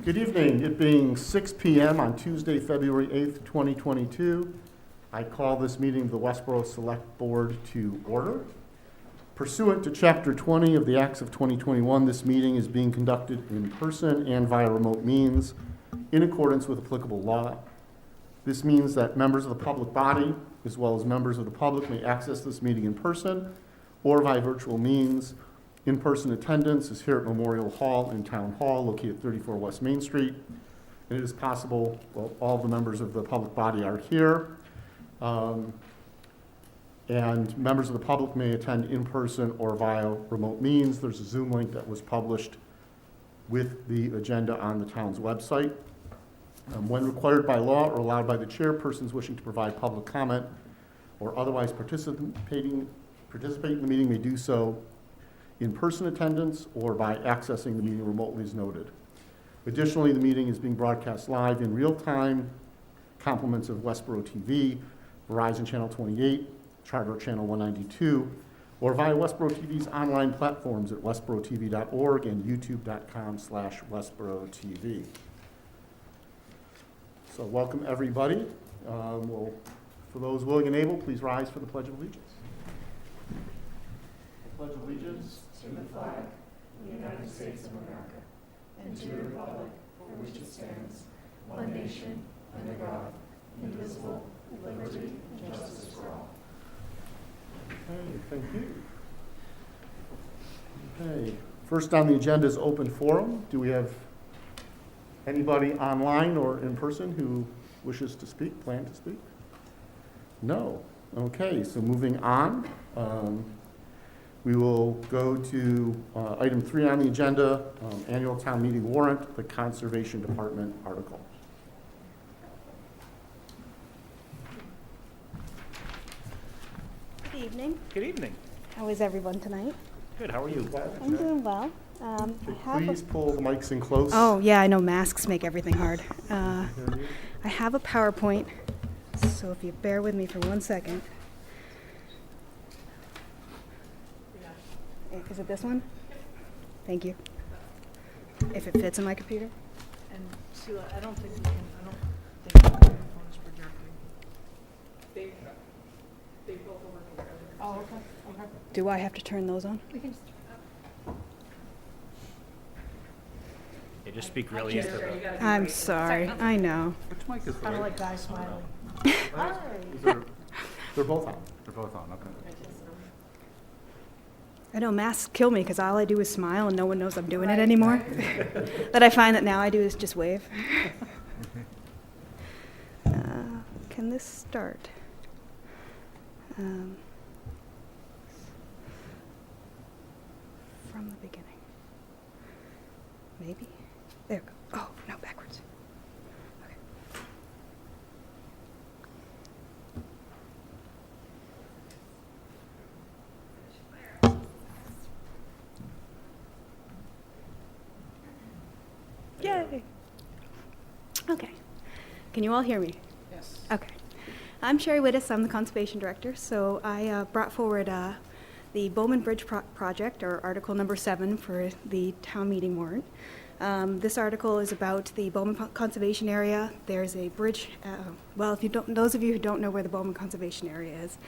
Good evening. It being 6 p.m. on Tuesday, February 8th, 2022, I call this meeting of the Westborough Select Board to order. Pursuant to Chapter 20 of the Acts of 2021, this meeting is being conducted in person and via remote means in accordance with applicable law. This means that members of the public body, as well as members of the public, may access this meeting in person or via virtual means. In-person attendance is here at Memorial Hall in Town Hall, located at 34 West Main Street. And it is possible, well, all the members of the public body are here. And members of the public may attend in person or via remote means. There's a Zoom link that was published with the agenda on the town's website. When required by law or allowed by the chair, persons wishing to provide public comment or otherwise participate in the meeting may do so in-person attendance or by accessing the meeting remotely as noted. Additionally, the meeting is being broadcast live in real time, compliments of Westboro TV, Verizon Channel 28, Charter Channel 192, or via Westboro TV's online platforms at westborotv.org and youtube.com/WestboroTV. So welcome everybody. For those willing and able, please rise for the Pledge of Allegiance. I pledge allegiance to the flag of the United States of America and to the republic for which it stands, one nation, under God, indivisible, with liberty and justice for all. Okay, thank you. Okay, first on the agenda is open forum. Do we have anybody online or in person who wishes to speak, plan to speak? No. Okay, so moving on. We will go to item 3 on the agenda, annual town meeting warrant, the Conservation Department article. Good evening. Good evening. How is everyone tonight? Good, how are you? I'm doing well. Please pull the mics in close. Oh, yeah, I know masks make everything hard. I have a PowerPoint, so if you bear with me for 1 second. Is it this one? Thank you. If it fits in my computer. And Sheila, I don't think we can, I don't think the microphones projecting. They both are working together. Oh, okay. Do I have to turn those on? We can just turn it They just speak really into the... I'm sorry. I know. Which mic is the kind of right? like guys smiling. They're both on. They're both on, okay. I know masks kill me because all I do is smile and no one knows I'm doing it anymore. But I find that now I do is just wave. Can this start? From the beginning. Maybe? There we go. Oh, no, backwards. Okay. Yay! Okay. Can you all hear me? Yes. Okay. I'm Sherry Wittes. I'm the Conservation Director. So I brought forward the Bowman Bridge project, or Article number 7, for the town meeting warrant. This article is about the Bowman Conservation Area. There's a bridge, well, if you don't, those of you who don't know where the Bowman Conservation Area is,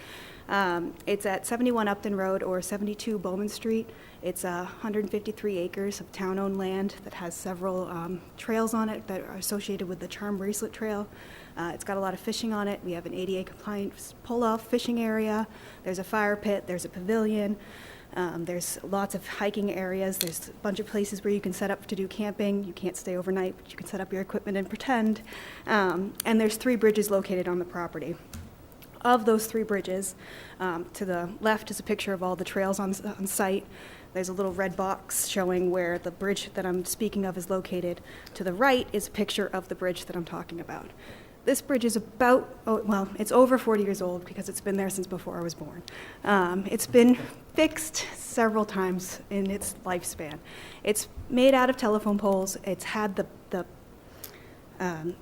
it's at 71 Upton Road or 72 Bowman Street. It's 153 acres of town-owned land that has several trails on it that are associated with the Charm Bracelet Trail. It's got a lot of fishing on it. We have an ADA compliant pull-off fishing area. There's a fire pit. There's a pavilion. There's lots of hiking areas. There's a bunch of places where you can set up to do camping. You can't stay overnight, but you can set up your equipment and pretend. And there's 3 bridges located on the property. Of those 3 bridges, to the left is a picture of all the trails on site. There's a little red box showing where the bridge that I'm speaking of is located. To the right is a picture of the bridge that I'm talking about. This bridge is it's over 40 years old because it's been there since before I was born. It's been fixed several times in its lifespan. It's made out of telephone poles. It's had the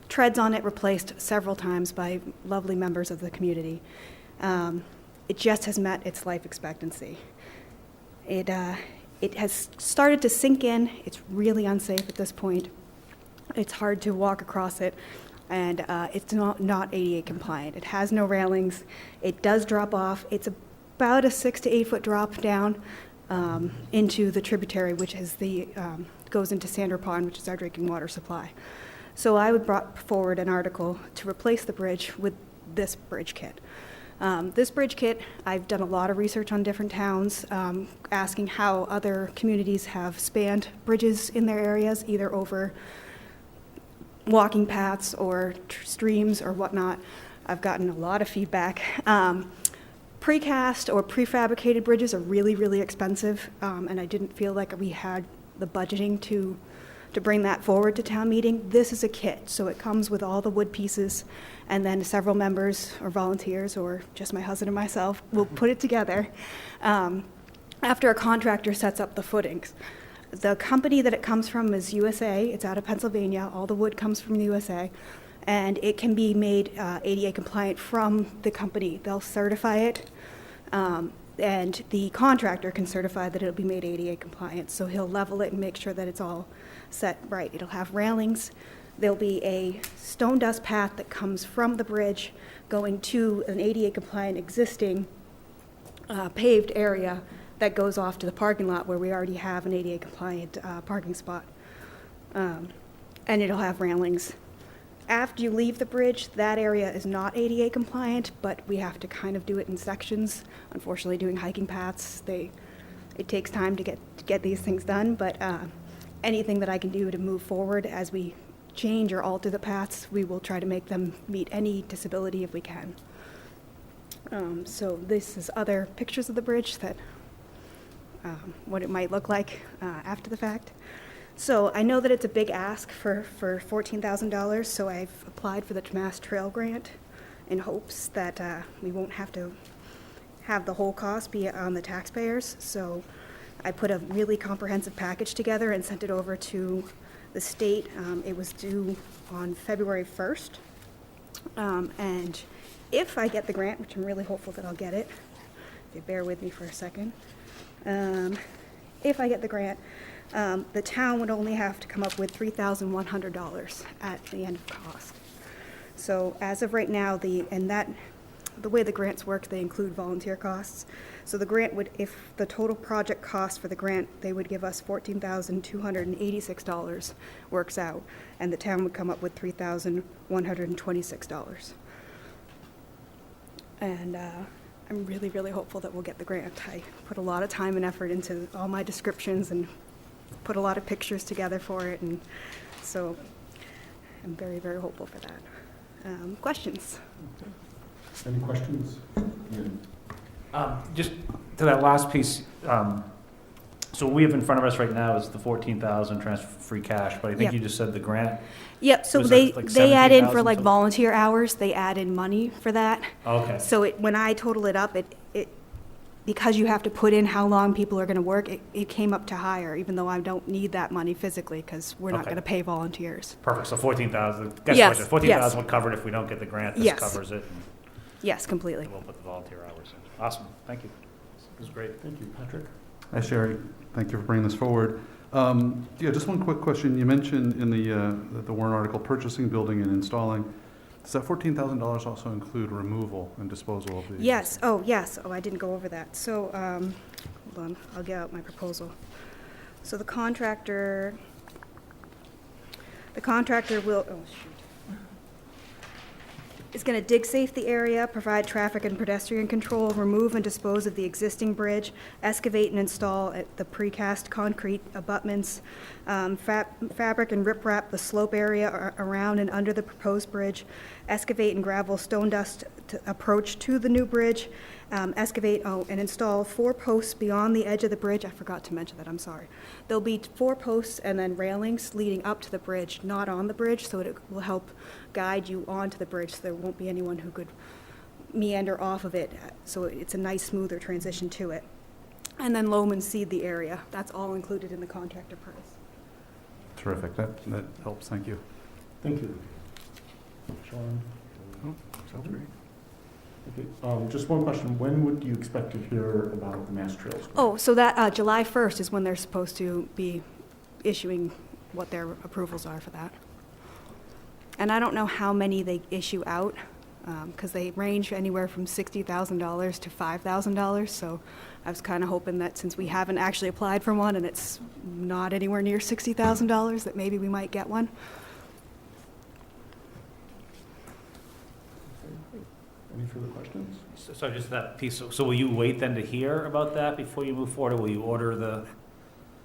treads on it replaced several times by lovely members of the community. It just has met its life expectancy. It has started to sink in. It's really unsafe at this point. It's hard to walk across it, and it's not ADA compliant. It has no railings. It does drop off. It's about a 6 to 8 foot drop down into the tributary, which is goes into Sander Pond, which is our drinking water supply. So I would brought forward an article to replace the bridge with this bridge kit. This bridge kit, I've done a lot of research on different towns, asking how other communities have spanned bridges in their areas, either over walking paths or streams or whatnot. I've gotten a lot of feedback. Precast or prefabricated bridges are really, really expensive, and I didn't feel like we had the budgeting to bring that forward to town meeting. This is a kit, so it comes with all the wood pieces, and then several members or volunteers, or just my husband and myself, will put it together after a contractor sets up the footings. The company that it comes from is USA. It's out of Pennsylvania. All the wood comes from the USA, and it can be made ADA compliant from the company. They'll certify it, and the contractor can certify that it'll be made ADA compliant. So he'll level it and make sure that it's all set right. It'll have railings. There'll be a stone dust path that comes from the bridge going to an ADA compliant existing paved area that goes off to the parking lot where we already have an ADA compliant parking spot. And it'll have railings. After you leave the bridge, that area is not ADA compliant, but we have to kind of do it in sections. Unfortunately, doing hiking paths, it takes time to get these things done, but anything that I can do to move forward as we change or alter the paths, we will try to make them meet any disability if we can. So this is other pictures of the bridge that what it might look like after the fact. So I know that it's a big ask for $14,000, so I've applied for the Mass Trail Grant in hopes that we won't have to have the whole cost be on the taxpayers. So I put a really comprehensive package together and sent it over to the state. It was due on February 1st. And if I get the grant, which I'm really hopeful that I'll get it, if you bear with me for a second, if I get the grant, the town would only have to come up with $3,100 at the end of cost. So as of right now, the way the grants work, they include volunteer costs. So the grant would, if the total project cost for the grant, they would give us $14,286 works out, and the town would come up with $3,126. And I'm really, really hopeful that we'll get the grant. I put a lot of time and effort into all my descriptions and put a lot of pictures together for it, and so I'm very, very hopeful for that. Questions? Any questions? Just to that last piece, so what we have in front of us right now is the 14,000 transfer free cash, but I think Yep. you just said the grant. Yep, so Was they that like add in for 17,000 like something? volunteer hours, they add in money for that. Okay, So when I total it up, it because you have to put in how long people are gonna work, it came up to higher, even though I don't need that money physically, because we're not Okay. gonna pay volunteers. perfect, so 14,000, guess Yes, what, 14,000 yes. will cover it if we don't get the grant, this Yes. covers it, Yes, completely. and we'll put the volunteer hours in. Awesome, thank you. This is great. Thank you, Patrick. Hi, Sherry. Thank you for bringing this forward. Just one quick question. You mentioned in the warrant article, purchasing, building, and installing. Does that $14,000 also include removal and disposal of the? Yes, oh, I didn't go over that. So, hold on, I'll get out my proposal. So the contractor will, oh, shoot. Is going to dig safe the area, provide traffic and pedestrian control, remove and dispose of the existing bridge, excavate and install the precast concrete abutments, fabric and riprap the slope area around and under the proposed bridge, excavate and gravel stone dust approach to the new bridge, excavate and install 4 posts beyond the edge of the bridge. I forgot to mention that, I'm sorry. There'll be 4 posts and then railings leading up to the bridge, not on the bridge, so it will help guide you onto the bridge, so there won't be anyone who could meander off of it, so it's a nice, smoother transition to it. And then loam and seed the area. That's all included in the contractor price. Terrific. That helps. Thank you. Thank you. Sean? Sounds great. Okay, just one question. When would you expect to hear about the Mass Trails? Oh, so that July 1st is when they're supposed to be issuing what their approvals are for that. And I don't know how many they issue out, because they range anywhere from $60,000 to $5,000. So I was kind of hoping that since we haven't actually applied for one and it's not anywhere near $60,000, that maybe we might get one. Any further questions? So just that piece, so will you wait then to hear about that before you move forward, or will you order the?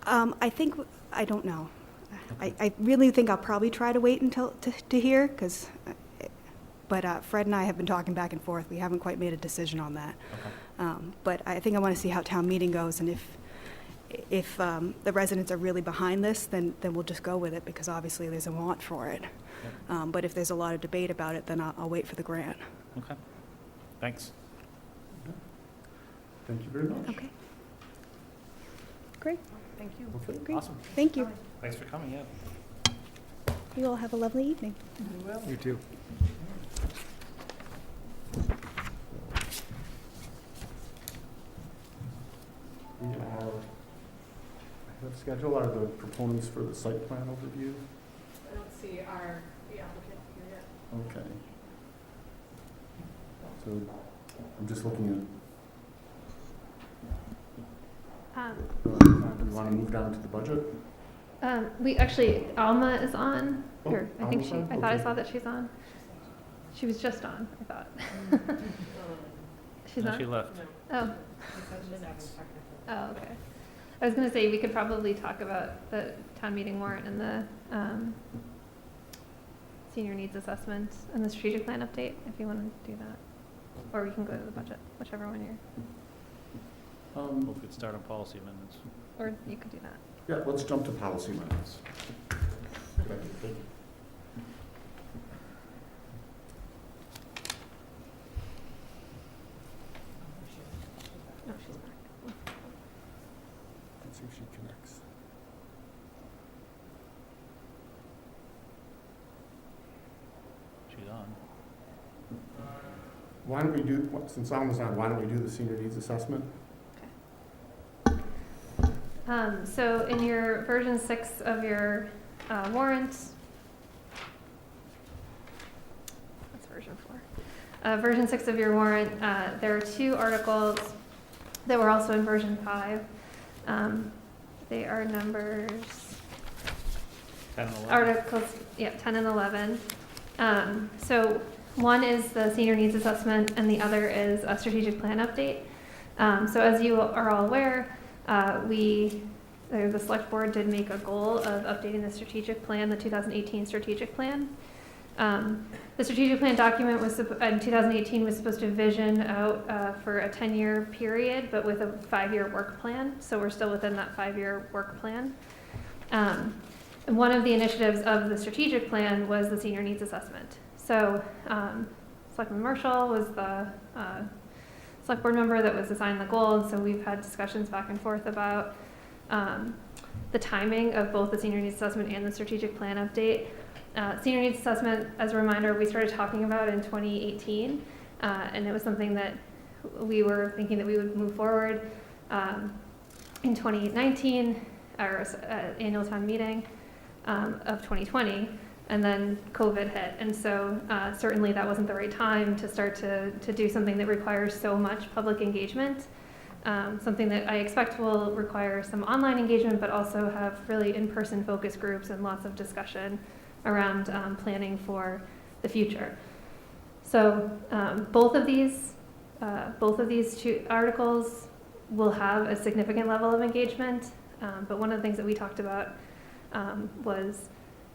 I don't know. I really think I'll probably try to wait until to hear, but Fred and I have been talking back and forth. We haven't quite made a decision on that. Okay. But I think I want to see how town meeting goes, and if the residents are really behind this, then we'll just go with it, because obviously there's a want for it. But if there's a lot of debate about it, then I'll wait for the grant. Okay, thanks. Thank you very much. Okay. Great. Thank you. Okay. Great. Awesome, Thank you. thanks for coming, yeah. You all have a lovely evening. You will. You too. We are, ahead of schedule are the proponents for the site plan overview. I don't see the applicant here yet. Okay. So I'm just looking at, do we want to move down to the budget? We actually, Alma is on, Oh, or I think Alma's she, on? I thought I Okay. saw that she's on. She was just on, I thought. She's No, not? she left. Oh. Oh, okay. I was gonna say, we could probably talk about the town meeting warrant and the, senior needs assessment and the strategic plan update, if you wanna do that. Or we can go to the budget, whichever one you're, We could start on policy amendments. or you could do that. Yeah, let's jump to policy amendments. Good idea. Thank you. No, she's back. Let's see if she connects. She's on. Why don't we do, since Alma's on, why don't we do the senior needs assessment? So in your version 6 of your warrant, that's version 4. Version 6 of your warrant, there are 2 articles that were also in version 5. They are numbers, 10 and 11. articles, yeah, 10 and 11. So one is the senior needs assessment and the other is a strategic plan update. So as you are all aware, the select board did make a goal of updating the strategic plan, the 2018 strategic plan. The strategic plan document was in 2018 was supposed to vision out for a 10-year period, but with a 5-year work plan. So we're still within that 5-year work plan. And one of the initiatives of the strategic plan was the senior needs assessment. So Selectman Marshall was the select board member that was assigned the goal, and so we've had discussions back and forth about the timing of both the senior needs assessment and the strategic plan update. Senior needs assessment, as a reminder, we started talking about in 2018, and it was something that we were thinking that we would move forward in 2019, our annual town meeting of 2020. And then COVID hit, and so certainly that wasn't the right time to start to do something that requires so much public engagement. Something that I expect will require some online engagement, but also have really in-person focus groups and lots of discussion around planning for the future. So both of these 2 articles will have a significant level of engagement, but one of the things that we talked about was,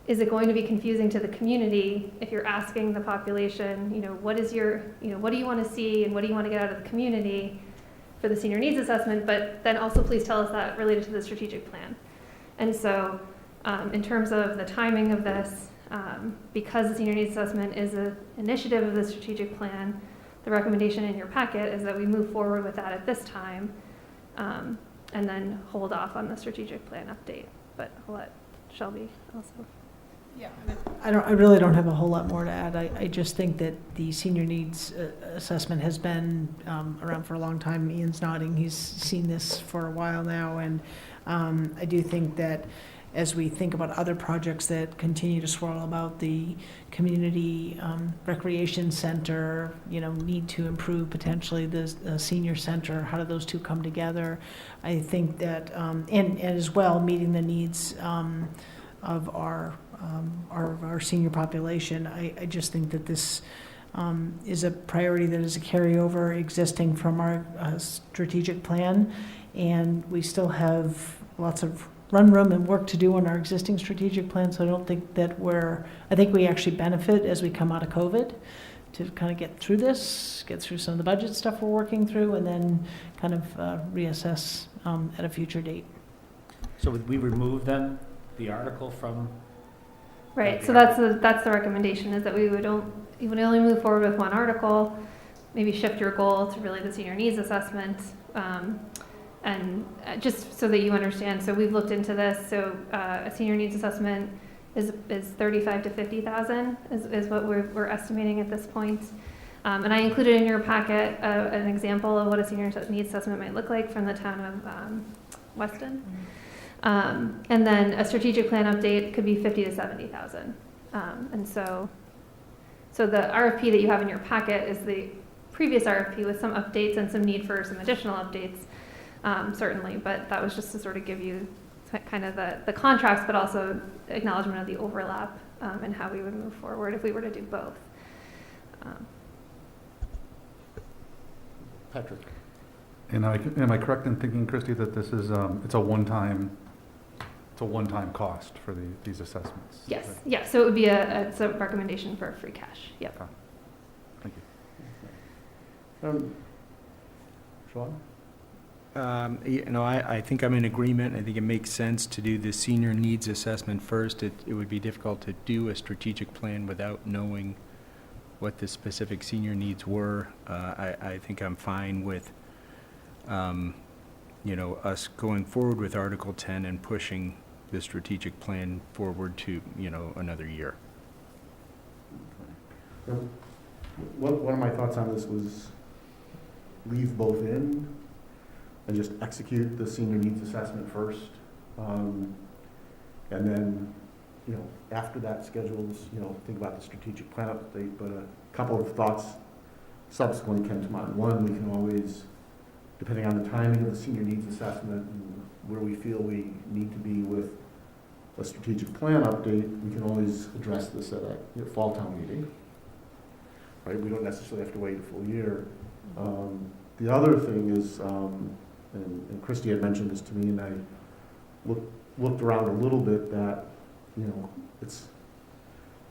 is it going to be confusing to the community if you're asking the population, what do you want to see and what do you want to get out of the community for the senior needs assessment, but then also please tell us that related to the strategic plan. And so in terms of the timing of this, because the senior needs assessment is an initiative of the strategic plan, the recommendation in your packet is that we move forward with that at this time, and then hold off on the strategic plan update. But I'll let Shelby also. Yeah, I really don't have a whole lot more to add. I just think that the senior needs assessment has been around for a long time. Ian's nodding. He's seen this for a while now, and I do think that as we think about other projects that continue to swirl about the community recreation center, need to improve potentially the senior center, how do those two come together? I think that, and as well, meeting the needs of our senior population. I just think that this is a priority that is a carryover existing from our strategic plan, and we still have lots of run room and work to do on our existing strategic plan, so I don't think that I think we actually benefit as we come out of COVID to kind of get through this, get through some of the budget stuff we're working through, and then kind of reassess at a future date. So would we remove then the article from? Right, so that's the recommendation, is that you would only move forward with one article, maybe shift your goal to really the senior needs assessment, and just so that you understand, so we've looked into this, so a senior needs assessment is 35 to 50,000 is what we're estimating at this point. And I included in your packet an example of what a senior needs assessment might look like from the town of Weston. And then a strategic plan update could be 50 to 70,000. And so the RFP that you have in your packet is the previous RFP with some updates and some need for some additional updates, certainly, but that was just to sort of give you kind of the contrast, but also acknowledgement of the overlap and how we would move forward if we were to do both. Patrick? And am I correct in thinking, Christy, that this is, it's a one-time cost for these assessments? Yes, right? yeah, so it would be it's a recommendation for free cash, yep. Okay. Thank you. Sean? I think I'm in agreement. I think it makes sense to do the senior needs assessment first. It would be difficult to do a strategic plan without knowing what the specific senior needs were. I think I'm fine with, us going forward with Article 10 and pushing the strategic plan forward to, another year. One of my thoughts on this was leave both in and just execute the senior needs assessment first. And then, after that schedules, think about the strategic plan update, but a couple of thoughts subsequently came to mind. One, we can always, depending on the timing of the senior needs assessment and where we feel we need to be with a strategic plan update, we can always address this at a fall town meeting. Right? We don't necessarily have to wait a full year. The other thing is, and Christy had mentioned this to me, and I looked around a little bit, that, it's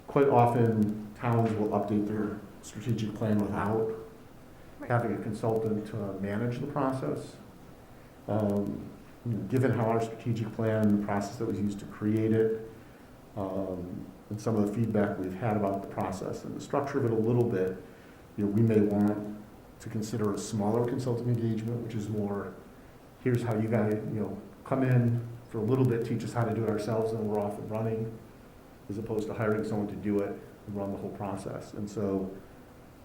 quite often towns will update their strategic plan without having a consultant manage the process. Given how our strategic plan, the process that was used to create it, and some of the feedback we've had about the process and the structure of it a little bit, we may want to consider a smaller consulting engagement, which is more, here's how you guys, come in for a little bit, teach us how to do it ourselves, and then we're off and running, as opposed to hiring someone to do it and run the whole process. And so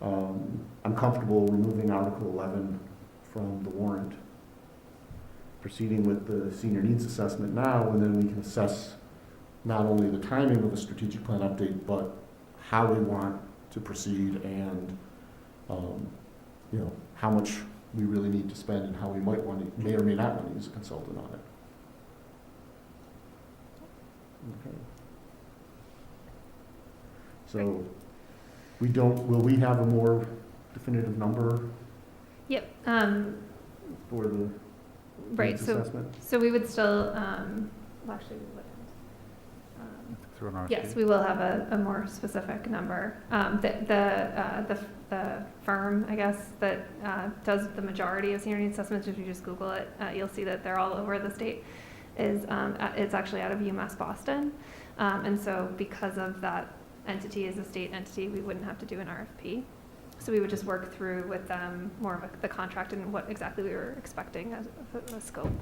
I'm comfortable removing Article 11 from the warrant, proceeding with the senior needs assessment now, and then we can assess not only the timing of a strategic plan update, but how we want to proceed and how much we really need to spend and how we may or may not want to use a consultant on it. Okay. So will we have a more definitive number Yep. for the Right, needs so assessment? we would still, actually, we wouldn't. Through an RFP? Yes, we will have a more specific number. The firm, I guess, that does the majority of senior needs assessments, if you just Google it, you'll see that they're all over the state, it's actually out of UMass Boston. And so because of that entity as a state entity, we wouldn't have to do an RFP. So we would just work through with them more of the contract and what exactly we were expecting as a scope.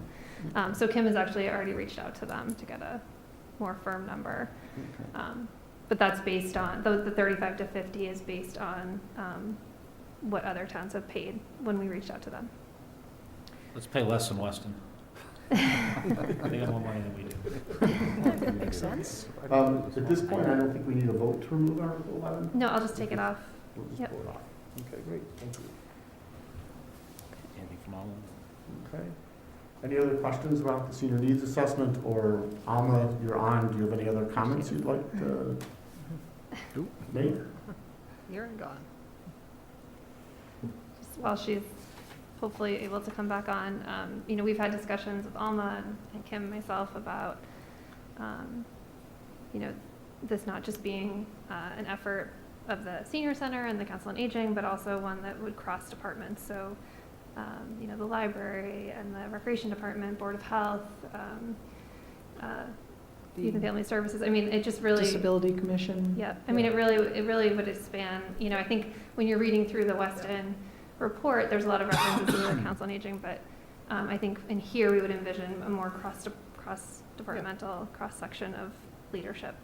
So Kim has actually already reached out to them to get a more firm number. Okay. But that's based on, the 35 to 50 is based on what other towns have paid when we reached out to them. Let's pay less than Weston. They got more money than we do. Makes sense. At this point, I don't think we need a vote to remove Article 11. No, I'll just take it off. We'll just Yep. pull it off. Okay, great, thank you. Anything from Alma? Okay. Any other questions about the senior needs assessment, or Alma, you're on, do you have any other comments you'd like to make? You're gone. Just while she's hopefully able to come back on, you know, we've had discussions with Alma and Kim and myself about, you know, this not just being an effort of the senior center and the council on aging, but also one that would cross departments. So, you know, the library and the recreation department, board of health, youth and family services. I mean, it just really. Disability Commission. Yeah, I mean, it really would expand, you know, I think when you're reading through the Weston report, there's a lot of references to the council on aging, but I think in here we would envision a more cross-departmental, cross-section of leadership.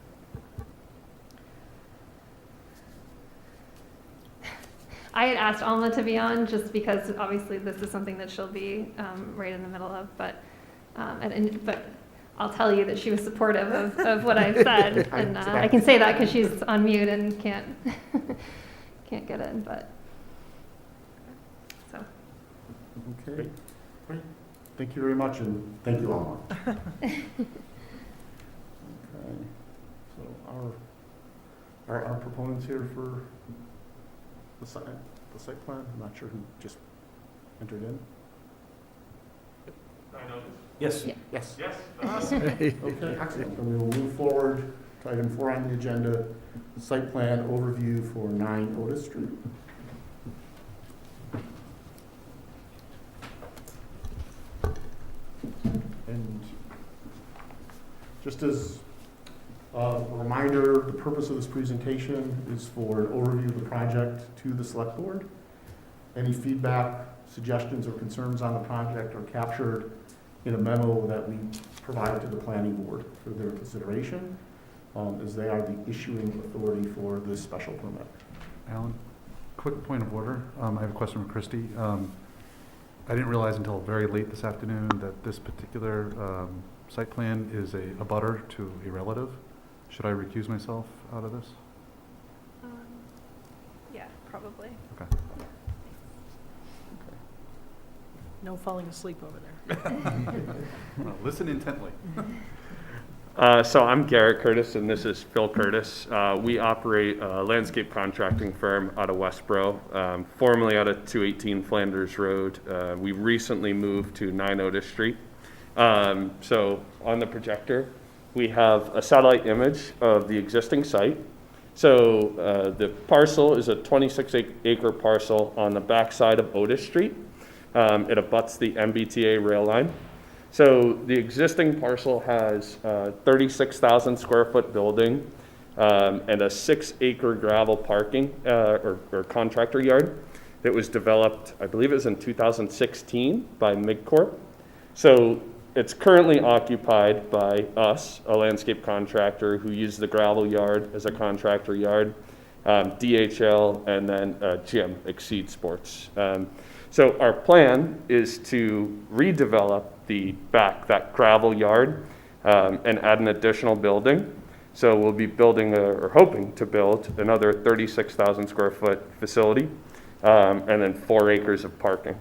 I had asked Alma to be on just because obviously this is something that she'll be right in the middle of, but I'll tell you that she was supportive of what I've said, and I can say that because she's on mute and can't get in, but so. Okay, great. Thank you very much, and thank you, Alma. Okay, so our proponents here for the site plan, I'm not sure who just entered in. Yes. Yeah. Yes. Yes. Awesome. Okay, excellent. And we will move forward to item 4 on the agenda, site plan overview for 9 Otis Street. And just as a reminder, the purpose of this presentation is for an overview of the project to the select board. Any feedback, suggestions, or concerns on the project are captured in a memo that we provide to the planning board for their consideration, as they are the issuing authority for this special permit. Alan, quick point of order. I have a question for Christie. I didn't realize until very late this afternoon that this particular site plan is a butter to a relative. Should I recuse myself out of this? Yeah, probably. Okay. No falling asleep over there. Well, listen intently. So I'm Garrett Curtis, and this is Phil Curtis. We operate a landscape contracting firm out of Westboro, formerly out of 218 Flanders Road. We recently moved to 9 Otis Street. So on the projector, we have a satellite image of the existing site. So the parcel is a 26-acre parcel on the backside of Otis Street. It abuts the MBTA rail line. So the existing parcel has 36,000 square foot building and a 6-acre gravel parking or contractor yard that was developed, I believe it was in 2016 by MidCorp. So it's currently occupied by us, a landscape contractor who used the gravel yard as a contractor yard, DHL, and then Gym, Exceed Sports. So our plan is to redevelop that gravel yard and add an additional building. So we'll be building or hoping to build another 36,000 square foot facility and then 4 acres of parking.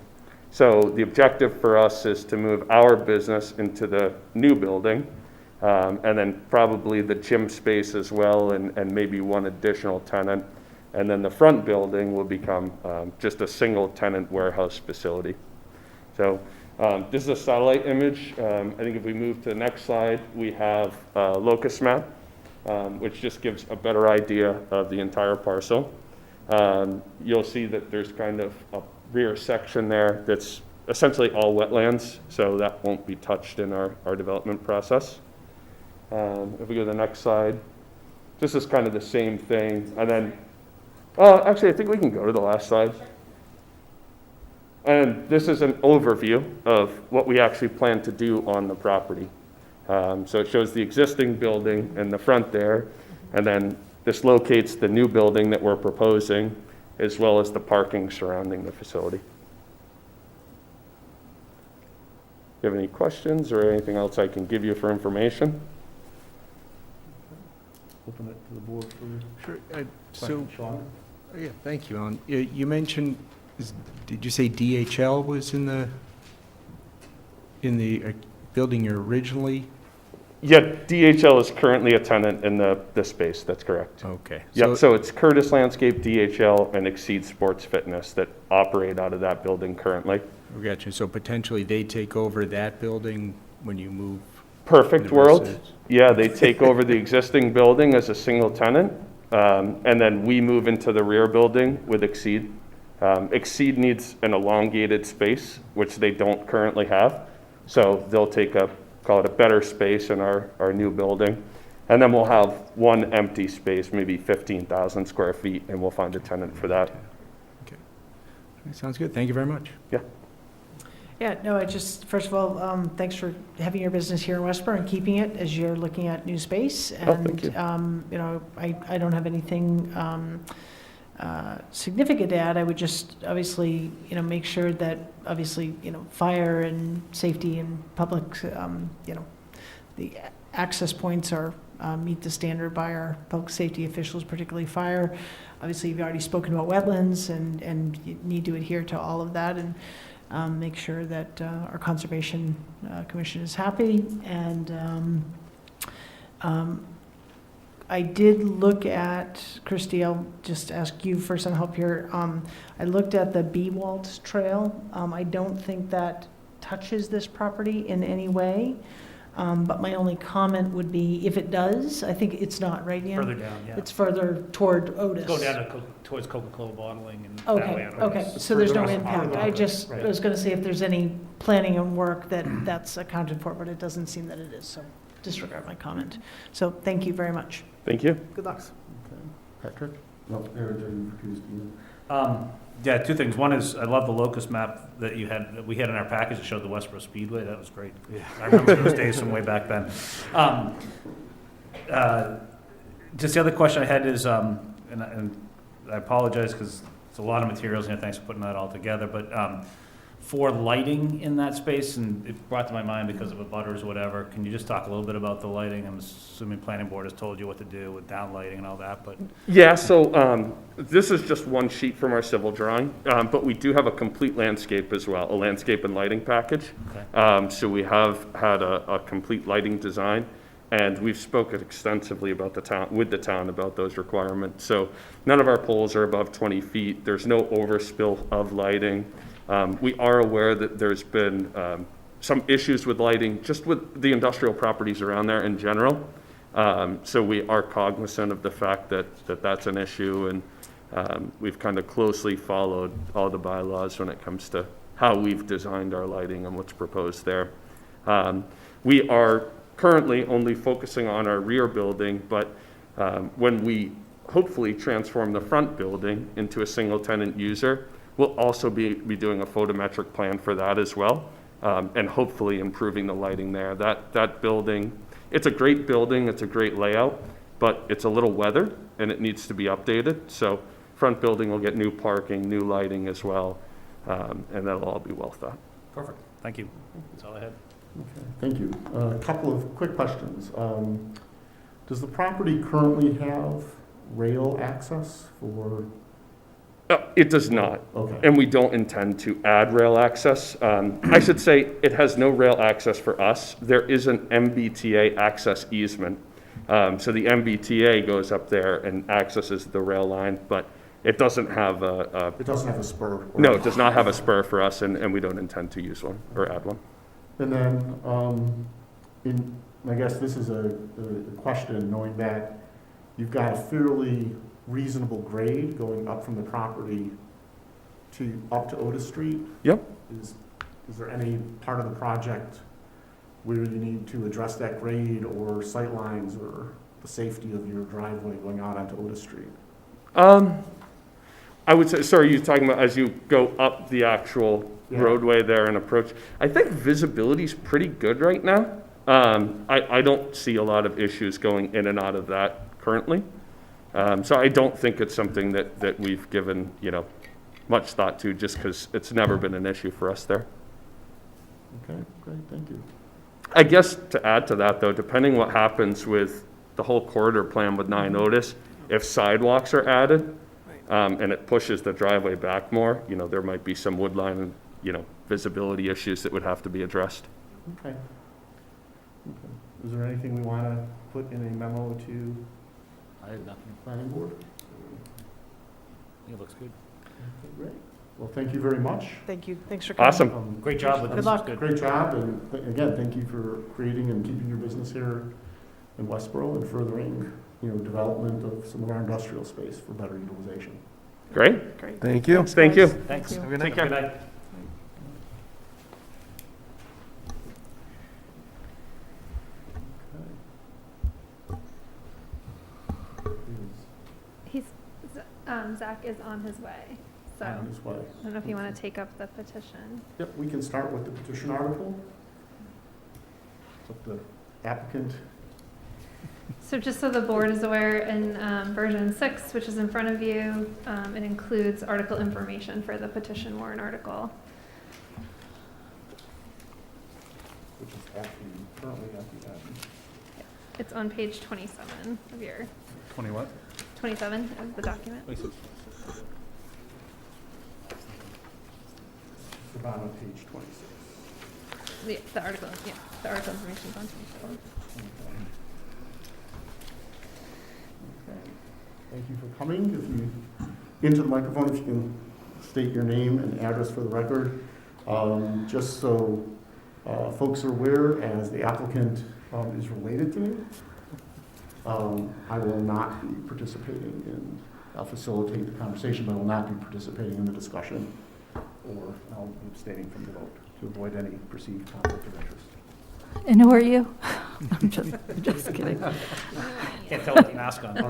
So the objective for us is to move our business into the new building and then probably the gym space as well and maybe one additional tenant. And then the front building will become just a single tenant warehouse facility. So this is a satellite image. I think if we move to the next slide, we have Locus Map, which just gives a better idea of the entire parcel. You'll see that there's kind of a rear section there that's essentially all wetlands, so that won't be touched in our development process. If we go to the next slide, this is kind of the same thing. And then actually, I think we can go to the last slide. And this is an overview of what we actually plan to do on the property. So it shows the existing building in the front there, and then this locates the new building that we're proposing, as well as the parking surrounding the facility. you have any questions or anything else I can give you for information? Open it to the board for Sure. So, questions. Sean? yeah, thank you, Alan. You mentioned, did you say DHL was in the building you're originally? Yeah, DHL is currently a tenant in the space, that's correct. Okay. Yep, so it's Curtis Landscape, DHL, and Exceed Sports Fitness that operate out of that building currently. We got you. So potentially they take over that building when you move? Perfect the world. residents? Yeah, they take over the existing building as a single tenant, and then we move into the rear building with Exceed. Exceed needs an elongated space, which they don't currently have. So they'll take call it a better space in our new building. And then we'll have one empty space, maybe 15,000 square feet, and we'll find a tenant for that. Okay. Sounds good. Thank you very much. Yeah, no, I just, first of all, thanks for having your business here in Westboro and keeping it as you're looking at new space. thank you. And, you know, I don't have anything significant to add. I would just obviously, you know, make sure that obviously, you know, fire and safety and public, you know, the access points are, meet the standard by our public safety officials, particularly fire. Obviously, you've already spoken about wetlands and you need to adhere to all of that and make sure that our Conservation Commission is happy. And I did look at, Christie, I'll just ask you for some help here. I looked at the Bewalt Trail. I don't think that touches this property in any way. But my only comment would be, if it does, I think it's not, right, Ian? Further down, yeah. It's further toward Otis. Go down to towards Coca-Cola bottling and that way Okay, on okay, Otis. so there's no Further impact. I just Right. was gonna say if there's any planning and work that's accounted for, but it doesn't seem that it is, so disregard my comment. So thank you very much. Thank you. Good luck. Okay. Patrick? No, Aaron, you refused Ian. Yeah, two things. One is, I love the Locus Map that we had in our package that showed the Westboro Speedway. That was great. I remember those days from way back then. Just the other question I had is, and I apologize because it's a lot of materials here, thanks for putting that all together, but for lighting in that space, and it brought to my mind because of a butters or whatever, can you just talk a little bit about the lighting? I'm assuming planning board has told you what to do with down lighting and all that, but. Yeah, so this is just one sheet from our civil drawing, but we do have a complete landscape as well, a landscape and lighting package. Okay. So we have had a complete lighting design, and we've spoken extensively about with the town about those requirements. So none of our poles are above 20 feet. There's no overspill of lighting. We are aware that there's been some issues with lighting, just with the industrial properties around there in general. So we are cognizant of the fact that that's an issue, and we've kind of closely followed all the bylaws when it comes to how we've designed our lighting and what's proposed there. We are currently only focusing on our rear building, but when we hopefully transform the front building into a single tenant user, we'll also be doing a photometric plan for that as well, and hopefully improving the lighting there. That building, it's a great building, it's a great layout, but it's a little weathered and it needs to be updated. So front building will get new parking, new lighting as well, and that'll all be well thought. Perfect. Thank you. That's all I had. Okay, thank you. A couple of quick questions. Does the property currently have rail access for? It does not, Okay. and we don't intend to add rail access. I should say it has no rail access for us. There is an MBTA access easement. So the MBTA goes up there and accesses the rail line, but it doesn't have It doesn't have a spur? no, it does not have a spur for us, and we don't intend to use one or add one. And then, I guess this is a question, knowing that you've got a fairly reasonable grade going up from the property up to Otis Street? Yep. Is there any part of the project where you need to address that grade or sight lines or the safety of your driveway going out onto Otis Street? I would say, sorry, you're talking about as you go up the actual Yeah. roadway there and approach. I think visibility's pretty good right now. I don't see a lot of issues going in and out of that currently. So I don't think it's something that we've given, much thought to, just because it's never been an issue for us there. Okay, great, thank you. I guess to add to that, though, depending what happens with the whole corridor plan with 9 Otis, if sidewalks are added, and it pushes the driveway back more, there might be some wood line and, visibility issues that would have to be addressed. Okay. Is there anything we want to put in a memo to I have nothing. planning board? It looks good. Okay, great. Well, thank you very much. Thank you. Thanks for coming. Awesome. Great job with Good this. luck. Good. Great job, and again, thank you for creating and keeping your business here in Westboro and furthering, development of some of our industrial space for better utilization. Great. Great. Thank you. Thank you. Thanks. Thank you. Take care. Good night. He's, Zach is on his way, so On his way. I don't know if you want to take up the petition. Yep, we can start with the petition article. Let the applicant. So just so the board is aware, in version 6, which is in front of you, it includes article information for the petition warrant article. Which is currently at the end. It's on page 27 of your, 20 what? 27 of the document. It's the bottom of page 26. The article, yeah, the article information is on 27. Okay. Thank you for coming. If you, into the microphone, if you can state your name and address for the record. Just so folks are aware, as the applicant is related to me, I will not be participating in, I'll facilitate the conversation, but I will not be participating in the discussion, or I'll be abstaining from the vote to avoid any perceived conflict of interest. And who are you? I'm just kidding. Can't tell with the mask on. Oh,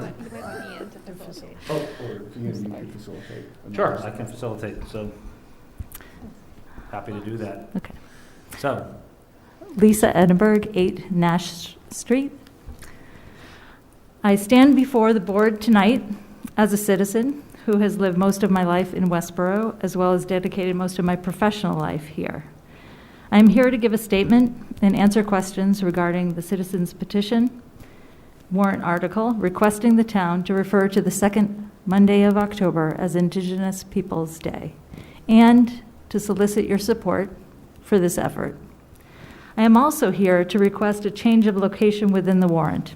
or if you can facilitate. Sure, I can facilitate it, so happy to do that. Okay. So, Lisa Edinburgh, 8 Nash Street. I stand before the board tonight as a citizen who has lived most of my life in Westboro, as well as dedicated most of my professional life here. I am here to give a statement and answer questions regarding the citizens' petition warrant article requesting the town to refer to the second Monday of October as Indigenous Peoples' Day, and to solicit your support for this effort. I am also here to request a change of location within the warrant.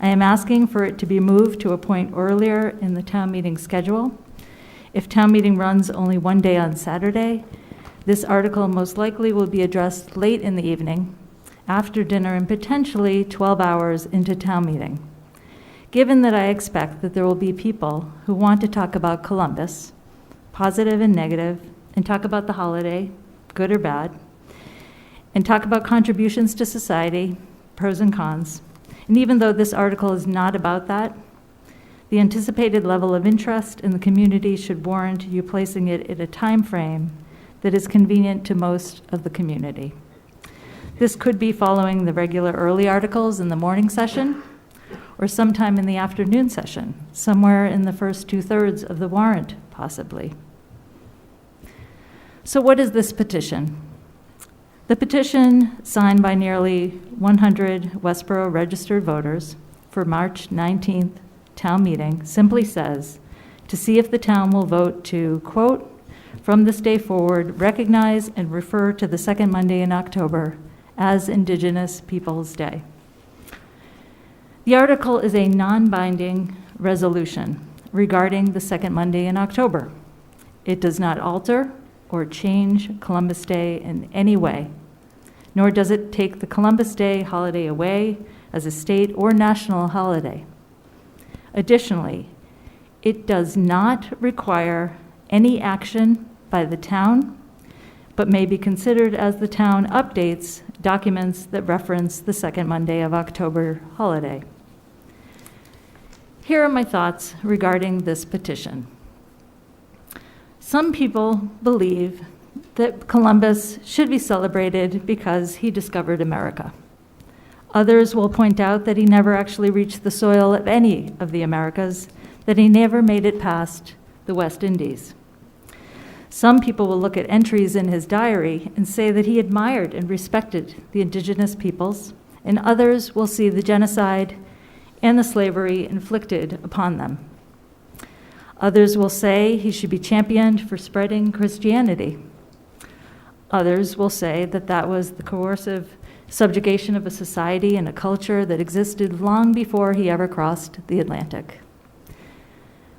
I am asking for it to be moved to a point earlier in the town meeting schedule. If town meeting runs only one day on Saturday, this article most likely will be addressed late in the evening, after dinner, and potentially 12 hours into town meeting. Given that I expect that there will be people who want to talk about Columbus, positive and negative, and talk about the holiday, good or bad, and talk about contributions to society, pros and cons. And even though this article is not about that, the anticipated level of interest in the community should warrant you placing it at a time frame that is convenient to most of the community. This could be following the regular early articles in the morning session, or sometime in the afternoon session, somewhere in the first 2/3 of the warrant, possibly. So what is this petition? The petition, signed by nearly 100 Westboro registered voters for March 19th town meeting, simply says, to see if the town will vote to, quote, from this day forward, recognize and refer to the second Monday in October as Indigenous Peoples' Day. The article is a non-binding resolution regarding the second Monday in October. It does not alter or change Columbus Day in any way, nor does it take the Columbus Day holiday away as a state or national holiday. Additionally, it does not require any action by the town, but may be considered as the town updates documents that reference the second Monday of October holiday. Here are my thoughts regarding this petition. Some people believe that Columbus should be celebrated because he discovered America. Others will point out that he never actually reached the soil of any of the Americas, that he never made it past the West Indies. Some people will look at entries in his diary and say that he admired and respected the indigenous peoples, and others will see the genocide and the slavery inflicted upon them. Others will say he should be championed for spreading Christianity. Others will say that that was the coercive subjugation of a society and a culture that existed long before he ever crossed the Atlantic.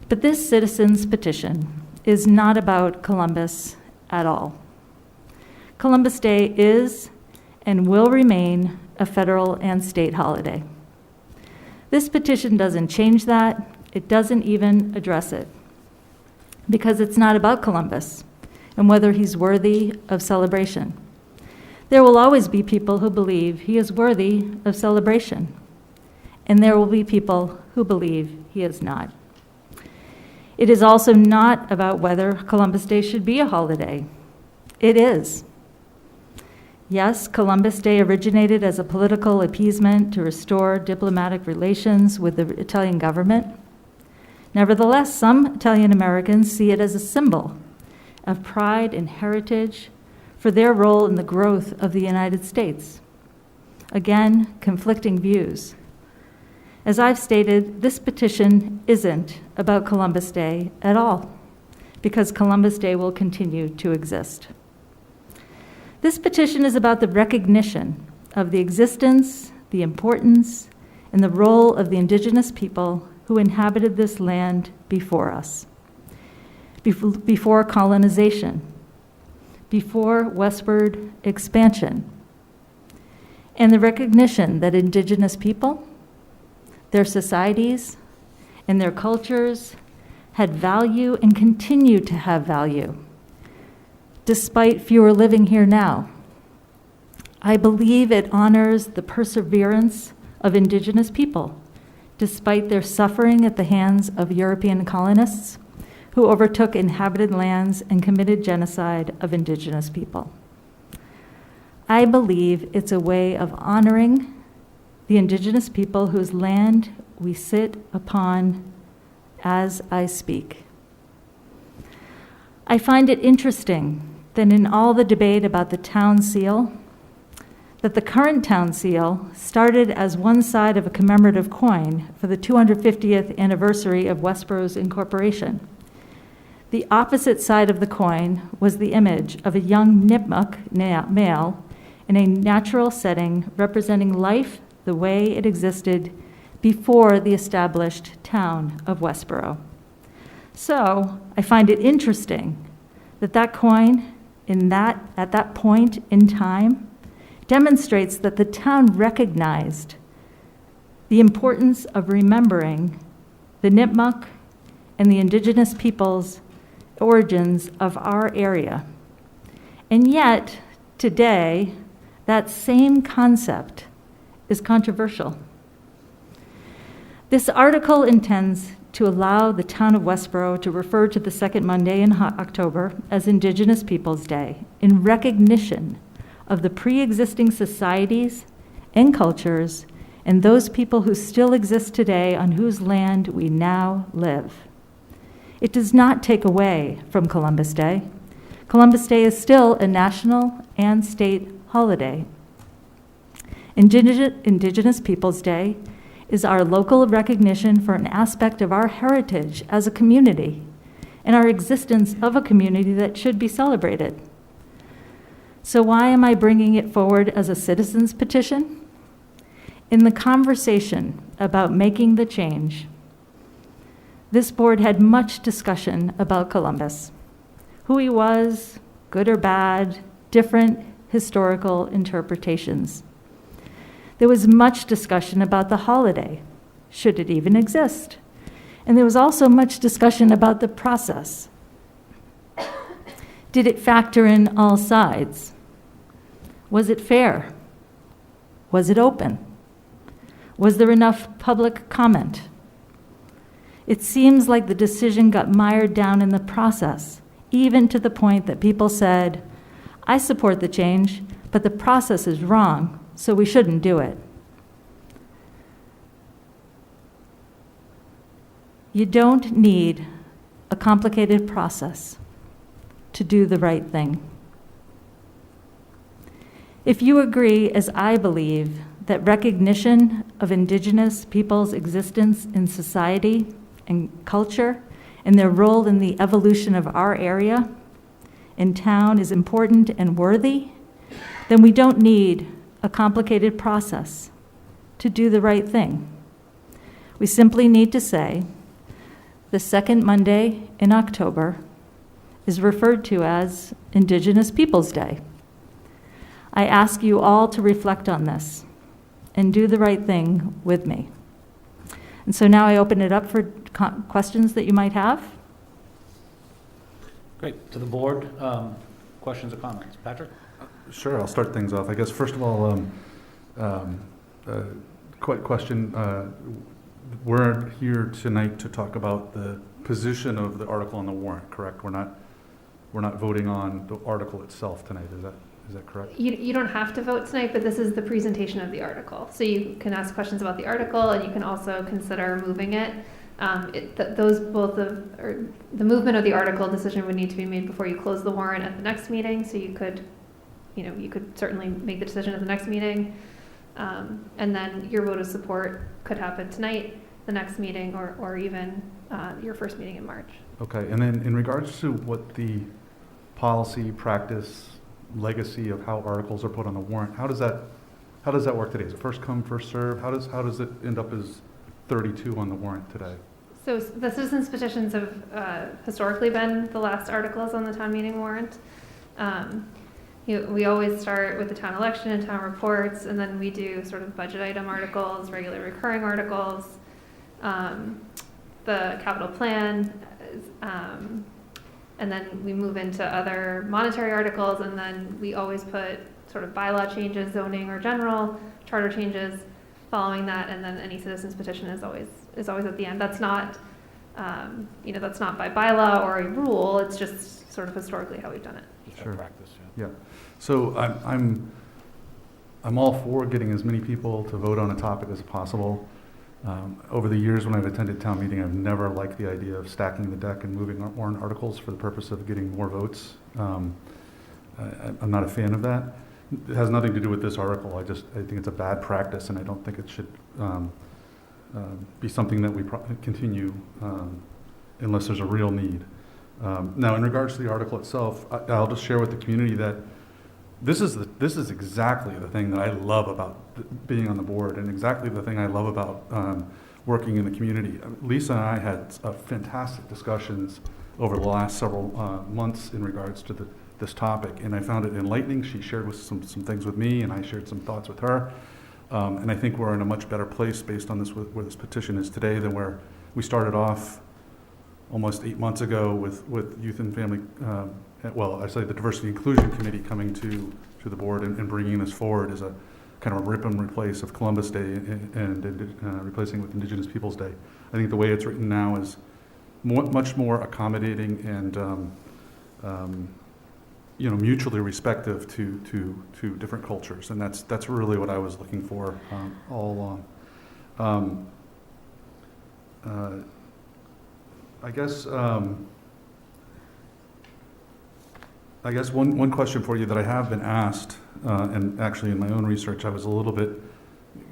But this citizen's petition is not about Columbus at all. Columbus Day is and will remain a federal and state holiday. This petition doesn't change that. It doesn't even address it, because it's not about Columbus and whether he's worthy of celebration. There will always be people who believe he is worthy of celebration, and there will be people who believe he is not. It is also not about whether Columbus Day should be a holiday. It is. Yes, Columbus Day originated as a political appeasement to restore diplomatic relations with the Italian government. Nevertheless, some Italian Americans see it as a symbol of pride and heritage for their role in the growth of the United States. Again, conflicting views. As I've stated, this petition isn't about Columbus Day at all, because Columbus Day will continue to exist. This petition is about the recognition of the existence, the importance, and the role of the indigenous people who inhabited this land before us, before colonization, before westward expansion, and the recognition that indigenous people, their societies, and their cultures had value and continue to have value, despite fewer living here now. I believe it honors the perseverance of indigenous people, despite their suffering at the hands of European colonists who overtook inhabited lands and committed genocide of indigenous people. I believe it's a way of honoring the indigenous people whose land we sit upon as I speak. I find it interesting that in all the debate about the town seal, that the current town seal started as one side of a commemorative coin for the 250th anniversary of Westboro's incorporation. The opposite side of the coin was the image of a young Nipmuc male in a natural setting representing life the way it existed before the established town of Westboro. So I find it interesting that that coin at that point in time demonstrates that the town recognized the importance of remembering the Nipmuc and the indigenous peoples' origins of our area. And yet, today, that same concept is controversial. This article intends to allow the town of Westboro to refer to the second Monday in October as Indigenous Peoples Day in recognition of the pre-existing societies and cultures and those people who still exist today on whose land we now live. It does not take away from Columbus Day. Columbus Day is still a national and state holiday. Indigenous Peoples Day is our local recognition for an aspect of our heritage as a community and our existence of a community that should be celebrated. So why am I bringing it forward as a citizen's petition? In the conversation about making the change, this board had much discussion about Columbus, who he was, good or bad, different historical interpretations. There was much discussion about the holiday. Should it even exist? And there was also much discussion about the process. Did it factor in all sides? Was it fair? Was it open? Was there enough public comment? It seems like the decision got mired down in the process, even to the point that people said, I support the change, but the process is wrong, so we shouldn't do it. You don't need a complicated process. to do the right thing. If you agree, as I believe, that recognition of Indigenous peoples' existence in society and culture and their role in the evolution of our area and town is important and worthy, then we don't need a complicated process to do the right thing. We simply need to say the second Monday in October is referred to as Indigenous Peoples' Day. I ask you all to reflect on this and do the right thing with me. And so now I open it up for questions that you might have. Great. To the board, questions or comments? Patrick? Sure, I'll start things off. I guess, first of all, question, we're here tonight to talk about the position of the article on the warrant, correct? We're not voting on the article itself tonight, is that correct? You don't have to vote tonight, but this is the presentation of the article. So you can ask questions about the article, and you can also consider moving it. The movement of the article decision would need to be made before you close the warrant at the next meeting. So you could certainly make the decision at the next meeting. And then your vote of support could happen tonight, the next meeting, or even your first meeting in March. Okay, and then in regards to what the policy, practice, legacy of how articles are put on the warrant, how does that work today? Is it first come, first serve? How does it end up as 32 on the warrant today? So the citizens petitions have historically been the last articles on the town meeting warrant. We always start with the town election and town reports, and then we do sort of budget item articles, regular recurring articles, the capital plan, and then we move into other monetary articles, and then we always put sort of bylaw changes, zoning or general, charter changes following that, and then any citizens petition is always at the end. That's not, that's not by bylaw or a rule. It's just sort of historically how we've done it. Sure. Practice, Yeah. So I'm all for getting as many people to vote on a topic as possible. Over the years when I've attended town meeting, I've never liked the idea of stacking the deck and moving warrant articles for the purpose of getting more votes. I'm not a fan of that. It has nothing to do with this article. I think it's a bad practice, and I don't think it should be something that we continue unless there's a real need. Now, in regards to the article itself, I'll just share with the community that this is exactly the thing that I love about being on the board, and exactly the thing I love about working in the community. Lisa and I had fantastic discussions over the last several months in regards to this topic, and I found it enlightening. She shared some things with me, and I shared some thoughts with her. And I think we're in a much better place based on this, where this petition is today, than where we started off almost 8 months ago with Youth and Family, the Diversity Inclusion Committee coming to the board and bringing this forward as a kind of a rip and replace of Columbus Day and replacing it with Indigenous Peoples Day. I think the way it's written now is much more accommodating and mutually respectful to different cultures, and that's really what I was looking for all along. I guess one question for you that I have been asked, and actually in my own research, I was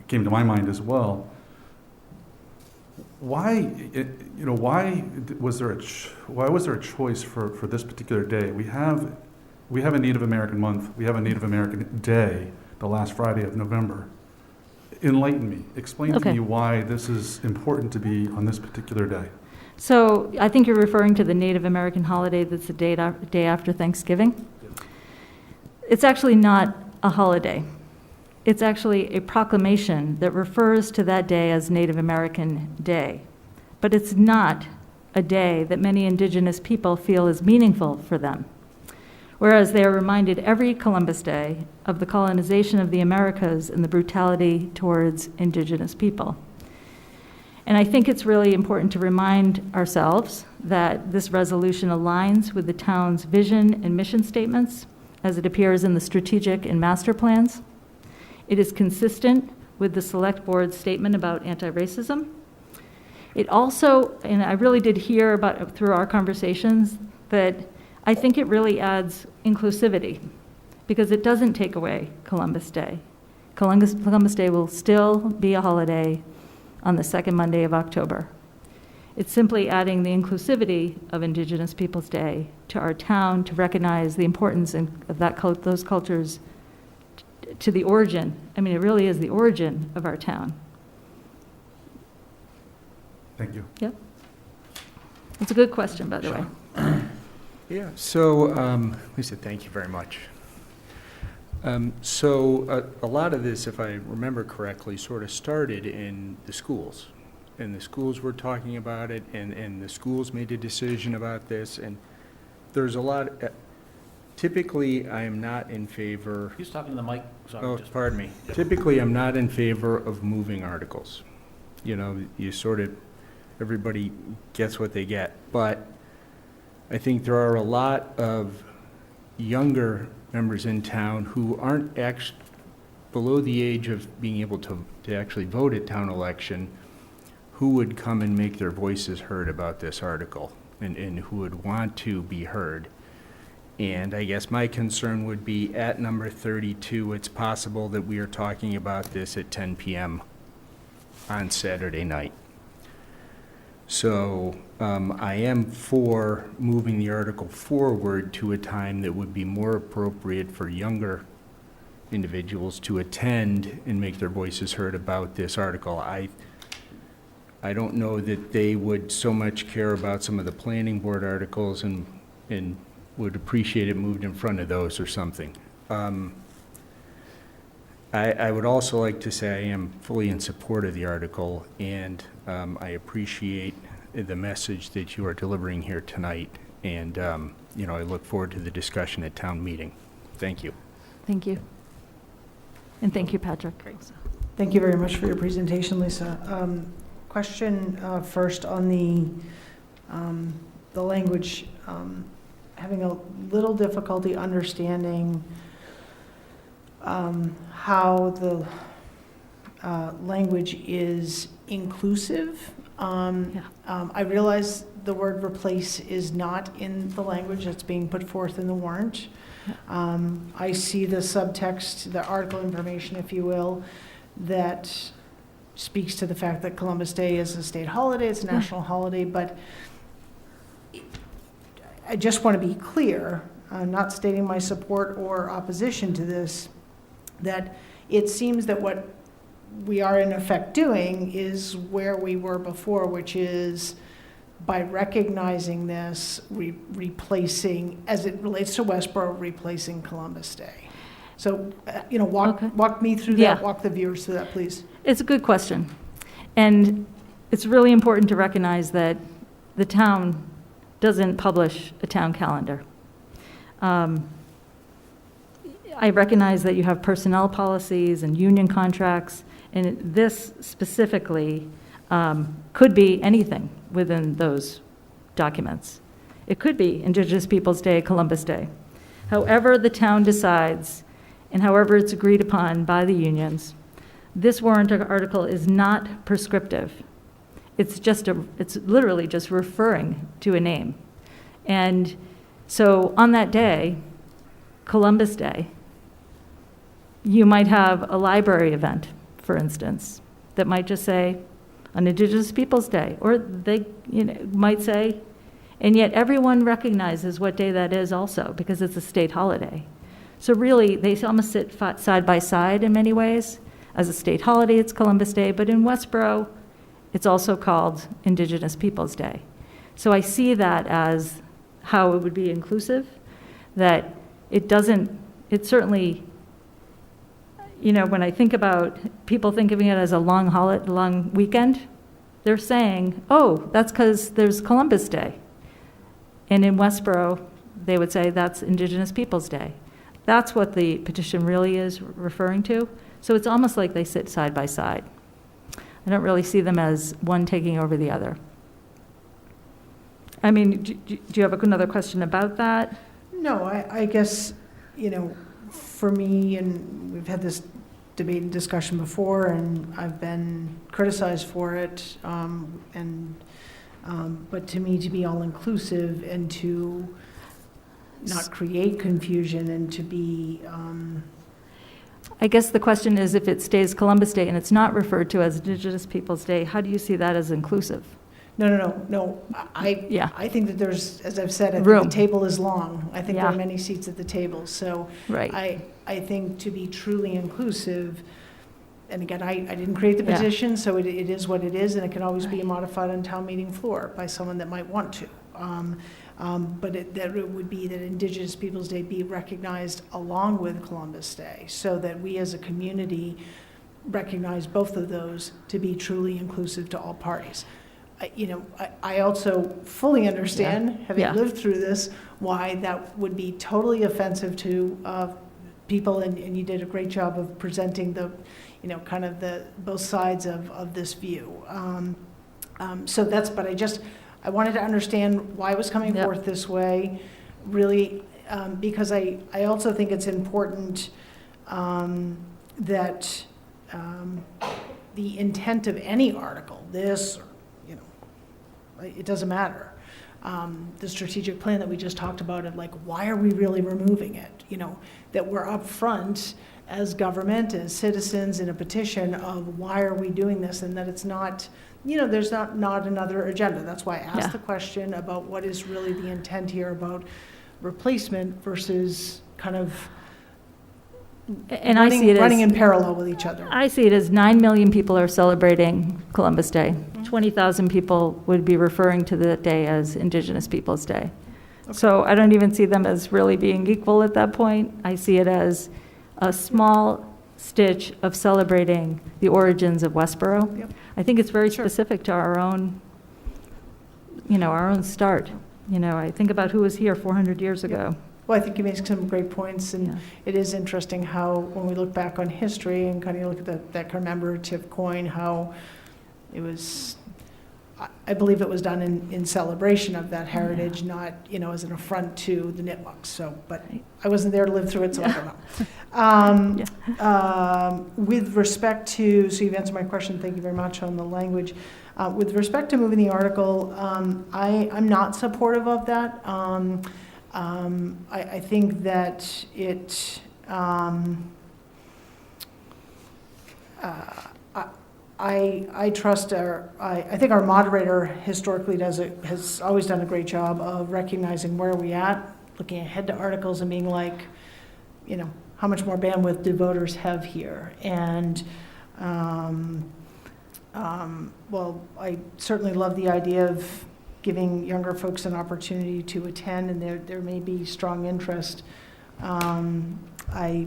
came to my mind as well. Why was there a choice for this particular day? We have a Native American month. We have a Native American day, the last Friday of November. Enlighten me. Explain to me why this is important to be on this particular day. So I think you're referring to the Native American holiday that's the day after Thanksgiving. It's actually not a holiday. It's actually a proclamation that refers to that day as Native American Day. But it's not a day that many Indigenous people feel is meaningful for them. Whereas they are reminded every Columbus Day of the colonization of the Americas and the brutality towards Indigenous people. And I think it's really important to remind ourselves that this resolution aligns with the town's vision and mission statements as it appears in the strategic and master plans. It is consistent with the Select Board's statement about anti-racism. It also, and I really did hear about through our conversations, that I think it really adds inclusivity, because it doesn't take away Columbus Day. Columbus Day will still be a holiday on the second Monday of October. It's simply adding the inclusivity of Indigenous Peoples' Day to our town, to recognize the importance of those cultures to the origin. I mean, it really is the origin of our town. Thank you. Yep. It's a good question, by the way. Yeah, so, Lisa, thank you very much. So a lot of this, if I remember correctly, sort of started in the schools. And the schools were talking about it, and the schools made a decision about this, and there's a lot, typically, I am not in favor. Who's talking to the mic? Sorry, Oh, just- pardon me. Typically, I'm not in favor of moving articles. You know, you sort of, everybody gets what they get. But I think there are a lot of younger members in town who aren't actually below the age of being able to actually vote at town election, who would come and make their voices heard about this article, and who would want to be heard. And I guess my concern would be at number 32, it's possible that we are talking about this at 10 p.m. on Saturday night. So I am for moving the article forward to a time that would be more appropriate for younger individuals to attend and make their voices heard about this article. I don't know that they would so much care about some of the planning board articles and would appreciate it moved in front of those or something. I would also like to say I am fully in support of the article, and I appreciate the message that you are delivering here tonight, and you know, I look forward to the discussion at town meeting. Thank you. Thank you. And thank you, Patrick. Thank you very much for your presentation, Lisa. Question first on the language. Having a little difficulty understanding how the language is inclusive. I realize the word replace is not in the language that's being put forth in the warrant. I see the subtext, the article information, if you will, that speaks to the fact that Columbus Day is a state holiday, it's a national holiday, but I just want to be clear, not stating my support or opposition to this, that it seems that what we are in effect doing is where we were before, which is by recognizing this, replacing, as it relates to Westboro, replacing Columbus Day. So, you know, walk me through that, Yeah. walk the viewers through that, please. It's a good question. And it's really important to recognize that the town doesn't publish a town calendar. I recognize that you have personnel policies and union contracts, and this specifically could be anything within those documents. It could be Indigenous Peoples' Day, Columbus Day. However the town decides, and however it's agreed upon by the unions, this warrant article is not prescriptive. It's literally just referring to a name. And so on that day, Columbus Day, you might have a library event, for instance, that might just say on Indigenous Peoples' Day, or they might say, and yet everyone recognizes what day that is also, because it's a state holiday. So really, they almost sit side by side in many ways. As a state holiday, it's Columbus Day, but in Westboro, it's also called Indigenous Peoples' Day. So I see that as how it would be inclusive, that it certainly, when I think about people thinking of it as a long weekend, they're saying, oh, that's because there's Columbus Day. And in Westboro, they would say that's Indigenous Peoples' Day. That's what the petition really is referring to. So it's almost like they sit side by side. I don't really see them as one taking over the other. I mean, do you have another question about that? No, I guess, for me, and we've had this debate and discussion before, and I've been criticized for it, but to me, to be all-inclusive and to not create confusion and to be, I guess the question is, if it stays Columbus Day and it's not referred to as Indigenous Peoples' Day, how do you see that as inclusive? no. Yeah. I think that there's, as I've said, I think Room. the table is long. I think there Yeah. are many seats at the table. So Right. I think to be truly inclusive, and again, I didn't create the Yeah. petition, so it is what it is, and it can always be modified on town meeting floor by someone that might want to. But that it would be that Indigenous Peoples' Day be recognized along with Columbus Day, so that we as a community recognize both of those to be truly inclusive to all parties. I also fully understand, having Yeah. lived through this, why that would be totally offensive to people, and you did a great job of presenting the, kind of the both sides of this view. So that's, but I wanted to understand why it was coming Yep. forth this way, really, because I also think it's important that the intent of any article, this, it doesn't matter. The strategic plan that we just talked about, of like, why are we really removing it? That we're upfront as government, as citizens in a petition of why are we doing this, and that it's not, there's not another agenda. That's why I asked Yeah. the question about what is really the intent here about replacement versus kind of And I see it running as, in parallel with each other. I see it as 9 million people are celebrating Columbus Day. 20,000 people would be referring to the day as Indigenous Peoples' Day. So I don't even see them as really being equal at that point. I see it as a small stitch of celebrating the origins of Westboro. Yep. I think it's very Sure. specific to our own, our own start. I think about who was here 400 years ago. Well, I think you made some great points, and Yeah. it is interesting how, when we look back on history and kind of look at that commemorative coin, how it was, I believe it was done in celebration of that heritage, not, as an affront to the Nipmucks. So, but Right. I wasn't there to live through it, so I don't know. With respect to, so you've answered my question, thank you very much on the language. With respect to moving the article, I'm not supportive of that. I think that it, I trust I think our moderator historically has always done a great job of recognizing where are we at, looking ahead to articles and being like, how much more bandwidth do voters have here? And, well, I certainly love the idea of giving younger folks an opportunity to attend, and there may be strong interest. My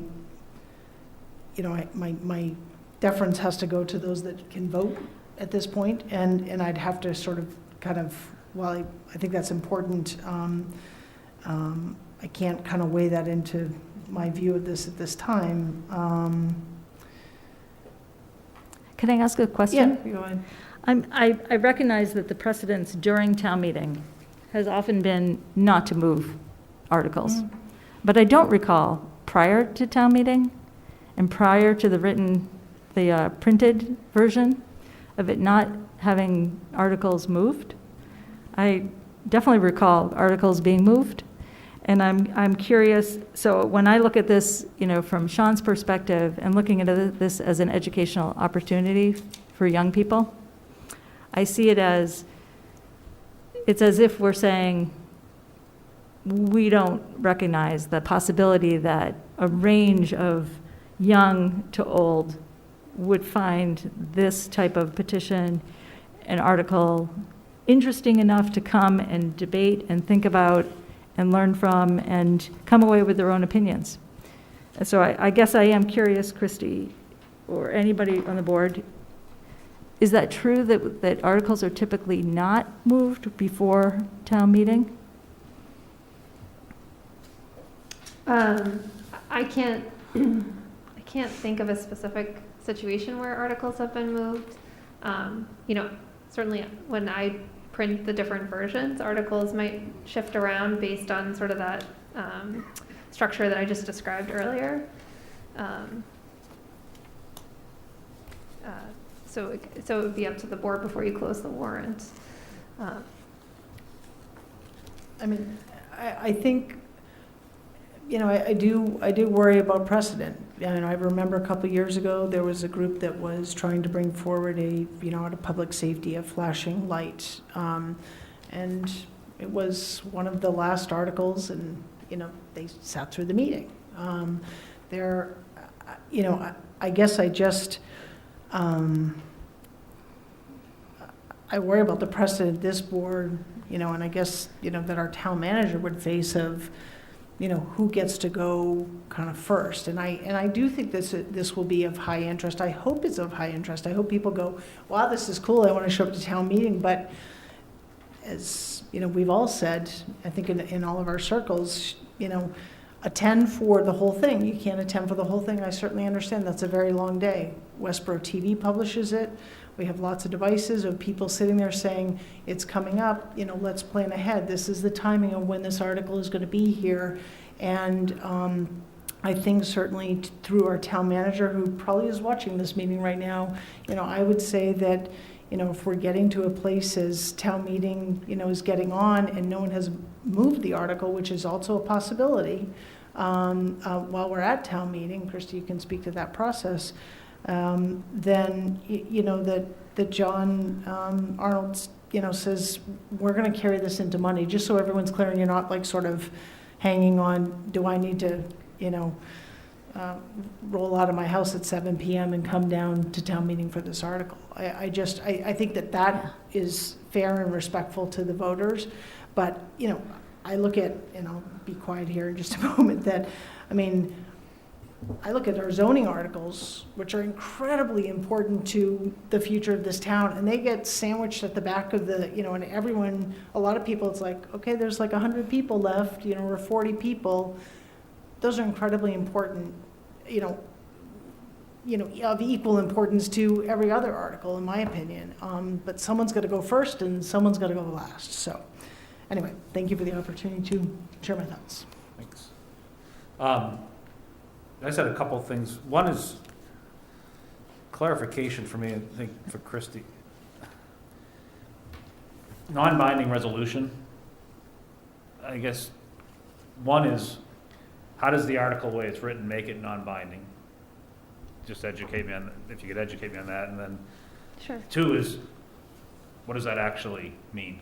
deference has to go to those that can vote at this point, and I'd have to sort of kind of, while I think that's important, I can't kind of weigh that into my view of this at this time. Can I ask a question? Yeah, go ahead. I recognize that the precedence during town meeting has often been not to move articles. But I don't recall prior to town meeting and prior to the printed version of it not having articles moved. I definitely recall articles being moved. And I'm curious, so when I look at this, from Sean's perspective and looking at this as an educational opportunity for young people, I see it as, it's as if we're saying, we don't recognize the possibility that a range of young to old would find this type of petition, an article, interesting enough to come and debate and think about and learn from and come away with their own opinions. And so I guess I am curious, Christy, or anybody on the board, is that true that articles are typically not moved before town meeting? I can't think of a specific situation where articles have been moved. Certainly when I print the different versions, articles might shift around based on sort of that structure that I just described earlier. So it would be up to the board before you close the warrant. I think I do worry about precedent. And I remember a couple years ago, there was a group that was trying to bring forward out of public safety, a flashing light. And it was one of the last articles, and, they sat through the meeting. I guess I just, I worry about the precedent this board, and I guess, that our town manager would face of, who gets to go kind of first. And I do think this will be of high interest. I hope it's of high interest. I hope people go, wow, this is cool. I want to show up to town meeting. But as, we've all said, I think in all of our circles, attend for the whole thing. You can't attend for the whole thing. I certainly understand that's a very long day. Westboro TV publishes it. We have lots of devices of people sitting there saying, it's coming up, let's plan ahead. This is the timing of when this article is going to be here. And I think certainly through our town manager, who probably is watching this meeting right now, I would say that, if we're getting to a place as town meeting, is getting on and no one has moved the article, which is also a possibility, while we're at town meeting, Christy, you can speak to that process, then, that John Arnold, says, we're going to carry this into Monday, just so everyone's clear and you're not like sort of hanging on, do I need to, roll out of my house at 7 p.m. and come down to town meeting for this article. I think that is fair and respectful to the voters. But, I look at, and I'll be quiet here in just a moment, that, I look at our zoning articles, which are incredibly important to the future of this town, and they get sandwiched at the back of the, and everyone, a lot of people, it's like, okay, there's like 100 people left, or 40 people. Those are incredibly important, of equal importance to every other article, in my opinion. But someone's got to go first and someone's got to go last. So anyway, thank you for the opportunity to share my thoughts. Thanks. I said a couple of things. One is clarification for me, I think, for Christie. Non-binding resolution. I guess one is, how does the article, the way it's written, make it non-binding? Just educate me on, if you could educate me on that. And then Sure. two is, what does that actually mean?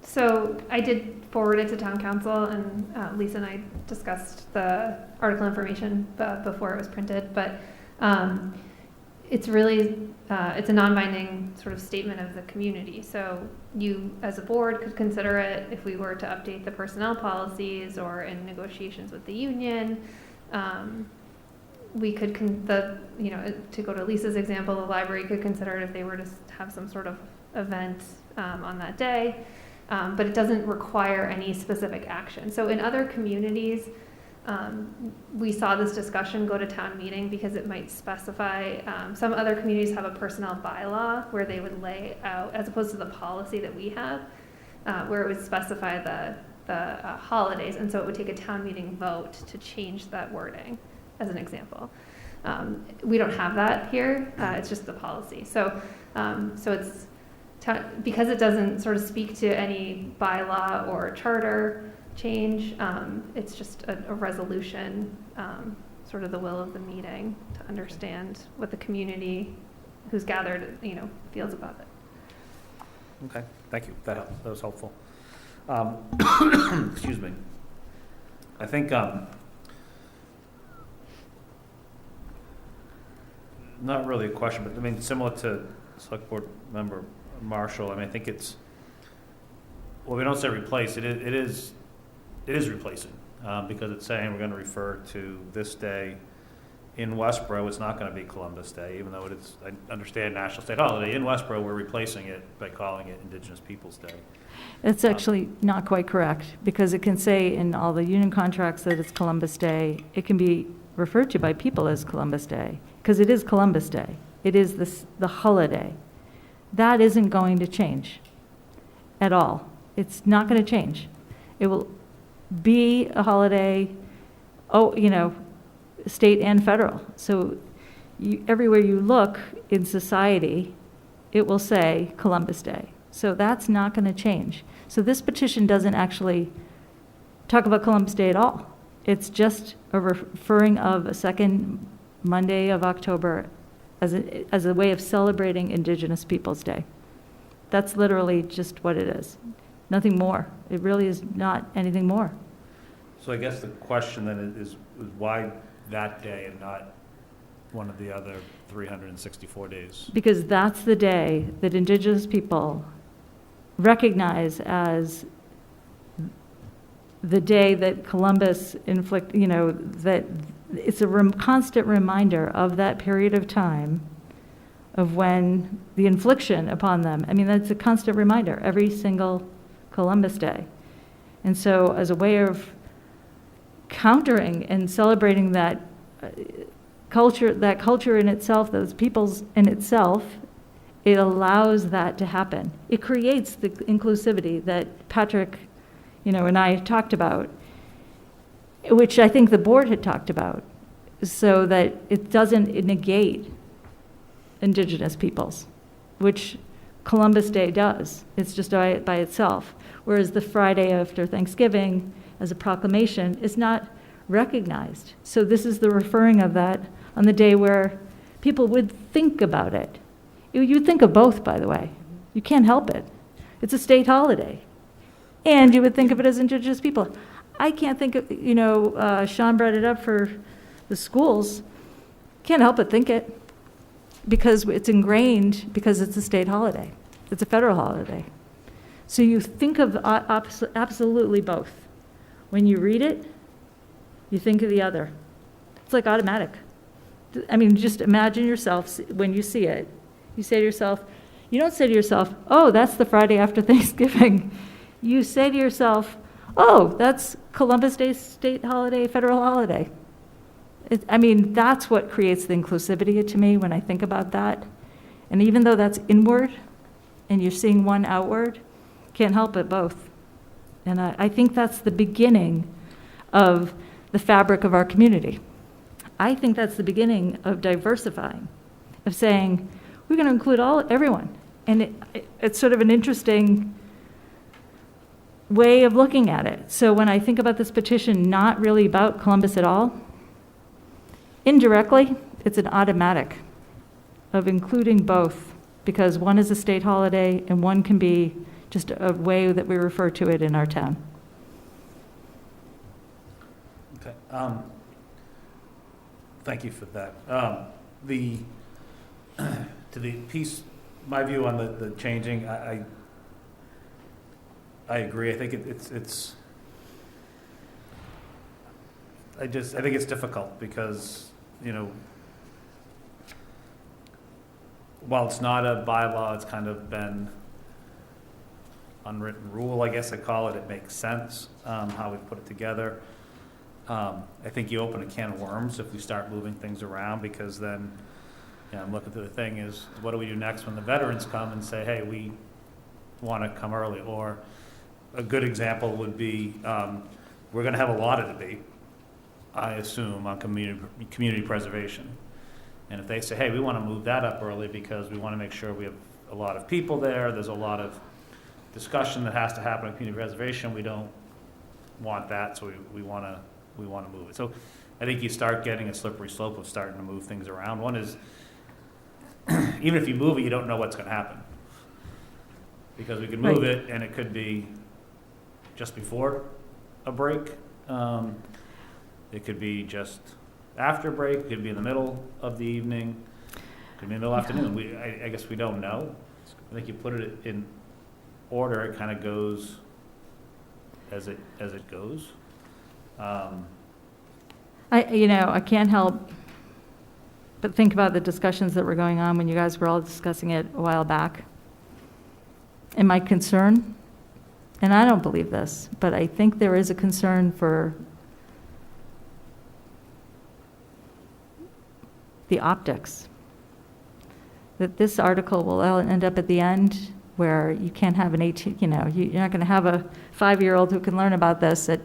So I did forward it to town council, and Lisa and I discussed the article information before it was printed, but it's really, it's a non-binding sort of statement of the community. So you, as a board, could consider it if we were to update the personnel policies or in negotiations with the union. We could, to go to Lisa's example, the library could consider it if they were to have some sort of event on that day. But it doesn't require any specific action. So in other communities, we saw this discussion go to town meeting because it might specify, some other communities have a personnel bylaw where they would lay out, as opposed to the policy that we have, where it would specify the holidays. And so it would take a town meeting vote to change that wording, as an example. We don't have that here. It's just the policy. So it's, because it doesn't sort of speak to any bylaw or charter change, it's just a resolution, sort of the will of the meeting to understand what the community who's gathered, feels about it. Okay, thank you. That was helpful. Excuse me. I think, not really a question, but similar to Select Board Member Marshall, I think it's, well, we don't say replace, it is replacing, because it's saying we're going to refer to this day in Westboro. It's not going to be Columbus Day, even though it is, I understand, national state holiday. In Westboro, we're replacing it by calling it Indigenous Peoples Day. It's actually not quite correct, because it can say in all the union contracts that it's Columbus Day. It can be referred to by people as Columbus Day, because it is Columbus Day. It is the holiday. That isn't going to change at all. It's not going to change. It will be a holiday, state and federal. So everywhere you look in society, it will say Columbus Day. So that's not going to change. So this petition doesn't actually talk about Columbus Day at all. It's just a referring of a second Monday of October as a way of celebrating Indigenous Peoples' Day. That's literally just what it is. Nothing more. It really is not anything more. So I guess the question then is why that day and not one of the other 364 days? Because that's the day that Indigenous people recognize as the day that Columbus that it's a constant reminder of that period of time of when the infliction upon them. I mean, that's a constant reminder every single Columbus Day. And so as a way of countering and celebrating that culture in itself, those peoples in itself, it allows that to happen. It creates the inclusivity that Patrick, and I talked about, which I think the board had talked about, so that it doesn't negate Indigenous peoples, which Columbus Day does. It's just by itself. Whereas the Friday after Thanksgiving, as a proclamation, is not recognized. So this is the referring of that on the day where people would think about it. You think of both, by the way. You can't help it. It's a state holiday. And you would think of it as Indigenous people. I can't think of, Sean brought it up for the schools. Can't help but think it because it's ingrained because it's a state holiday. It's a federal holiday. So you think of absolutely both. When you read it, you think of the other. It's like automatic. I mean, just imagine yourself when you see it. You say to yourself, you don't say to yourself, oh, that's the Friday after Thanksgiving. You say to yourself, oh, that's Columbus Day state holiday, federal holiday. That's what creates the inclusivity to me when I think about that. And even though that's inward and you're seeing one outward, can't help but both. And I think that's the beginning of the fabric of our community. I think that's the beginning of diversifying, of saying, we're going to include everyone. And it's sort of an interesting way of looking at it. So when I think about this petition not really about Columbus at all, indirectly, it's an automatic of including both, because one is a state holiday and one can be just a way that we refer to it in our town. Okay. Thank you for that. To the piece, my view on the changing, I agree. I think I think it's difficult because, while it's not a bylaw, it's kind of been unwritten rule, I guess I call it. It makes sense, how we put it together. I think you open a can of worms if we start moving things around, because then, I'm looking through the thing is, what do we do next when the veterans come and say, hey, we want to come early? Or a good example would be, we're going to have a lot of debate, I assume, on community preservation. And if they say, hey, we want to move that up early because we want to make sure we have a lot of people there's a lot of discussion that has to happen in community preservation, we don't want that, so we want to move it. So I think you start getting a slippery slope of starting to move things around. One is, even if you move it, you don't know what's going to happen. Because we could move it, and it could be just before a break. It could be just after break. It could be in the middle of the evening. It could be in the middle afternoon. I guess we don't know. I think you put it in order, it kind of goes as it goes. I can't help but think about the discussions that were going on when you guys were all discussing it a while back. And my concern, and I don't believe this, but I think there is a concern for the optics. That this article will end up at the end where you can't have an 18, you're not going to have a 5-year-old who can learn about this at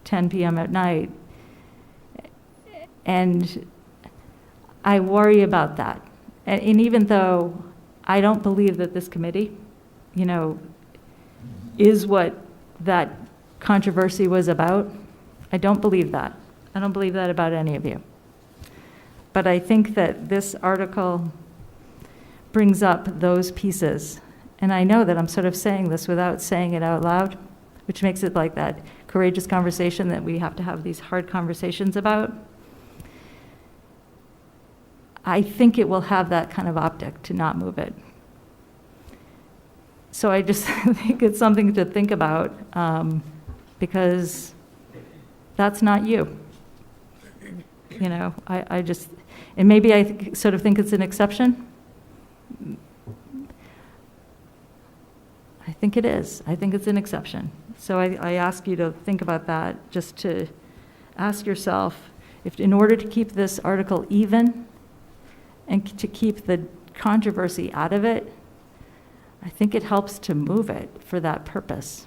10 p.m. at night. And I worry about that. And even though I don't believe that this committee, is what that controversy was about. I don't believe that. I don't believe that about any of you. But I think that this article brings up those pieces. And I know that I'm sort of saying this without saying it out loud, which makes it like that courageous conversation that we have to have these hard conversations about. I think it will have that kind of optic to not move it. So I just think it's something to think about, because that's not you. You know, I just, and maybe I sort of think it's an exception. I think it is. I think it's an exception. So I ask you to think about that, just to ask yourself, if in order to keep this article even and to keep the controversy out of it, I think it helps to move it for that purpose.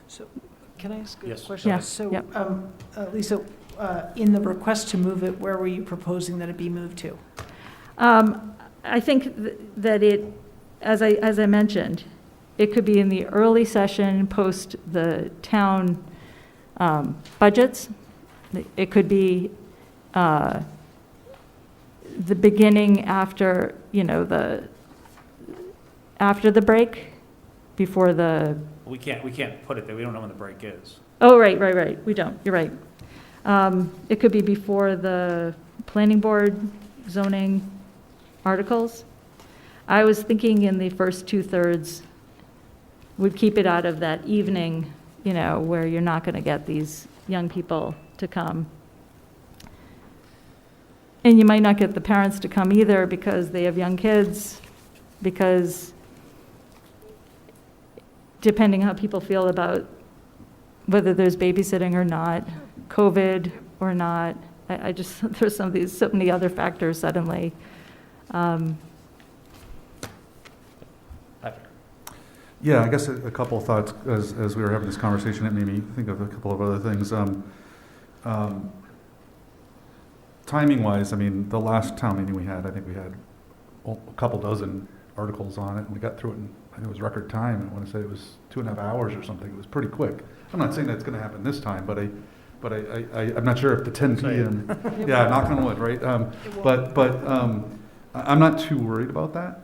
So, can I ask a Yes. question? Yeah, So, yep. Lisa, in the request to move it, where were you proposing that it be moved to? I think that it, as I mentioned, it could be in the early session post the town budgets. It could be the beginning after, you know, after the break, before the, We can't put it there, we don't know when the break is. oh, right, we don't, you're right. It could be before the planning board zoning articles. I was thinking in the first 2/3 would keep it out of that evening, you know, where you're not going to get these young people to come. And you might not get the parents to come either because they have young kids, because depending how people feel about whether there's babysitting or not, COVID or not, I just, there's so many other factors suddenly. Yeah, I guess a couple of thoughts as we were having this conversation. It made me think of a couple of other things. Timing-wise, I mean, the last town meeting we had, I think we had a couple dozen articles on it, and we got through it in, I think it was record time. I want to say it was 2.5 hours or something. It was pretty quick. I'm not saying that's going to happen this time, but I'm not sure if the 10 p.m. Yeah, knock on wood, right? I'm not too worried about that.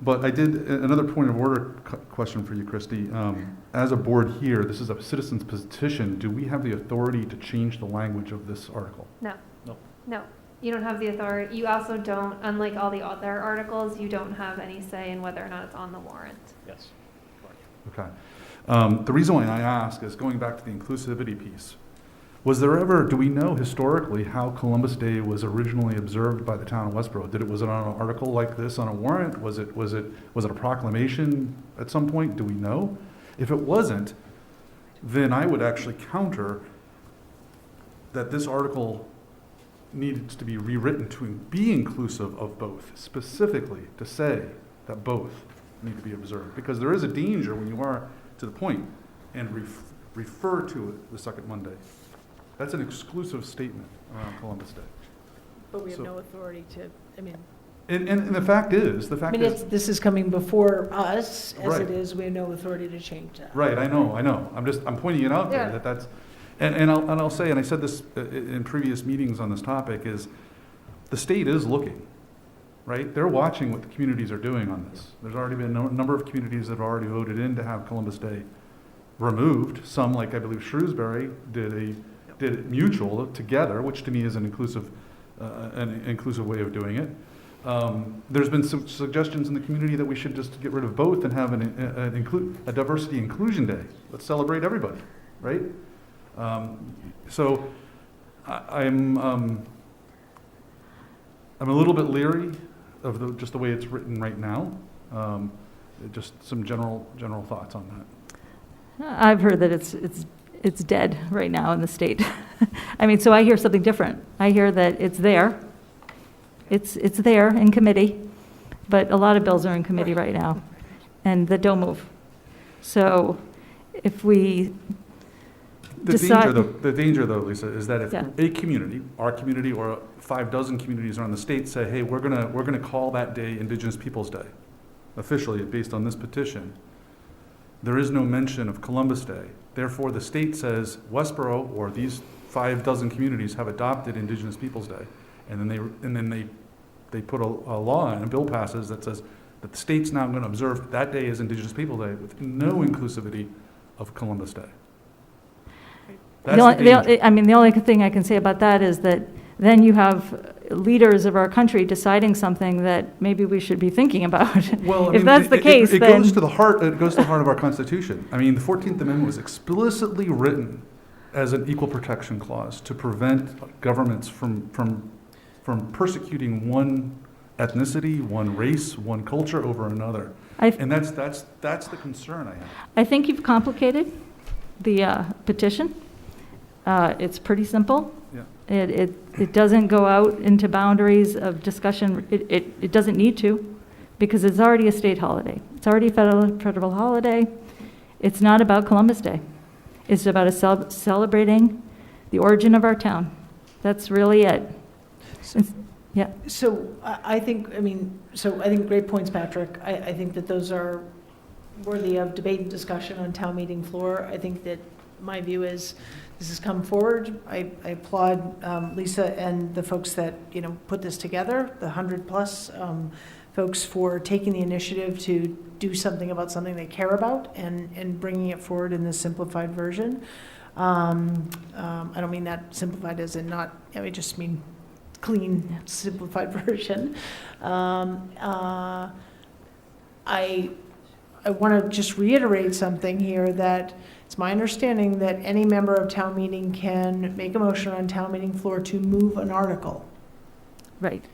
But I did, another point of order question for you, Christy. As a board here, this is a citizen's petition. Do we have the authority to change the language of this article? No, you don't have the authority. You also don't, unlike all the other articles, you don't have any say in whether or not it's on the warrant. Yes. Okay. The reason why I ask is going back to the inclusivity piece. Was there ever, do we know historically how Columbus Day was originally observed by the town of Westboro? Was it on an article like this on a warrant? Was it a proclamation at some point? Do we know? If it wasn't, then I would actually counter that this article needs to be rewritten to be inclusive of both, specifically to say that both need to be observed. Because there is a danger when you are to the point and refer to it the second Monday. That's an exclusive statement around Columbus Day. But we have So- no authority to, I mean, And the fact is, this is coming before us, as Right. it is, we have no authority to change that. right, I know. I'm pointing it out there, Yeah. that's, and I'll say, and I said this in previous meetings on this topic, is the state is looking, right? They're watching what the communities are doing on this. There's already been a number of communities that have already voted in to have Columbus Day removed. Some, like I believe Shrewsbury, did it mutual together, which to me is an inclusive way of doing it. There's been some suggestions in the community that we should just get rid of both and have a diversity inclusion day. Let's celebrate everybody, right? So I'm a little bit leery of just the way it's written right now. Just some general thoughts on that. I've heard that it's dead right now in the state. I mean, so I hear something different. I hear that it's there. It's there in committee, but a lot of bills are in committee right now, and that don't move. So if we decide... The danger though, Lisa, is that if Yeah. a community, our community or 6 communities around the state say, hey, we're gonna call that day Indigenous Peoples' Day, officially based on this petition, there is no mention of Columbus Day. Therefore, the state says Westboro or these 6 communities have adopted Indigenous Peoples' Day. And then they put a law in, a bill passes that says that the state's now going to observe that day as Indigenous Peoples' Day with no inclusivity of Columbus Day. That's the danger. I mean, the only thing I can say about that is that then you have leaders of our country deciding something that maybe we should be thinking about. Well, I If mean, that's the case, it then. goes to the heart. It goes to the heart of our Constitution. I mean, the 14th Amendment was explicitly written as an equal protection clause to prevent governments from persecuting one ethnicity, one race, one culture over another. And that's the concern I have. I think you've complicated the petition. It's pretty simple. Yeah. It doesn't go out into boundaries of discussion. It doesn't need to, because it's already a state holiday. It's already a federal holiday. It's not about Columbus Day. It's about celebrating the origin of our town. That's really it. Yeah. So I think great points, Patrick. I think that those are worthy of debate and discussion on town meeting floor. I think that my view is this has come forward. I applaud Lisa and the folks that, put this together, the 100+ folks, for taking the initiative to do something about something they care about and bringing it forward in this simplified version. I don't mean that simplified as in not, I just mean clean, simplified version. I want to just reiterate something here, that it's my understanding that any member of town meeting can make a motion on town meeting floor to move an article. Right.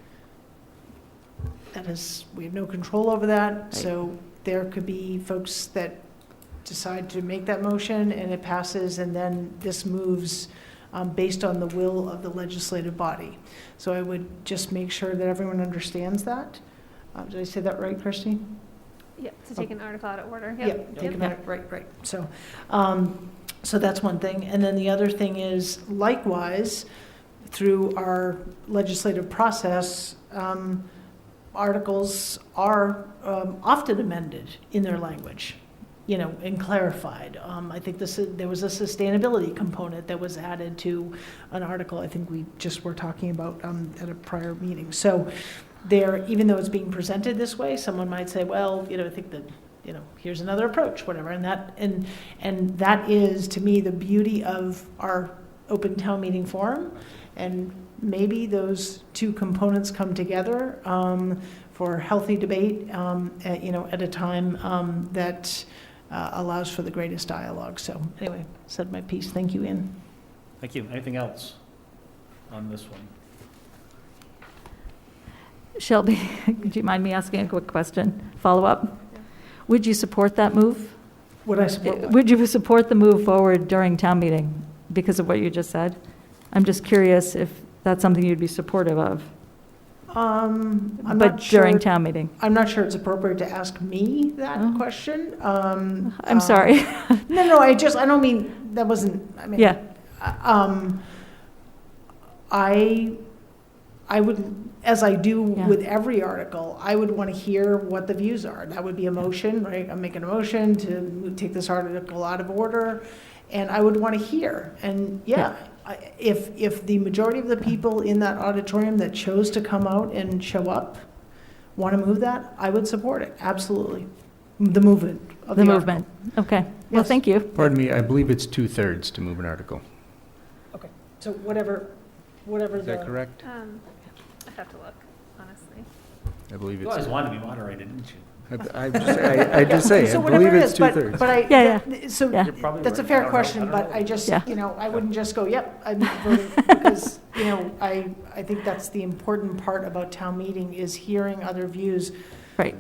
That is, we have no control over that. Right. So there could be folks that decide to make that motion and it passes, and then this moves based on the will of the legislative body. So I would just make sure that everyone understands that. Did I say that right, Kirsty? Yeah, to take an article out of order. Yeah, Yep. take a minute, right. So, so that's one thing. And then the other thing is, likewise, through our legislative process, articles are often amended in their language, and clarified. I think there was a sustainability component that was added to an article I think we just were talking about at a prior meeting. So there, even though it's being presented this way, someone might say, well, I think that, here's another approach, whatever. And that is, to me, the beauty of our open town meeting forum. And maybe those two components come together for healthy debate, at a time that allows for the greatest dialogue. So anyway, said my piece. Thank you, Ian. Thank you. Anything else on this one? Shelby, do you mind me asking a quick question? Follow up? Would you support that move? Would I support what? Would you support the move forward during town meeting because of what you just said? I'm just curious if that's something you'd be supportive of. I'm But not sure. during town meeting. I'm not sure it's appropriate to ask me that Oh. question. I'm sorry. No, I don't mean, that wasn't, Yeah. I would, as I do Yeah. with every article, I would want to hear what the views are. That would be a motion, right? I'm making a motion to take this article out of order, and I would want to hear. And if the majority of the people in that auditorium that chose to come out and show up want to move that, I would support it, absolutely. The movement of the The article. movement. Okay. Well, Yes. thank you. Pardon me, I believe it's 2/3 to move an article. Okay, so whatever Is the. that correct? I'd have to look, honestly. I believe You it's, always wanted to be moderated, didn't you? I just say, I So whatever believe it it's is, but 2/3. Yeah. So Yeah. You're probably that's a right. fair I don't know. question, I don't but know. I just, Yeah. I wouldn't just go, yep, I'm voting, because, I think that's the important part about town meeting, is hearing other views. Right.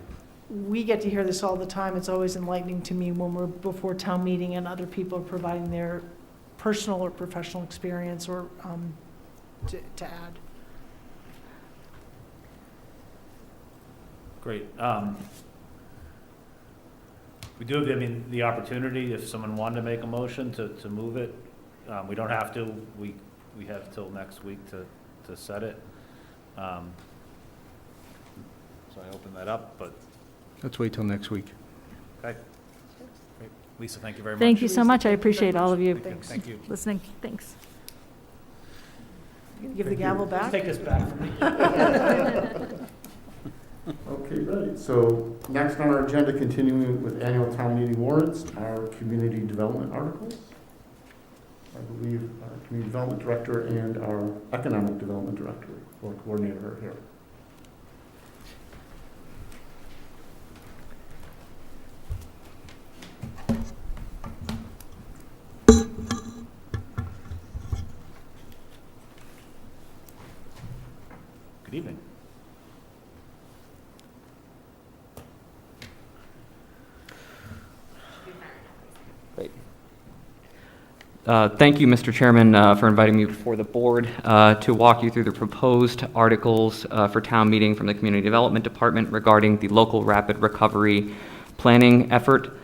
We get to hear this all the time. It's always enlightening to me when we're before town meeting and other people are providing their personal or professional experience or to add. Great. We do have, the opportunity, if someone wanted to make a motion to move it. We don't have to. We have till next week to set it. So I open that up, but, Let's wait till next week. okay. Lisa, thank you very much. Thank you so much. I appreciate all of you Thank you. listening. Thanks. Give the gavel back. Take this back from me. Okay, right. So next on our agenda, continuing with annual town meeting warrants, our community development articles. I believe our community development director and our economic development director or coordinator are here. Good evening. Thank you, Mr. Chairman, for inviting me before the board to walk you through the proposed articles for town meeting from the Community Development Department regarding the local rapid recovery planning effort,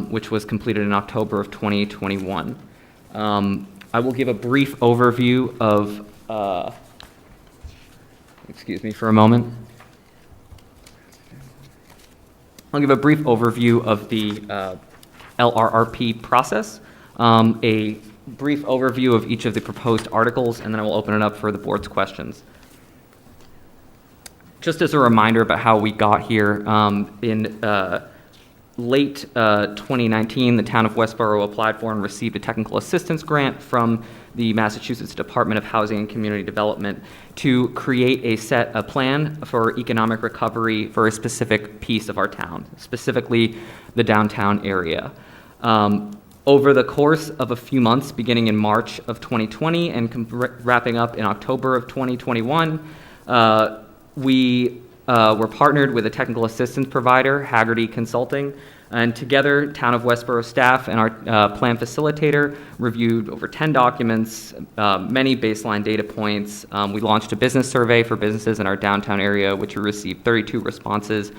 which was completed in October of 2021. I will give a brief overview of, excuse me for a moment. I'll give a brief overview of the LRRP process, a brief overview of each of the proposed articles, and then I will open it up for the board's questions. Just as a reminder about how we got here, in late 2019, the town of Westboro applied for and received a technical assistance grant from the Massachusetts Department of Housing and Community Development to create a plan for economic recovery for a specific piece of our town, specifically the downtown area. Over the course of a few months, beginning in March of 2020 and wrapping up in October of 2021, we were partnered with a technical assistance provider, Haggerty Consulting, and together, Town of Westboro staff and our plan facilitator reviewed over 10 documents, many baseline data points. We launched a business survey for businesses in our downtown area, which we received 32 responses,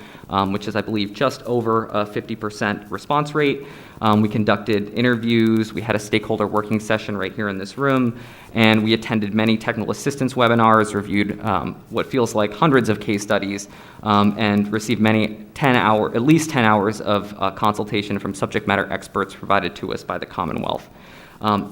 which is, I believe, just over a 50% response rate. We conducted interviews, we had a stakeholder working session right here in this room, and we attended many technical assistance webinars, reviewed what feels like hundreds of case studies, and received at least 10 hours of consultation from subject matter experts provided to us by the Commonwealth.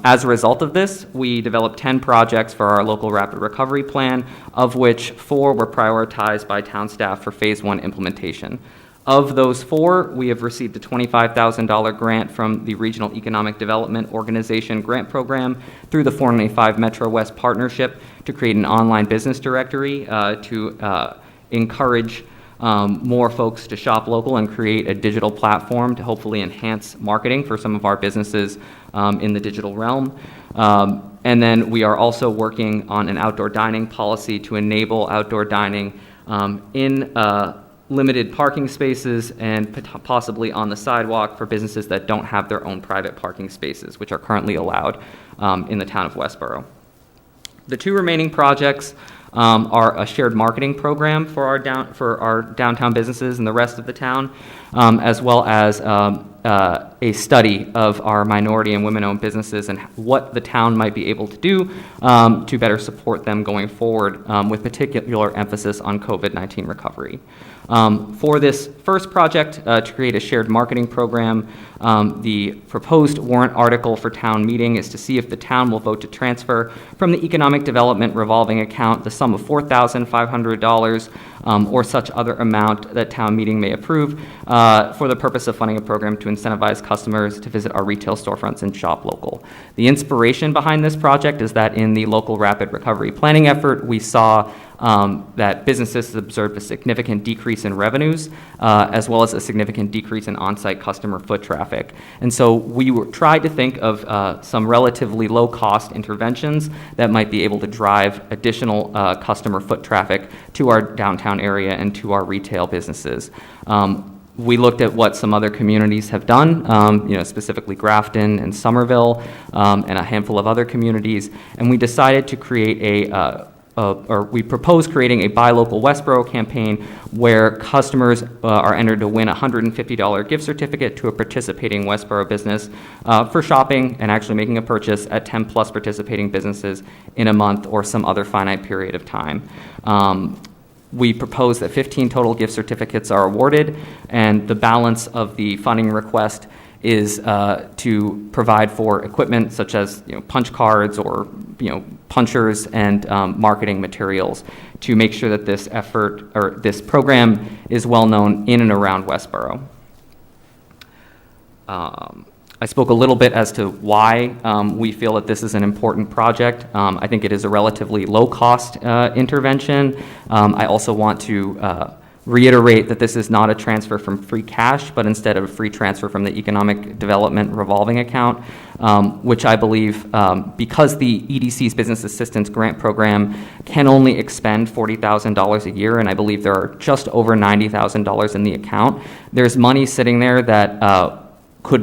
As a result of this, we developed 10 projects for our local rapid recovery plan, of which 4 were prioritized by town staff for phase 1 implementation. Of those 4, we have received a $25,000 grant from the Regional Economic Development Organization grant program through the 495 Metro West partnership to create an online business directory to encourage more folks to shop local and create a digital platform to hopefully enhance marketing for some of our businesses in the digital realm. And then we are also working on an outdoor dining policy to enable outdoor dining in limited parking spaces and possibly on the sidewalk for businesses that don't have their own private parking spaces, which are currently allowed in the town of Westboro. The 2 remaining projects are a shared marketing program for our downtown businesses and the rest of the town, as well as a study of our minority and women-owned businesses and what the town might be able to do to better support them going forward, with particular emphasis on COVID-19 recovery. For this first project, to create a shared marketing program, the proposed warrant article for town meeting is to see if the town will vote to transfer from the Economic Development Revolving Account the sum of $4,500 or such other amount that town meeting may approve for the purpose of funding a program to incentivize customers to visit our retail storefronts and shop local. The inspiration behind this project is that in the local rapid recovery planning effort, we saw that businesses observed a significant decrease in revenues, as well as a significant decrease in on-site customer foot traffic. And so we tried to think of some relatively low-cost interventions that might be able to drive additional customer foot traffic to our downtown area and to our retail businesses. We looked at what some other communities have done, specifically Grafton and Somerville, and a handful of other communities, and we decided to create we proposed creating a Buy Local Westboro campaign where customers are entered to win a $150 gift certificate to a participating Westboro business for shopping and actually making a purchase at 10 plus participating businesses in a month or some other finite period of time. We propose that 15 total gift certificates are awarded, and the balance of the funding request is to provide for equipment such as punch cards or punchers and marketing materials to make sure that this effort or this program is well known in and around Westboro. I spoke a little bit as to why we feel that this is an important project. I think it is a relatively low-cost intervention. I also want to reiterate that this is not a transfer from free cash, but instead of a free transfer from the Economic Development Revolving Account, which I believe, because the EDC's Business Assistance Grant Program can only expend $40,000 a year, and I believe there are just over $90,000 in the account, there's money sitting there that could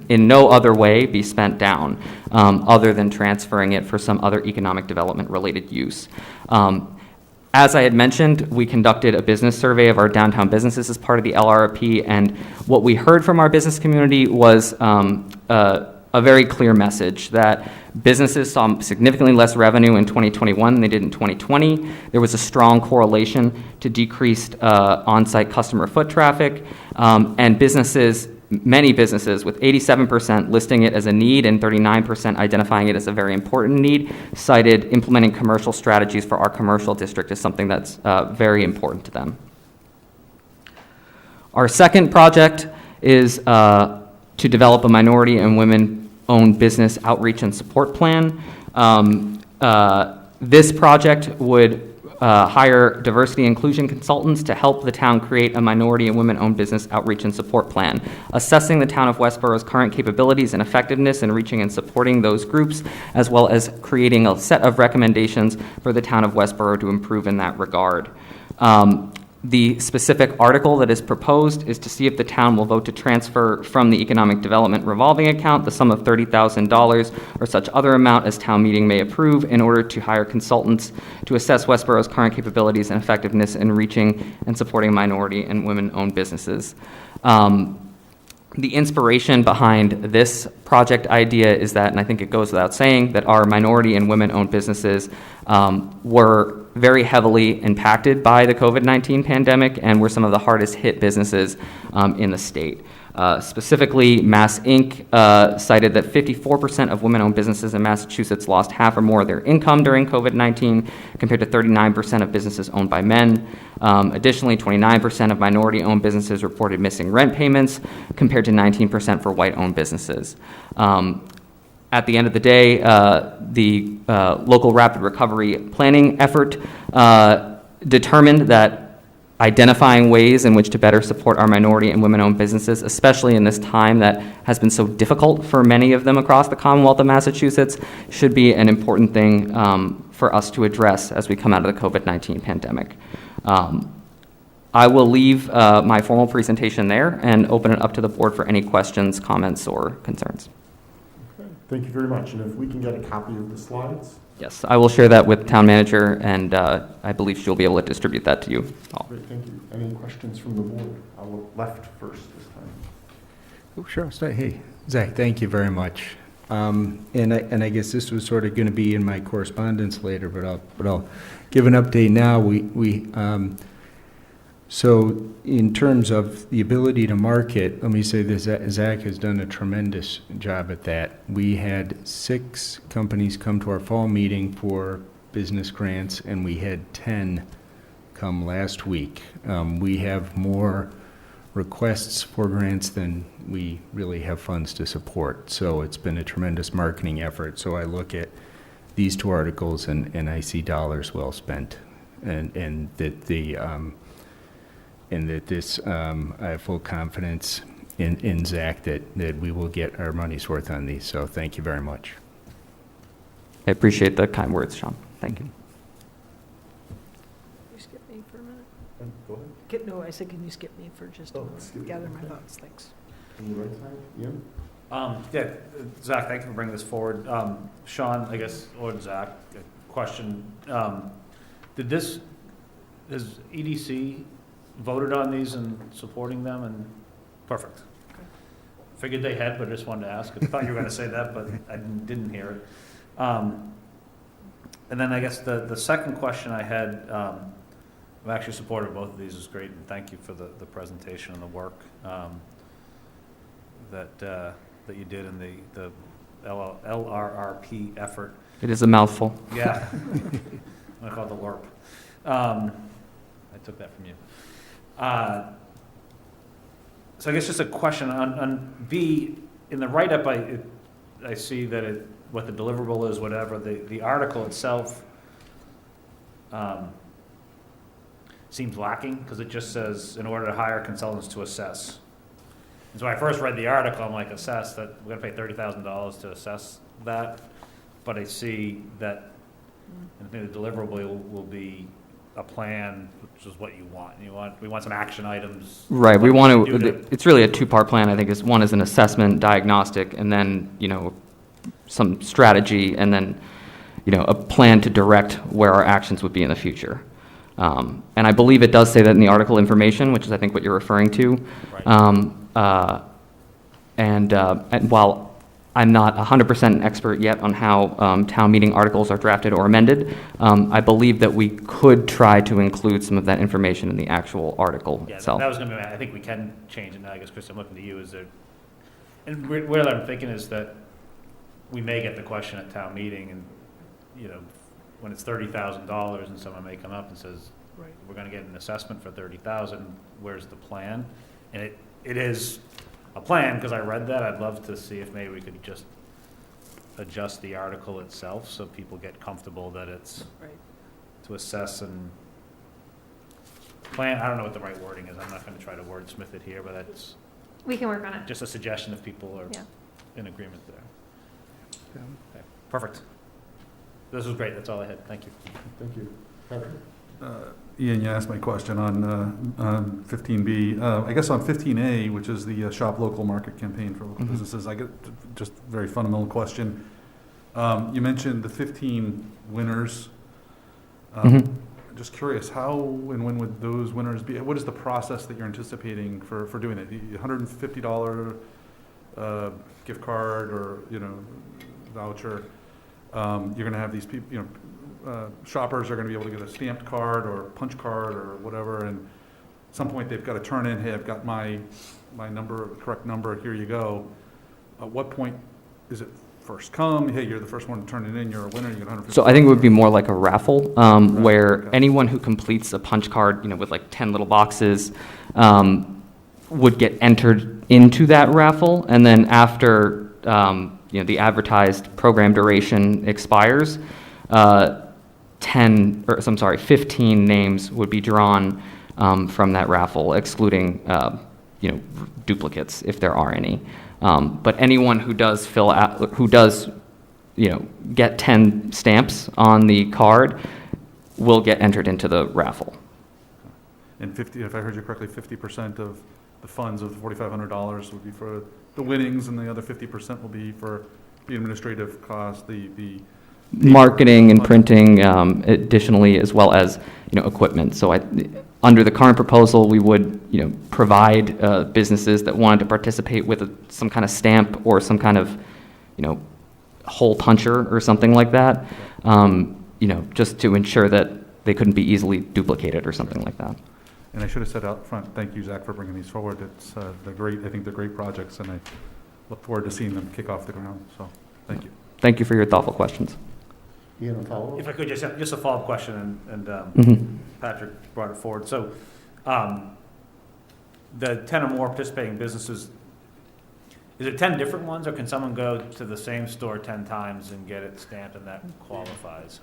in no other way be spent down other than transferring it for some other economic development related use. As I had mentioned, we conducted a business survey of our downtown businesses as part of the LRP, and what we heard from our business community was a very clear message that businesses saw significantly less revenue in 2021 than they did in 2020. There was a strong correlation to decreased on-site customer foot traffic, and many businesses, with 87% listing it as a need and 39% identifying it as a very important need, cited implementing commercial strategies for our commercial district as something that's very important to them. Our second project is to develop a minority and women-owned business outreach and support plan. This project would hire diversity inclusion consultants to help the town create a minority and women-owned business outreach and support plan, assessing the town of Westboro's current capabilities and effectiveness in reaching and supporting those groups, as well as creating a set of recommendations for the town of Westboro to improve in that regard. The specific article that is proposed is to see if the town will vote to transfer from the Economic Development Revolving Account the sum of $30,000 or such other amount as town meeting may approve in order to hire consultants to assess Westboro's current capabilities and effectiveness in reaching and supporting minority and women-owned businesses. The inspiration behind this project idea is that, and I think it goes without saying, that our minority and women-owned businesses were very heavily impacted by the COVID-19 pandemic and were some of the hardest hit businesses in the state. Specifically, Mass Inc. Cited that 54% of women-owned businesses in Massachusetts lost half or more of their income during COVID-19, compared to 39% of businesses owned by men. Additionally, 29% of minority-owned businesses reported missing rent payments, compared to 19% for white-owned businesses. At the end of the day, the local rapid recovery planning effort determined that identifying ways in which to better support our minority and women-owned businesses, especially in this time that has been so difficult for many of them across the Commonwealth of Massachusetts, should be an important thing for us to address as we come out of the COVID-19 pandemic. I will leave my formal presentation there and open it up to the board for any questions, comments, or concerns. Okay, thank you very much. And if we can get a copy of the slides. Yes, I will share that with town manager, and I believe she'll be able to distribute that to you all. Great, thank you. Any questions from the board? I'll look left first this time. Oh, sure, I'll start. Hey, Zach, thank you very much. And I guess this was sort of going to be in my correspondence later, but I'll give an update now. So in terms of the ability to market, let me say this, Zach has done a tremendous job at that. We had 6 companies come to our fall meeting for business grants, and we had 10 come last week. We have more requests for grants than we really have funds to support, so it's been a tremendous marketing effort. So I look at these 2 articles and I see dollars well spent, and that this, I have full confidence in Zach that we will get our money's worth on these, so thank you very much. I appreciate the kind words, Sean. Thank you. You skip me for a minute? Go ahead. No, I said, can you skip me for just a moment? Gather my thoughts, thanks. On the right side, Ian? Yeah, Zach, thank you for bringing this forward. Sean, I guess, or Zach, a question. Has EDC voted on these and supporting them? And perfect. Okay. Figured they had, but I just wanted to ask. I thought you were going to say that, but I didn't hear it. And then I guess the second question I had, I'm actually supportive of both of these. Is great, and thank you for the presentation and the work. that you did in the LRRP effort. It is a mouthful. Yeah. I call it the LRP. I took that from you. So I guess just a question on B, in the write-up, I see that what the deliverable is, whatever, the article itself seems lacking, because it just says, in order to hire consultants to assess. And so when I first read the article, I'm like, assess, that we're gonna pay $30,000 to assess that, but I see that, I think the deliverable will be a plan, which is what you want. We want some action items. Right, we What want do to, it's really a two-part plan, I think. One is an assessment, diagnostic, and then, some strategy, and then, a plan to direct where our actions would be in the future. And I believe it does say that in the article information, which is, I think, what you're referring to. Right. And while I'm not 100% an expert yet on how town meeting articles are drafted or amended, I believe that we could try to include some of that information in the actual article Yeah, itself. that was gonna be, I think we can change it now, I guess, Chris, I'm looking to you, and where I'm thinking is that we may get the question at town meeting, and, when it's $30,000, and someone may come up and says, Right. we're gonna get an assessment for $30,000, where's the plan? And it is a plan, because I read that, I'd love to see if maybe we could just adjust the article itself, so people get comfortable that it's Right. to assess and plan. I don't know what the right wording is, I'm not gonna try to wordsmith it here, but that's We can work on it. just a suggestion if people are Yeah. in agreement there. Okay, perfect. This was great, that's all I had, thank you. Thank you. Patrick? Ian, you asked my question on 15B. I guess on 15A, which is the Shop Local Market Campaign for local Mhm. businesses, I get just a very fundamental question. You mentioned the 15 winners. Mhm. Just curious, how and when would those winners be? What is the process that you're anticipating for doing it? The $150 gift card or, voucher? You're going to have these people, shoppers are going to be able to get a stamped card or punch card or whatever, and at some point they've got to turn in, hey, I've got my number, correct number, here you go. At what point is it first come? Hey, you're the first one to turn it in, you're a winner, you get 150. So I think it would be more like a raffle, where okay. anyone who completes a punch card, with like 10 little boxes, would get entered into that raffle, and then after, the advertised program duration expires, 15 names would be drawn from that raffle, excluding, duplicates if there are any. But anyone who does get 10 stamps on the card will get entered into the raffle. And 50, if I heard you correctly, 50% of the funds of the $4,500 would be for the winnings, and the other 50% will be for the administrative cost, the Marketing and printing, additionally, as well as, equipment. So under the current proposal, we would, provide businesses that wanted to participate with some kind of stamp or some kind of, hole puncher or something like that, just to ensure that they couldn't be easily duplicated or something like that. And I should have said out front, thank you, Zach, for bringing these forward. It's, they're great, I think they're great projects, and I look forward to seeing them kick off the ground, so, thank you. Thank you for your thoughtful questions. Ian, a follow-up? If I could, just a follow-up question, and Mhm. Patrick brought it forward. So the 10 or more participating businesses, is it 10 different ones, or can someone go to the same store 10 times and get it stamped and that qualifies?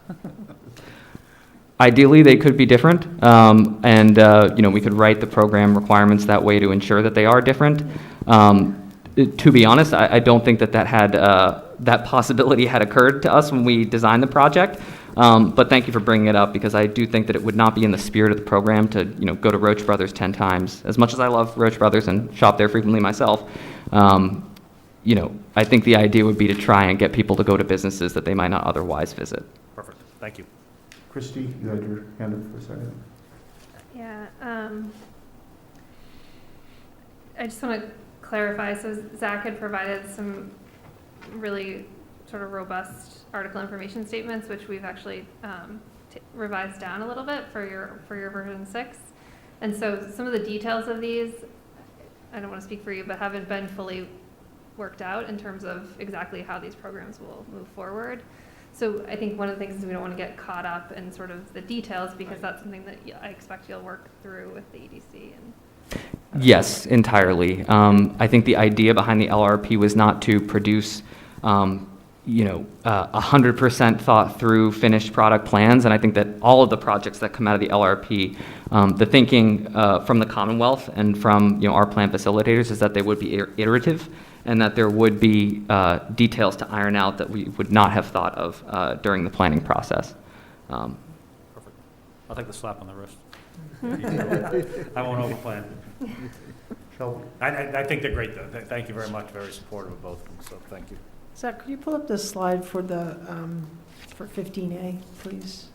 Ideally, they could be different, and we could write the program requirements that way to ensure that they are different. To be honest, I don't think that had that possibility had occurred to us when we designed the project. But thank you for bringing it up, because I do think that it would not be in the spirit of the program to go to Roach Brothers 10 times. As much as I love Roach Brothers and shop there frequently myself, I think the idea would be to try and get people to go to businesses that they might not otherwise visit. Perfect, thank you. Christy, you had your hand up for a second. Yeah, I just want to clarify, so Zach had provided some really sort of robust article information statements, which we've actually revised down a little bit for your version 6. And so some of the details of these, I don't want to speak for you, but haven't been fully worked out in terms of exactly how these programs will move forward. So I think one of the things is we don't want to get caught up in sort of the details, because that's something that I expect you'll work through with the EDC. And Yes, entirely. I think the idea behind the LRP was not to produce, 100% thought through finished product plans. And I think that all of the projects that come out of the LRP, the thinking from the Commonwealth and from our plan facilitators is that they would be iterative, and that there would be details to iron out that we would not have thought of during the planning process. Perfect. I'll take the slap on the wrist. I won't overplan. Shelby? I think they're great, though. Thank you very much. Very supportive of both of them, so thank you. Zach, could you pull up the slide for the, for 15A, please?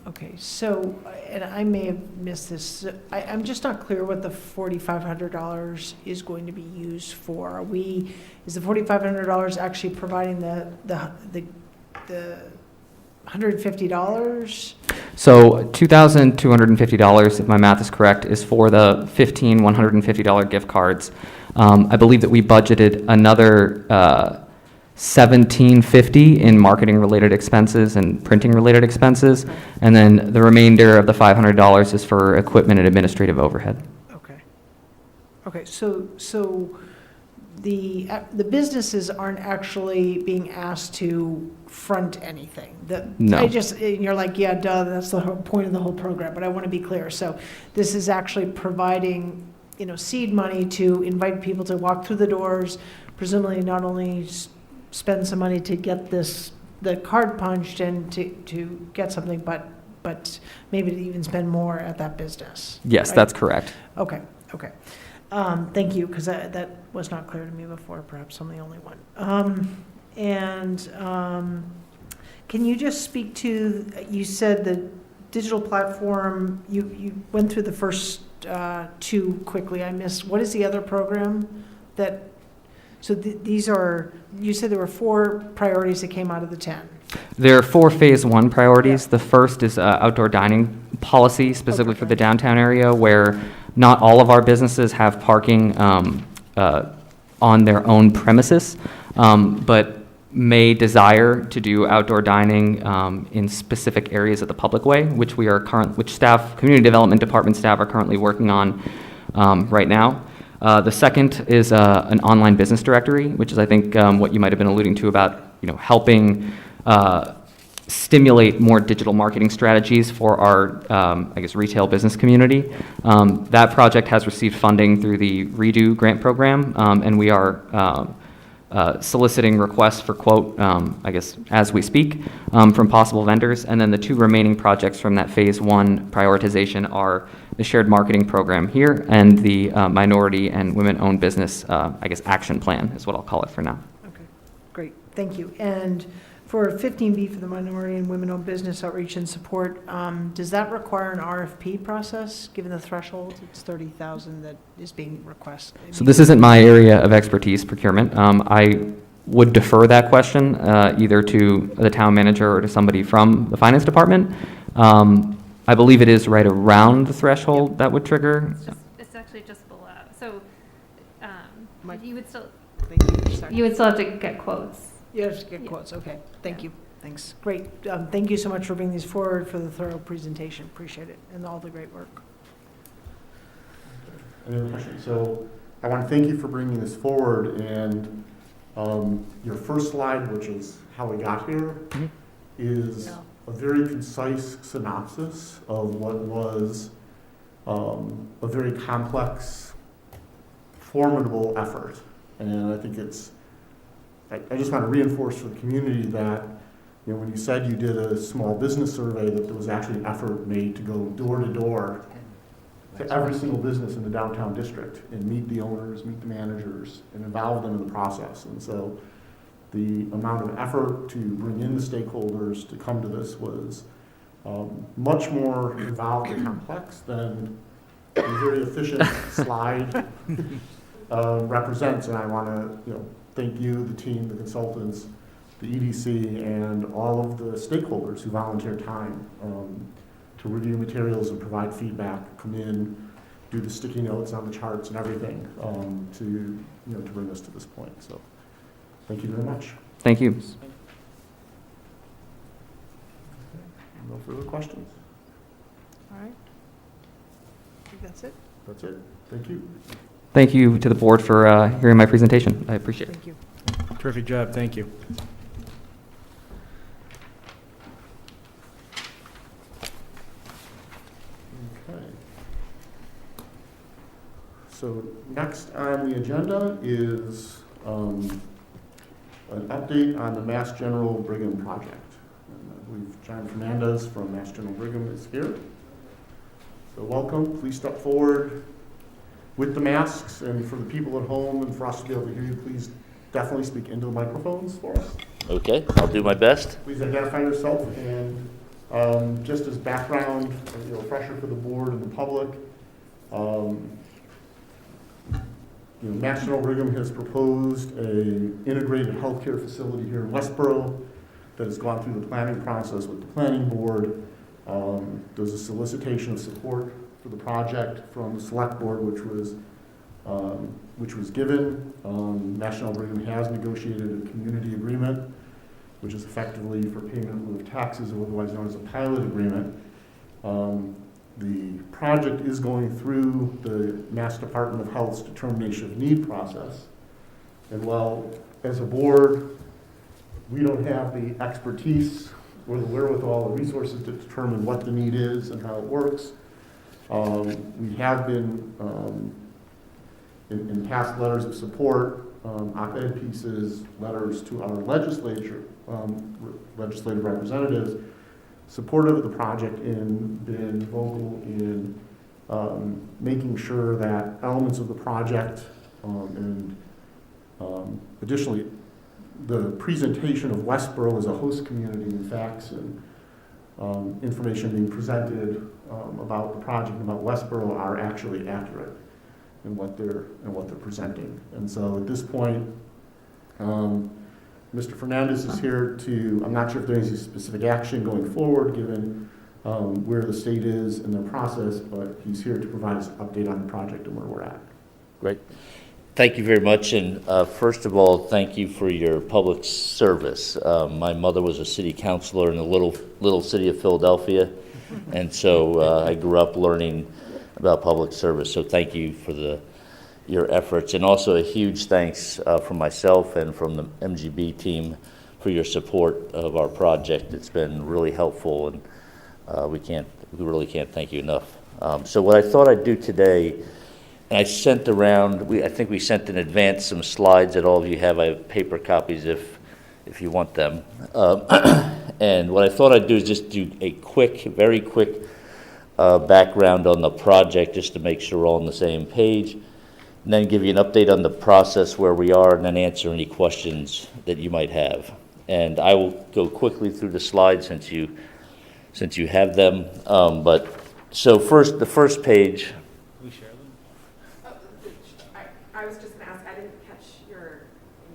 Okay, so, and I may have missed this, I'm just not clear what the $4,500 is going to be used for. Is the $4,500 actually providing the $150? So $2,250, if my math is correct, is for the 15 $150 gift cards. I believe that we budgeted another $1,750 in marketing-related expenses and printing-related expenses, and then the remainder of the $500 is for equipment and administrative overhead. Okay. Okay, so the businesses aren't actually being asked to front anything. No. You're like, yeah, duh, that's the whole point of the whole program, but I want to be clear. So this is actually providing, seed money to invite people to walk through the doors, presumably not only spend some money to get the card punched and to get something, but maybe to even spend more at that business. Yes, right? that's correct. Okay. Thank you, because that was not clear to me before. Perhaps I'm the only one. Can you just speak to, you said the digital platform, you went through the first two quickly. I missed, what is the other program that, so these are, you said there were 4 priorities that came out of the 10. There are 4 phase 1 priorities. Yeah. The first is outdoor dining policy, specifically for the downtown area, where not all of our businesses have parking on their own premises, but may desire to do outdoor dining in specific areas of the public way, which which staff, community development department staff, are currently working on right now. The second is an online business directory, which is, I think, what you might have been alluding to about, helping stimulate more digital marketing strategies for our, retail business community. That project has received funding through the REDO grant program, and we are soliciting requests for quote, as we speak, from possible vendors. And then the 2 remaining projects from that phase 1 prioritization are the shared marketing program here and the minority and women-owned business, action plan is what I'll call it for now. Okay, great, thank you. And for 15B, for the minority and women-owned business outreach and support, does that require an RFP process, given the threshold? It's $30,000 that is being requested. So this isn't my area of expertise, procurement. I would defer that question either to the town manager or to somebody from the finance department. I believe it is right around the threshold that would trigger. it's actually just below. So Mike. you would still Thank you. Sorry. you would still have to get quotes. Yes, get quotes, okay, thank you, thanks. Great, thank you so much for bringing these forward, for the thorough presentation, appreciate it, and all the great work. Any other questions? So I want to thank you for bringing this forward, and your first slide, which is how we got here, is a very concise synopsis of what was a very complex, formidable effort. And I think I just want to reinforce for the community that, when you said you did a small business survey, that there was actually an effort made to go door to door to every single business in the downtown district and meet the owners, meet the managers, and involve them in the process. And so the amount of effort to bring in the stakeholders to come to this was much more involved and complex than the very efficient slide represents. And I want to, thank you, the team, the consultants, the EDC, and all of the stakeholders who volunteer time to review materials and provide feedback, come in do the sticky notes on the charts and everything, to bring us to this point. So, thank you very much. Thank you. No further questions? All right. I think that's it. That's it. Thank you. Thank you to the board for hearing my presentation. I appreciate it. Thank you. Terrific job, thank you. Okay. So next on the agenda is an update on the Mass General Brigham project. And I believe John Fernandez from Mass General Brigham is here. So welcome, please step forward with the masks, and for the people at home and for us to be able to hear you, please definitely speak into the microphones for us. Okay, I'll do my best. Please identify yourself, and just as background, refresher for the board and the public, Mass General Brigham has proposed an integrated healthcare facility here in Westboro that has gone through the planning process with the planning board. There's a solicitation of support for the project from the Select Board, which was given. Mass General Brigham has negotiated a community agreement, which is effectively for payment in lieu of taxes, or otherwise known as a pilot agreement. The project is going through the Mass Department of Health's determination of need process. And while, as a board, we don't have the expertise or the wherewithal, the resources to determine what the need is and how it works, we have been, in past letters of support, op-ed pieces, letters to our legislative representatives, supportive of the project and been vocal in making sure that elements of the project and additionally the presentation of Westboro as a host community and facts and information being presented about the project and about Westboro are actually accurate in what they're presenting. And so at this point, Mr. Fernandez is here to, I'm not sure if there's any specific action going forward given where the state is in their process, but he's here to provide us an update on the project and where we're at. Great. Thank you very much. And first of all, thank you for your public service. My mother was a city councilor in the little city of Philadelphia. And so I grew up learning about public service. So thank you for your efforts. And also a huge thanks from myself and from the MGB team for your support of our project. It's been really helpful, and we really can't thank you enough. So what I thought I'd do today, and I sent around, I think we sent in advance some slides that all of you have. I have paper copies if you want them. And what I thought I'd do is just do a very quick background on the project, just to make sure we're all on the same page, and then give you an update on the process where we are, and then answer any questions that you might have. And I will go quickly through the slides since you have them. But so first, the first page. We share them? I was just going to ask, I didn't catch your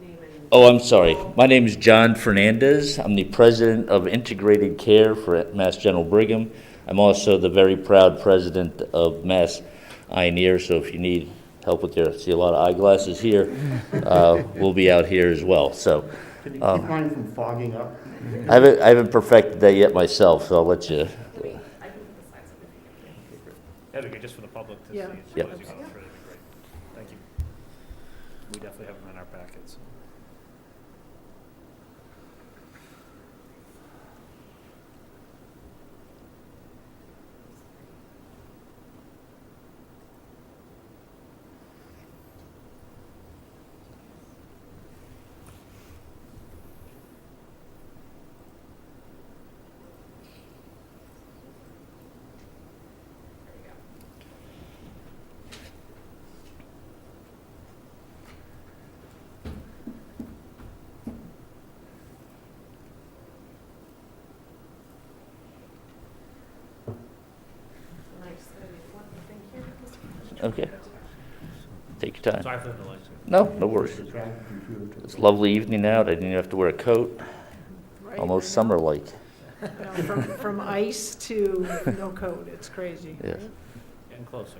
name and... Oh, I'm sorry. My name is John Fernandez. I'm the president of Integrated Care for Mass General Brigham. I'm also the very proud president of Mass Ioneer, so if you need help with your, see a lot of eyeglasses here, we'll be out here as well. So, Can you keep mine from fogging up? I haven't perfected that yet myself, so I'll let you. I can put the slides up if you can. That'd be good, just for the public to Yeah. see. Yep. As you go through it, great. Thank you. We definitely have them in our packets. Am I just going to make one thing here? Okay. Take your time. Sorry for the delay. No worries. It's a lovely evening out. I didn't even have to wear a coat. Right, Almost I know. summer-like. You know, from ice to no coat, it's crazy. Yes. right? Getting closer.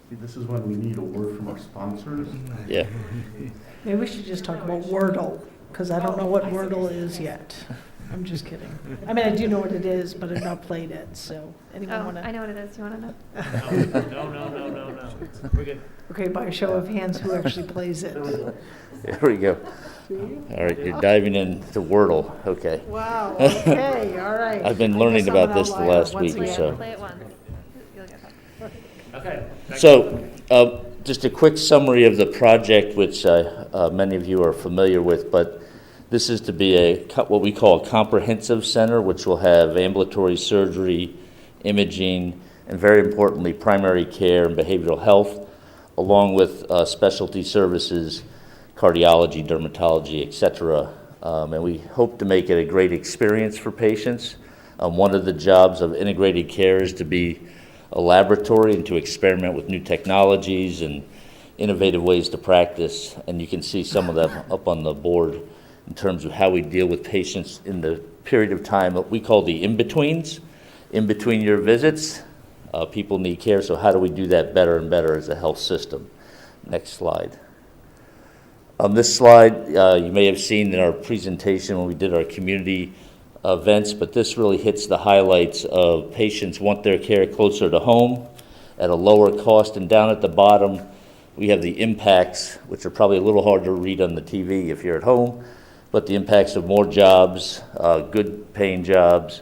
See, this is when we need a word from our sponsors. Yeah. Maybe we should just talk about Wordle, because I don't know what Wordle is yet. I'm just kidding. I mean, I do know what it is, but I've not played it, so anyone Oh, want I to? know what it is. You want to know? No. We're good. Okay, by a show of hands, who actually plays it? There we go. All right, you're diving into Wordle. Okay. Wow, okay, all right. I've been I learning guess I'm about an this the outlier last once week or again. so. Play it once. You'll get that. Okay. So, just a quick summary of the project, which many of you are familiar with, but this is to be what we call a comprehensive center, which will have ambulatory surgery, imaging, and very importantly, primary care and behavioral health, along with specialty services, cardiology, dermatology, etc. And we hope to make it a great experience for patients. One of the jobs of integrated care is to be a laboratory and to experiment with new technologies and innovative ways to practice. And you can see some of them up on the board in terms of how we deal with patients in the period of time that we call the in-betweens. In between your visits, people need care, so how do we do that better and better as a health system? Next slide. This slide you may have seen in our presentation when we did our community events, but this really hits the highlights of patients want their care closer to home at a lower cost. And down at the bottom, we have the impacts, which are probably a little hard to read on the TV if you're at home, but the impacts of more jobs, good paying jobs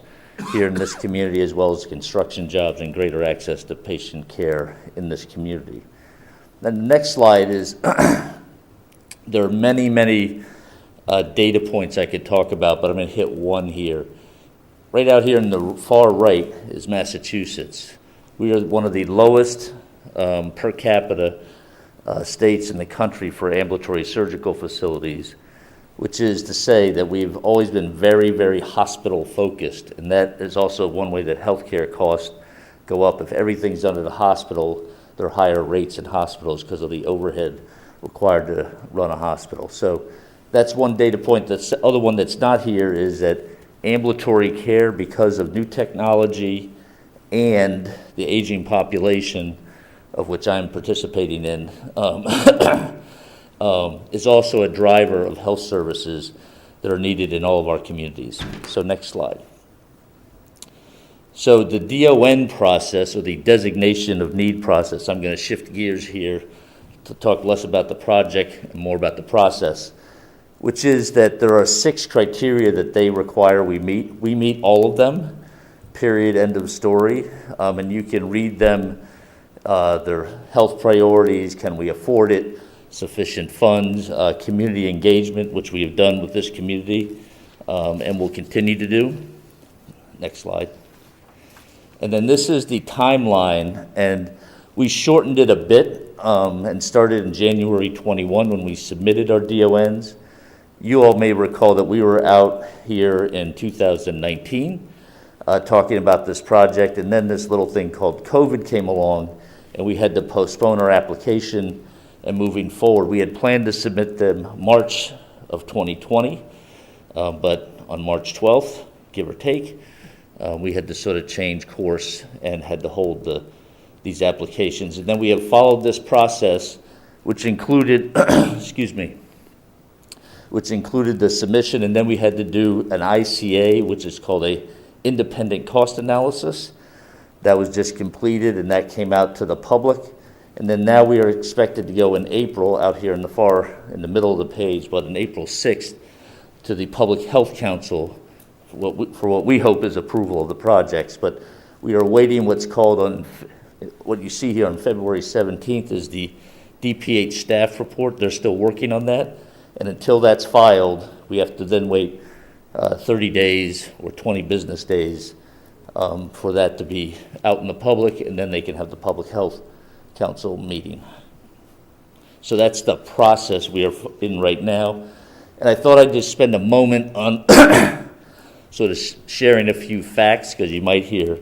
here in this community, as well as construction jobs and greater access to patient care in this community. Then the next slide is there are many data points I could talk about, but I'm going to hit one here. Right out here in the far right is Massachusetts. We are one of the lowest per capita states in the country for ambulatory surgical facilities, which is to say that we've always been very hospital focused, and that is also one way that healthcare costs go up. If everything's done at a hospital, there are higher rates in hospitals because of the overhead required to run a hospital. So that's one data point. The other one that's not here is that ambulatory care, because of new technology and the aging population, of which I'm participating in, is also a driver of health services that are needed in all of our communities. So next slide. So the DON process, or the designation of need process, I'm going to shift gears here to talk less about the project and more about the process, which is that there are 6 criteria that they require we meet. We meet all of them, period, end of story. And you can read them, their health priorities, can we afford it, sufficient funds, community engagement, which we have done with this community and will continue to do. Next slide. And then this is the timeline, and we shortened it a bit and started in January 21 when we submitted our DONs. You all may recall that we were out here in 2019 talking about this project, and then this little thing called COVID came along, and we had to postpone our application and moving forward. We had planned to submit them March of 2020, but on March 12th, give or take, we had to sort of change course and had to hold these applications. And then we have followed this process, which included, which included the submission, and then we had to do an ICA, which is called a independent cost analysis. That was just completed, and that came out to the public. And then now we are expected to go in April, out here in the middle of the page, but on April 6th, to the Public Health Council for what we hope is approval of the projects. But we are waiting what you see here on February 17th is the DPH staff report. They're still working on that. And until that's filed, we have to then wait 30 days or 20 business days for that to be out in the public, and then they can have the Public Health Council meeting. So that's the process we are in right now. And I thought I'd just spend a moment on sort of sharing a few facts, because you might hear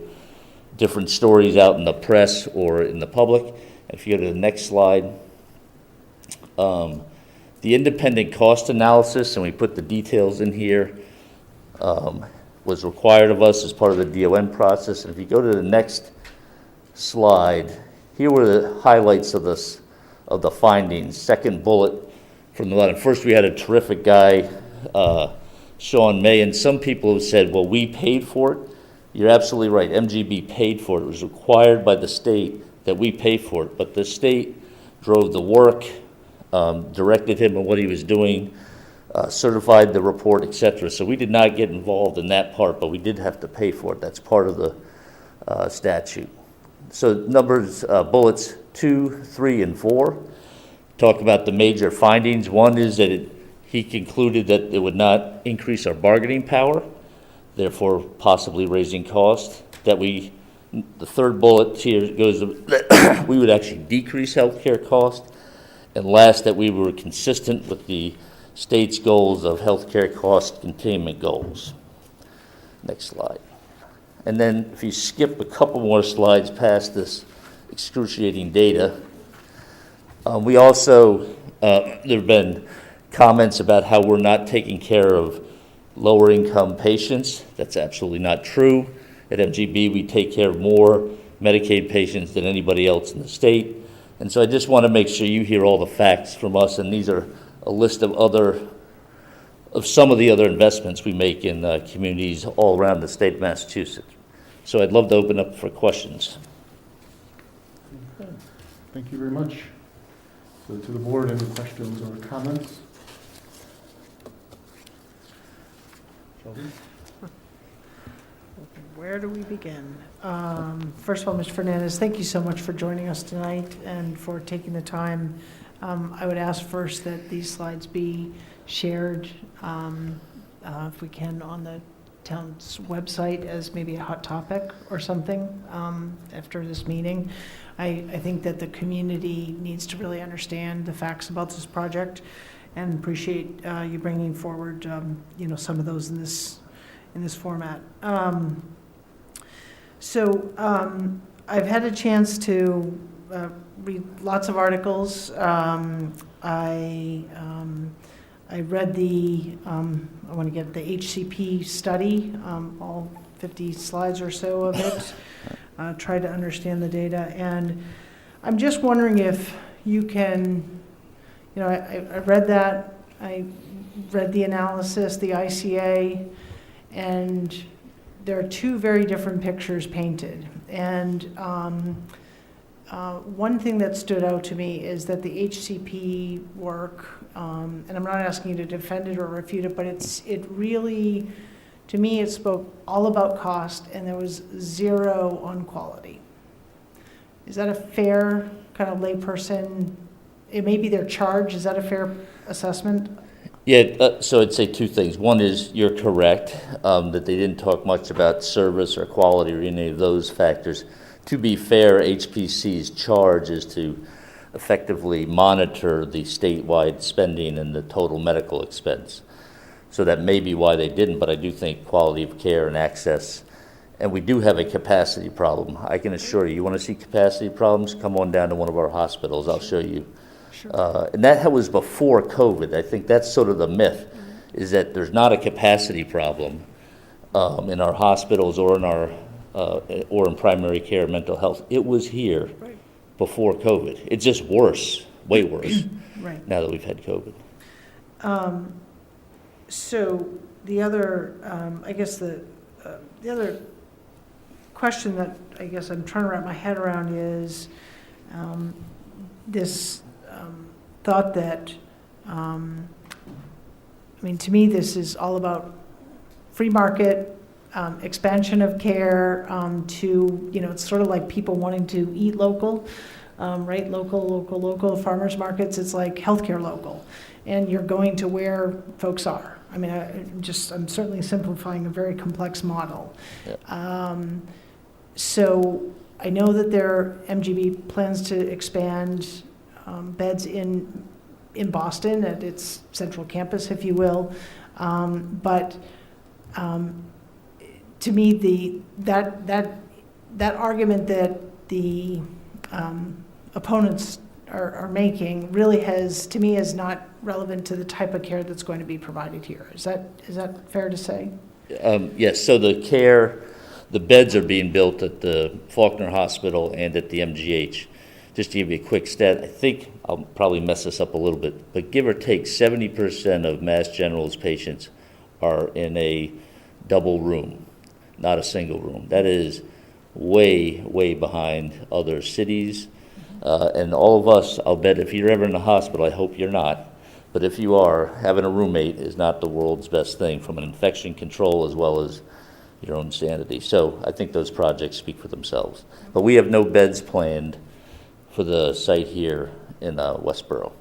different stories out in the press or in the public. If you go to the next slide, the independent cost analysis, and we put the details in here, was required of us as part of the DON process. And if you go to the next slide, here were the highlights of this, of the findings. Second bullet from the bottom. First, we had a terrific guy, Sean May, and some people have said, well, we paid for it. You're absolutely right. MGB paid for it. It was required by the state that we pay for it, but the state drove the work, directed him on what he was doing, certified the report, etc. So we did not get involved in that part, but we did have to pay for it. That's part of the statute. So numbers, bullets 2, 3, and 4 talk about the major findings. One is that he concluded that it would not increase our bargaining power, therefore possibly raising cost. That the third bullet here goes that we would actually decrease healthcare cost. And last, that we were consistent with the state's goals of healthcare cost containment goals. Next slide. And then if you skip a couple more slides past this excruciating data, we also, there have been comments about how we're not taking care of lower income patients. That's absolutely not true. At MGB, we take care of more Medicaid patients than anybody else in the state. And so I just want to make sure you hear all the facts from us, and these are a list of some of the other investments we make in communities all around the state of Massachusetts. So I'd love to open up for questions. Okay. Thank you very much. So to the board, any questions or comments? Where do we begin? First of all, Mr. Fernandez, thank you so much for joining us tonight and for taking the time. I would ask first that these slides be shared, if we can, on the town's website as maybe a hot topic or something after this meeting. I think that the community needs to really understand the facts about this project, and appreciate you bringing forward, some of those in this format. I've had a chance to read lots of articles. I read I want to get the HCP study, all 50 slides or so of it, tried to understand the data. And I'm just wondering if you can, I read that, I read the analysis, the ICA, and there are two very different pictures painted. And one thing that stood out to me is that the HCP work, and I'm not asking you to defend it or refute it, but it really, to me, it spoke all about cost, and there was zero on quality. Is that a fair kind of layperson? It may be their charge. Is that a fair assessment? Yeah, so I'd say two things. One is you're correct, that they didn't talk much about service or quality or any of those factors. To be fair, HPC's charge is to effectively monitor the statewide spending and the total medical expense. So that may be why they didn't, but I do think quality of care and access, and we do have a capacity problem. I can assure you want to see capacity problems, come on down to one of our hospitals. I'll show you. Sure. And that was before COVID. I think that's sort of the myth, is that there's not a capacity problem in our hospitals or in our or in primary care mental health. It was here before COVID. It's just worse, way worse, now that we've had COVID. So the other, I guess the other question that I guess I'm trying to wrap my head around is this thought that, to me, this is all about free market, expansion of care to, it's sort of like people wanting to eat local, right? Local, farmers markets, it's like healthcare local. And you're going to where folks are. I mean, I'm certainly simplifying a very complex model. So I know that there, MGB plans to expand beds in Boston at its central campus, if you will. But to me, that argument that the opponents are making really to me, is not relevant to the type of care that's going to be provided here. Is that fair to say? Yes, so the beds are being built at the Faulkner Hospital and at the MGH. Just to give you a quick stat, I think I'll probably mess this up a little bit, but give or take 70% of Mass General's patients are in a double room, not a single room. That is way, way behind other cities. And all of us, I'll bet if you're ever in the hospital, I hope you're not, but if you are, having a roommate is not the world's best thing from an infection control as well as your own sanity. So I think those projects speak for themselves. But we have no beds planned for the site here in Westboro.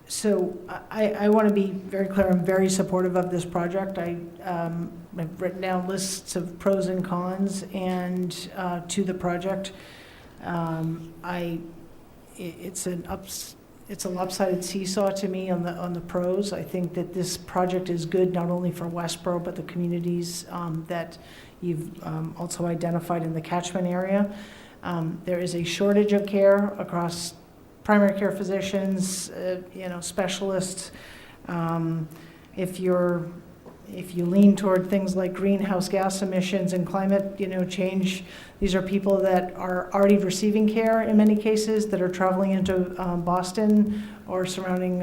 So I want to be very clear, I'm very supportive of this project. I've written down lists of pros and cons and to the project. It's a lopsided seesaw to me on the pros. I think that this project is good not only for Westboro, but the communities that you've also identified in the catchment area. There is a shortage of care across primary care physicians, specialists. If you lean toward things like greenhouse gas emissions and climate, change, these are people that are already receiving care in many cases that are traveling into Boston or surrounding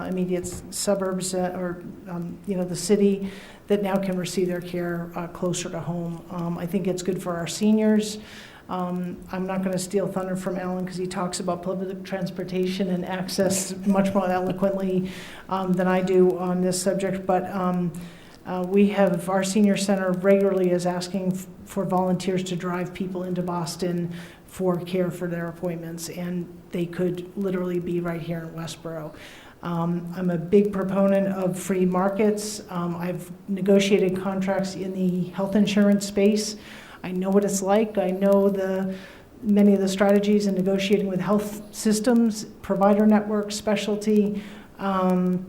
immediate suburbs or the city that now can receive their care closer to home. I think it's good for our seniors. I'm not going to steal thunder from Alan because he talks about public transportation and access much more eloquently than I do on this subject, but our senior center regularly is asking for volunteers to drive people into Boston for care for their appointments, and they could literally be right here in Westboro. I'm a big proponent of free markets. I've negotiated contracts in the health insurance space. I know what it's like. I know many of the strategies in negotiating with health systems, provider networks, specialty. Health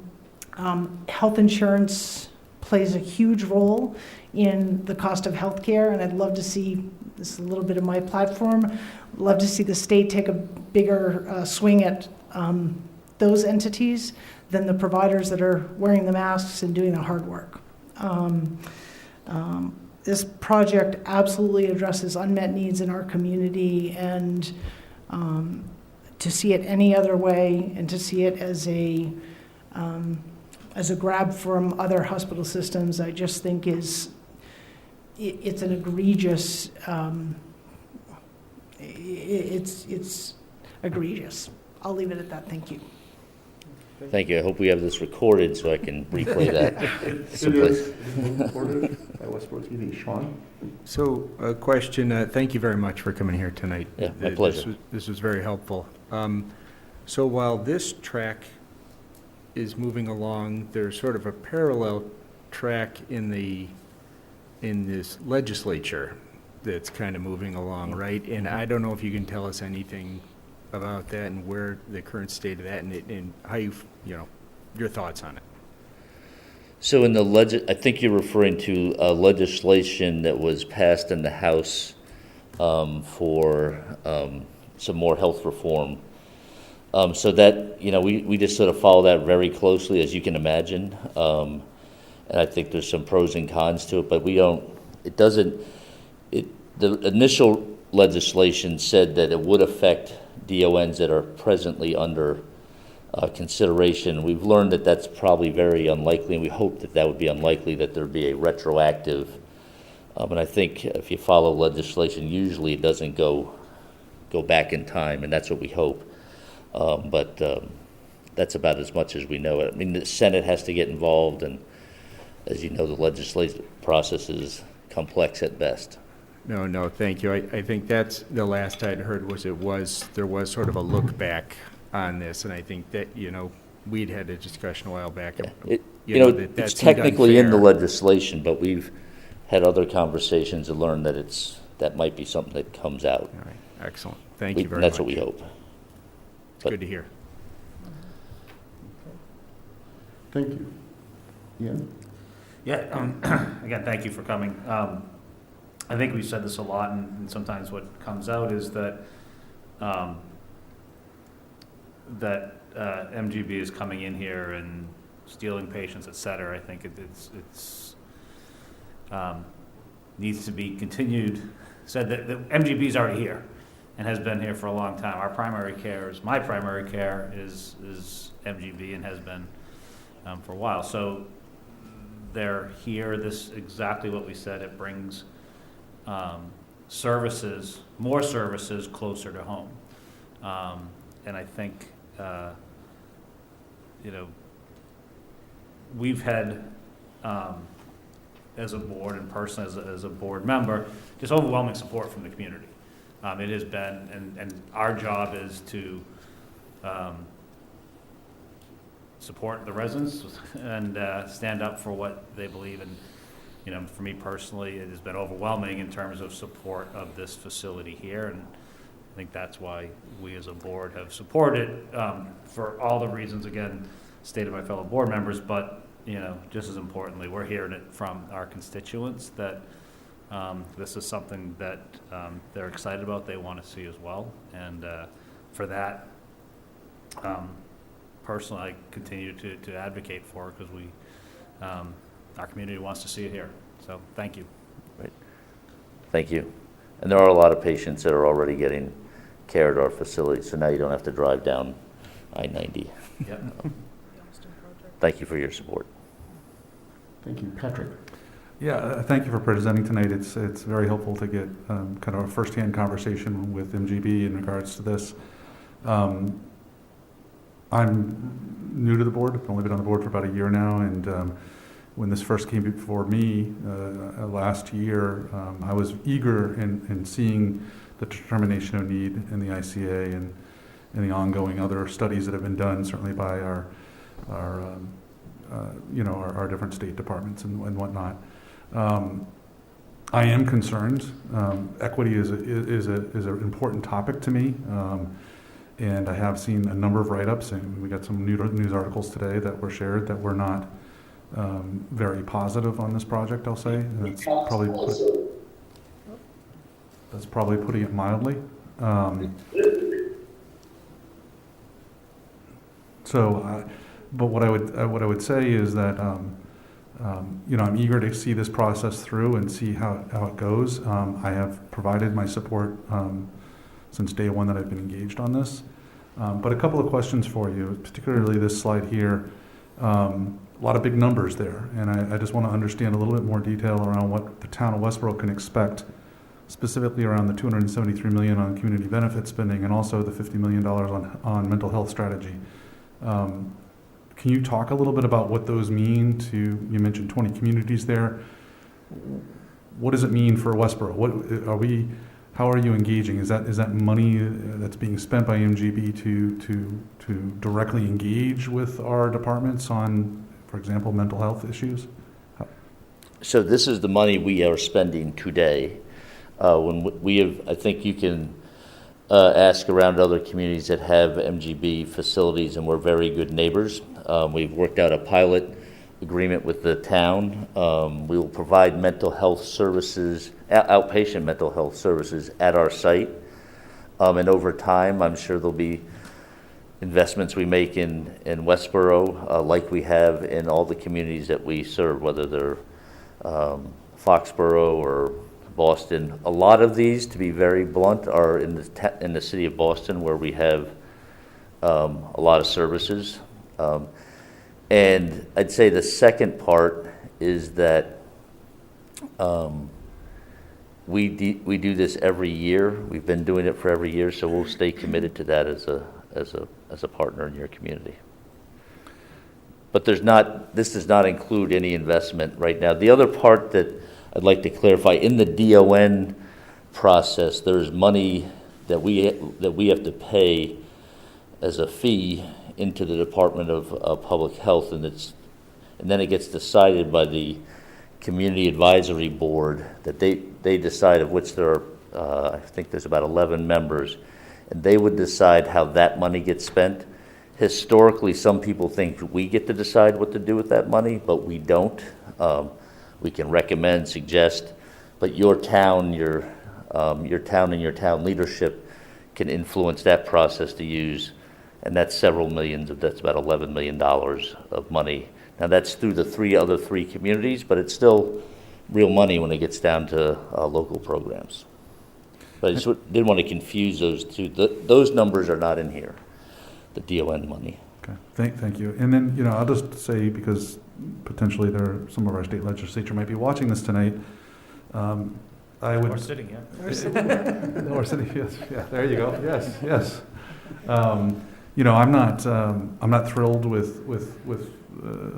insurance plays a huge role in the cost of health care, and I'd love to see, this is a little bit of my platform, love to see the state take a bigger swing at those entities than the providers that are wearing the masks and doing the hard work. This project absolutely addresses unmet needs in our community, and to see it any other way and to see it as a grab from other hospital systems, I just think it's an egregious, it's egregious. I'll leave it at that. Thank you. Thank you. I hope we have this recorded so I can replay that. It is recorded by Westboro TV. Sean? So, a question, thank you very much for coming here tonight. Yeah, my pleasure. This was very helpful. So while this track is moving along, there's sort of a parallel track in this legislature that's kind of moving along, right? And I don't know if you can tell us anything about that and where the current state of that and how your thoughts on it. So in I think you're referring to legislation that was passed in the House for some more health reform. So that, we just sort of follow that very closely, as you can imagine. And I think there's some pros and cons to it, but the initial legislation said that it would affect DONs that are presently under consideration. We've learned that that's probably very unlikely, and we hope that would be unlikely, that there'd be a retroactive. And I think if you follow legislation, usually it doesn't go back in time, and that's what we hope. But that's about as much as we know it. I mean, the Senate has to get involved, and as you know, the legislative process is complex at best. No, thank you. I think that's the last I'd heard there was sort of a look back on this, and I think that, we'd had a discussion a while back. It's that seemed technically in the unfair. legislation, but we've had other conversations and learned that that might be something that comes out. All right, excellent. Thank you very much. That's what we hope. It's good to hear. Thank you. Ian? Yeah, again, thank you for coming. I think we've said this a lot, and sometimes what comes out is that MGB is coming in here and stealing patients, et cetera. I think it's needs to be continued. Said that MGB is already here and has been here for a long time. My primary care is MGB and has been for a while. So they're here. This is exactly what we said. It brings more services closer to home. And I think, we've had, as a board and personally as a board member, just overwhelming support from the community. It has been, and our job is to support the residents and stand up for what they believe in. For me personally, it has been overwhelming in terms of support of this facility here, and I think that's why we as a board have supported for all the reasons, again, stated by fellow board members, but, just as importantly, we're hearing it from our constituents that this is something that they're excited about, they want to see as well, and for that, personally, I continue to advocate for, because our community wants to see it here. So thank you. Right. Thank you. And there are a lot of patients that are already getting care at our facility, so now you don't have to drive down I-90. Yep. Thank you for your support. Thank you. Patrick? Yeah, thank you for presenting tonight. It's very helpful to get kind of a firsthand conversation with MGB in regards to this. I'm new to the board. I've only been on the board for about a year now, and when this first came before me last year, I was eager in seeing the determination of need in the ICA and the ongoing other studies that have been done, certainly by our different state departments and whatnot. I am concerned. Equity is an important topic to me, and I have seen a number of write-ups, and we got some news articles today that were shared that were not very positive on this project, I'll say. And that's probably putting it mildly. But what I would say is that I'm eager to see this process through and see how it goes. I have provided my support since day one that I've been engaged on this. But a couple of questions for you, particularly this slide here. A lot of big numbers there, and I just want to understand a little bit more detail around what the town of Westboro can expect, specifically around the $273 million on community benefit spending and also the $50 million on mental health strategy. Can you talk a little bit about what those mean to, you mentioned 20 communities there. What does it mean for Westboro? How are you engaging? Is that money that's being spent by MGB to directly engage with our departments on, for example, mental health issues? So this is the money we are spending today. I think you can ask around other communities that have MGB facilities, and we're very good neighbors. We've worked out a pilot agreement with the town. We will provide mental health services, outpatient mental health services at our site. And over time, I'm sure there'll be investments we make in Westboro, like we have in all the communities that we serve, whether they're Foxborough or Boston. A lot of these, to be very blunt, are in the city of Boston, where we have a lot of services. And I'd say the second part is that we do this every year. We've been doing it for every year, so we'll stay committed to that as a partner in your community. But this does not include any investment right now. The other part that I'd like to clarify, in the DON process, there's money that we have to pay as a fee into the Department of Public Health, and then it gets decided by the Community Advisory Board that they decide, of which there are, I think there's about 11 members, and they would decide how that money gets spent. Historically, some people think we get to decide what to do with that money, but we don't. We can recommend, suggest, but your town and your town leadership can influence that process to use, and that's several millions that's about $11 million of money. Now that's through the three communities, but it's still real money when it gets down to local programs. But I just didn't want to confuse those two. Those numbers are not in here, the DON money. Okay, thank you. And then, I'll just say, because potentially some of our state legislature might be watching this tonight, I would. We're sitting here. We're sitting, yes, yeah, there you go, yes. I'm not thrilled with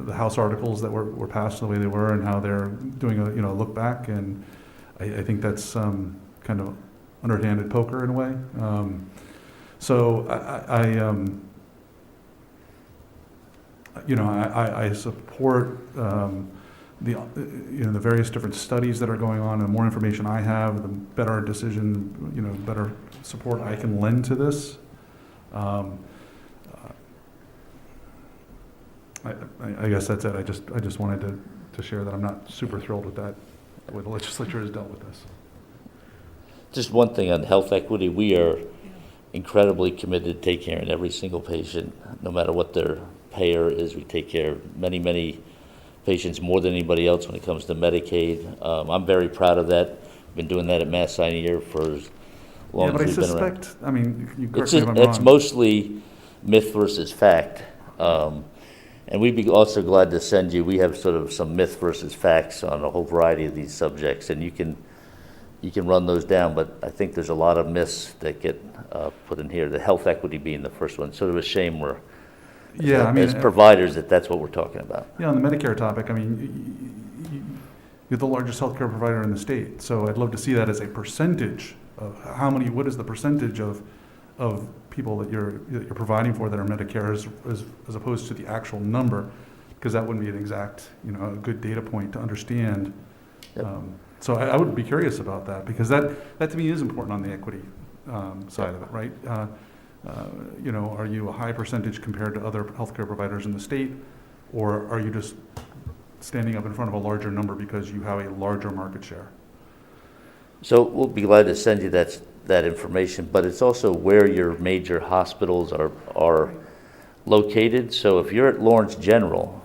the House articles that were passed the way they were and how they're doing a look back, and I think that's kind of underhanded poker in a way. So I support the various different studies that are going on. The more information I have, the better decision, better support I can lend to this. I guess that's it. I just wanted to share that I'm not super thrilled with that, the way the legislature has dealt with this. Just one thing on health equity, we are incredibly committed to take care of every single patient, no matter what their payer is. We take care of many patients more than anybody else when it comes to Medicaid. I'm very proud of that. Been doing that at Mass Sinai for as long as we've been around. But I suspect, you correct me if I'm It's wrong. mostly myth versus fact. And we'd be also glad to send you, we have sort of some myth versus facts on a whole variety of these subjects, and you can run those down, but I think there's a lot of myths that get put in here, the health equity being the first one. Sort of a shame we're, as providers, that's what we're talking about. Yeah, on the Medicare topic, you're the largest healthcare provider in the state, so I'd love to see that as a percentage of what is the percentage of people that you're providing for that are Medicare as opposed to the actual number, because that wouldn't be an exact, a good data point to understand. Yep. So I would be curious about that, because that to me is important on the equity side of it, right? Are you a high percentage compared to other healthcare providers in the state, or are you just standing up in front of a larger number because you have a larger market share? So we'll be glad to send you that information, but it's also where your major hospitals are located. So if you're at Lawrence General,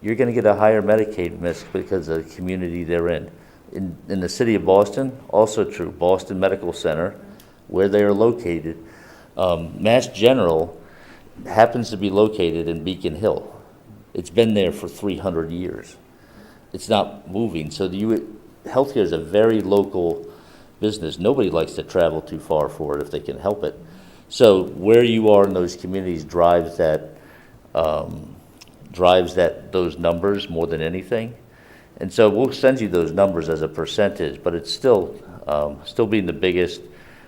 you're going to get a higher Medicaid risk because of the community they're in. In the city of Boston, also true, Boston Medical Center, where they are located. Mass General happens to be located in Beacon Hill. It's been there for 300 years. It's not moving. So healthcare is a very local business. Nobody likes to travel too far for it if they can help it. So where you are in those communities drives those numbers more than anything. And so we'll send you those numbers as a percentage, but it's still being the biggest.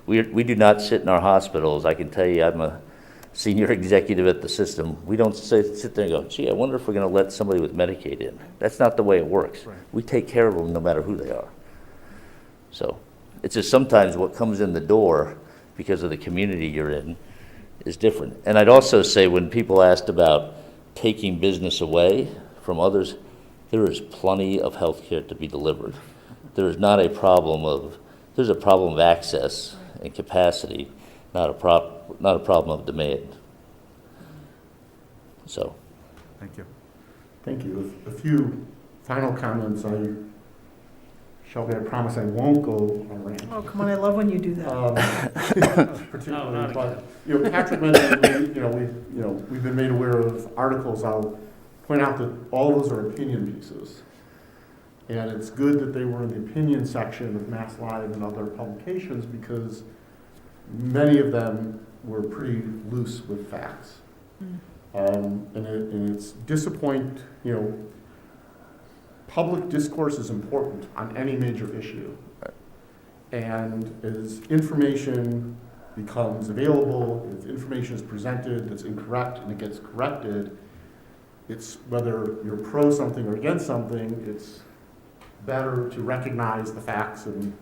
We do not sit in our hospitals. I can tell you, I'm a senior executive at the system. We don't sit there and go, gee, I wonder if we're going to let somebody with Medicaid in. That's not the way it works. Right. We take care of them no matter who they are. So it's just sometimes what comes in the door because of the community you're in is different. And I'd also say when people asked about taking business away from others, there is plenty of health care to be delivered. There is not a problem there's a problem of access and capacity, not a problem of demand. So. Thank you. Thank you. A few final comments. Shelby, I promise I won't go on a rant. Oh, come on, I love when you do that. Particularly, but Patrick mentioned we've been made aware of articles. I'll point out that all those are opinion pieces, and it's good that they were in the opinion section of Mass Live and other publications, because many of them were pretty loose with facts. And it's disappointing. Public discourse is important on any major issue. And as information becomes available, if information is presented that's incorrect and it gets corrected, it's whether you're pro something or against something, it's better to recognize the facts and,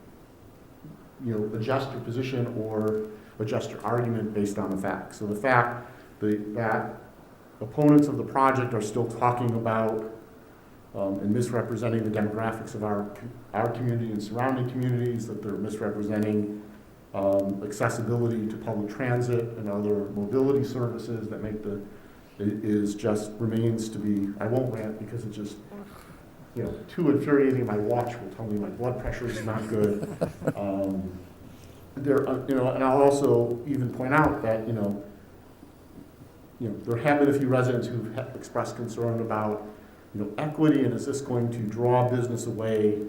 adjust your position or adjust your argument based on the facts. So the fact that opponents of the project are still talking about and misrepresenting the demographics of our community and surrounding communities, that they're misrepresenting accessibility to public transit and other mobility services that make remains to be, I won't rant because it's just, too infuriating. My watch will tell me my blood pressure is not good. And I'll also even point out that, there have been a few residents who have expressed concern about, equity, and is this going to draw business away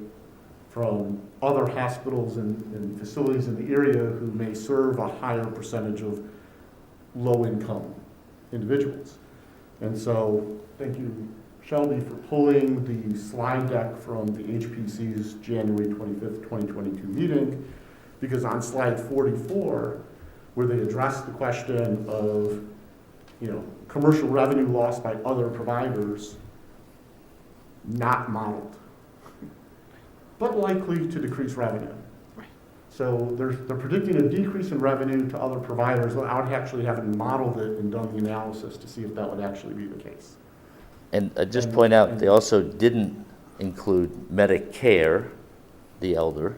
from other hospitals and facilities in the area who may serve a higher percentage of low-income individuals. And so, thank you, Shelby, for pulling the slide deck from the HPC's January 25th, 2022 meeting, because on slide 44, where they address the question of, commercial revenue lost by other providers, not modeled, but likely to decrease revenue. So they're predicting a decrease in revenue to other providers without actually having modeled it and done the analysis to see if that would actually be the case. And just point out, they also didn't include Medicare, the elder,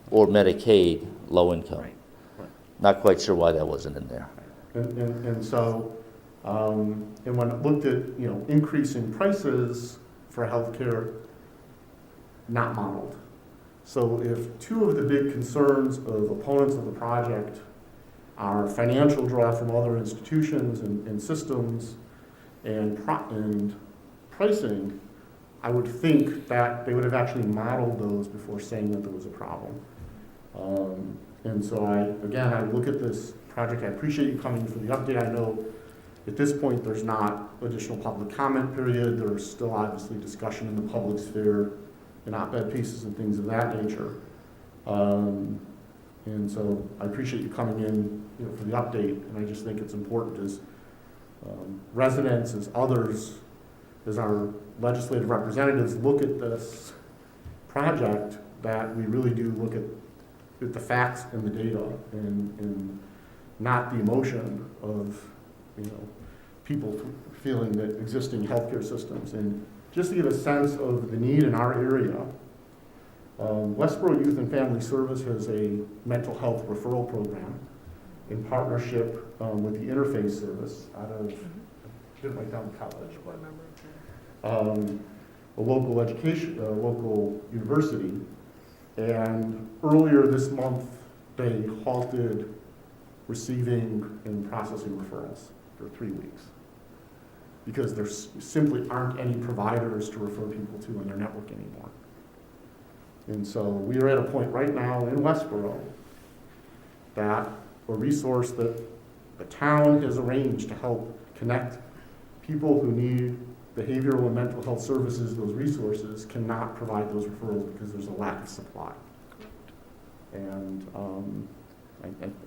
or Medicaid, low income. Right. Not quite sure why that wasn't in there. And so, and when it looked at, increasing prices for healthcare, not modeled. So if two of the big concerns of opponents of the project are financial draw from other institutions and systems and pricing, I would think that they would have actually modeled those before saying that there was a problem. And so I look at this project. I appreciate you coming for the update. I know at this point there's not additional public comment period. There's still obviously discussion in the public sphere and op-ed pieces and things of that nature. And so I appreciate you coming in, for the update. And I just think it's important as residents, as others, as our legislative representatives look at this project, that we really do look at the facts and the data and not the emotion of, people feeling that existing healthcare systems. And just to give a sense of the need in our area, Westboro Youth and Family Service has a mental health referral program in partnership with the Interface Service out of Down College, a local local university. And earlier this month, they halted receiving and processing referrals for 3 weeks because there simply aren't any providers to refer people to in their network anymore. And so we are at a point right now in Westboro that a resource that the town has arranged to help connect people who need behavioral and mental health services, those resources, cannot provide those referrals because there's a lack of supply. And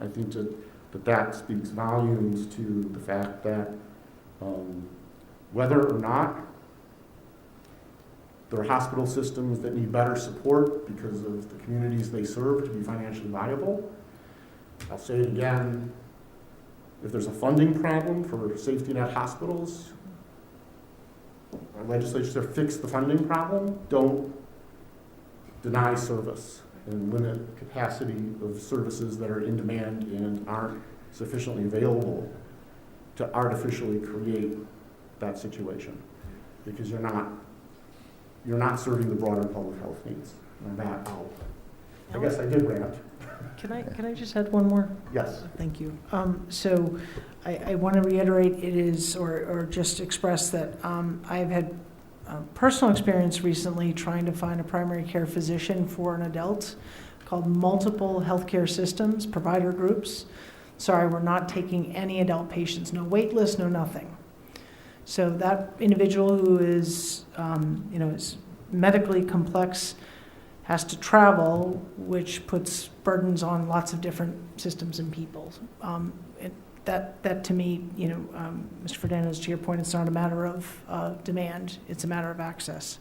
I think that speaks volumes to the fact that whether or not there are hospital systems that need better support because of the communities they serve to be financially viable, I'll say it again, if there's a funding problem for safety net hospitals, our legislature fix the funding problem. Don't deny service and limit capacity of services that are in demand and aren't sufficiently available to artificially create that situation, because you're not serving the broader public health needs. And that, I guess I did rant. Can I just add one more? Yes. Thank you. So I want to reiterate or just express that I've had personal experience recently trying to find a primary care physician for an adult called multiple healthcare systems, provider groups. Sorry, we're not taking any adult patients, no wait list, no nothing. So that individual who is, is medically complex has to travel, which puts burdens on lots of different systems and people. That to me, Mr. Fernandez, to your point, it's not a matter of demand, it's a matter of access.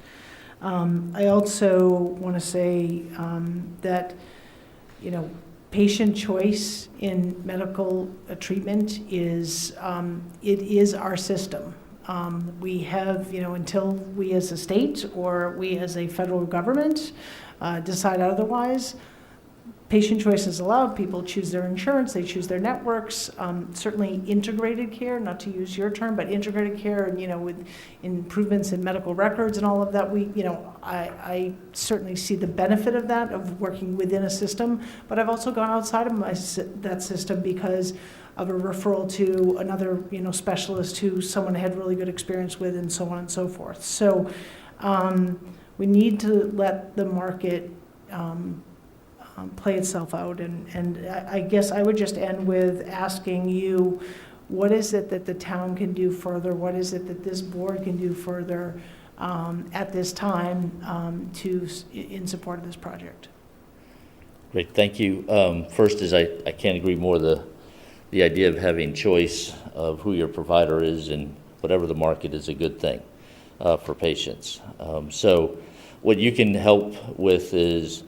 I also want to say that, patient choice in medical treatment is, it is our system. We have, until we as a state or we as a federal government decide otherwise, patient choice is allowed. People choose their insurance, they choose their networks. Certainly integrated care, not to use your term, but integrated care, and with improvements in medical records and all of that, I certainly see the benefit of that, of working within a system. But I've also gone outside of that system because of a referral to another, specialist who someone had really good experience with, and so on and so forth. So we need to let the market play itself out. And I guess I would just end with asking you, what is it that the town can do further? What is it that this board can do further at this time in support of this project? Great, thank you. First is I can't agree more. The idea of having choice of who your provider is and whatever the market is a good thing for patients. So what you can help with is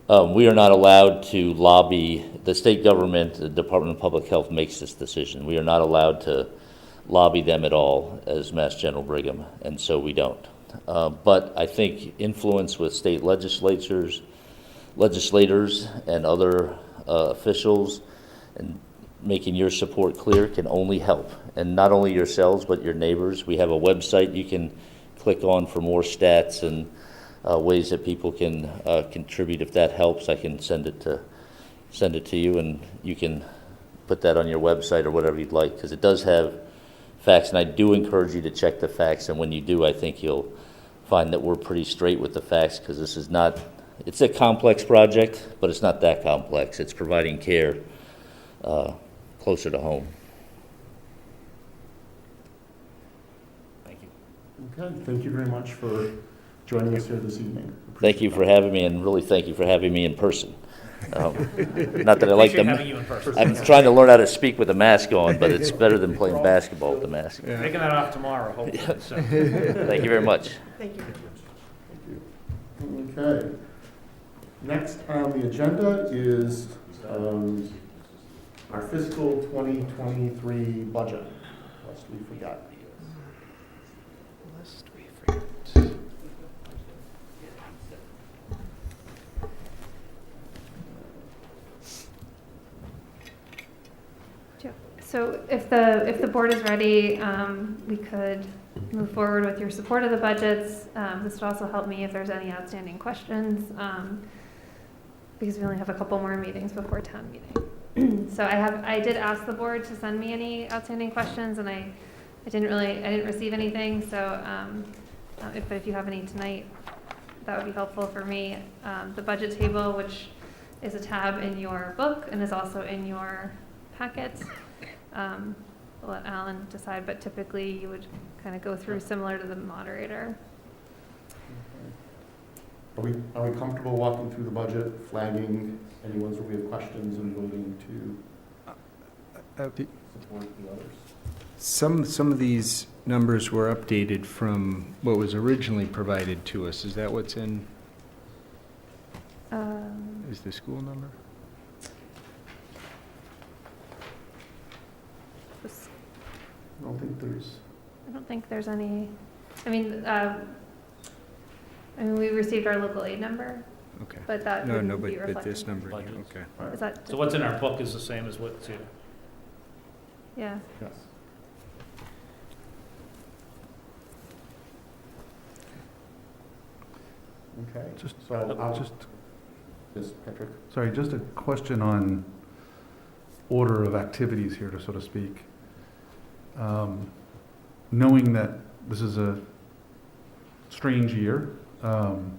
we are not allowed to lobby. The state government, the Department of Public Health makes this decision. We are not allowed to lobby them at all as Mass General Brigham, and so we don't. But I think influence with state legislators, and other officials, and making your support clear can only help. And not only yourselves, but your neighbors. We have a website you can click on for more stats and ways that people can contribute. If that helps, I can send it to you, and you can put that on your website or whatever you'd like, because it does have facts, and I do encourage you to check the facts. And when you do, I think you'll find that we're pretty straight with the facts, because this is not, it's a complex project, but it's not that complex. It's providing care closer to home. Thank you. Okay, thank you very much for joining us here this evening. Thank you for having me, and really thank you for having me in person. Not that I like Appreciate them. having you in person. I'm trying to learn how to speak with a mask on, but it's better than playing basketball with the mask. Taking that off tomorrow, hopefully. So. Thank you very much. Thank you. Thank you. Okay. Next on the agenda is our fiscal 2023 budget, lest we forget. So if the board is ready, we could move forward with your support of the budgets. This would also help me if there's any outstanding questions, because we only have a couple more meetings before town meeting. So I did ask the board to send me any outstanding questions, and I didn't receive anything. So if you have any tonight, that would be helpful for me. The budget table, which is a tab in your book and is also in your packets. We'll let Alan decide, but typically you would kind of go through similar to the moderator. Are we comfortable walking through the budget, flagging any ones where we have questions, and voting to support the others? Some of these numbers were updated from what was originally provided to us. Is that what's in? Is the school number? I don't think there's any. I mean, we received our local aid number. Okay. But that No, wouldn't be but reflected. this number here, Budgets. okay. Is that? So what's in our book is the same as what's here. Yeah. Yes. Okay. Yes, Patrick. Sorry, just a question on order of activities here, so to speak. Knowing that this is a strange year, and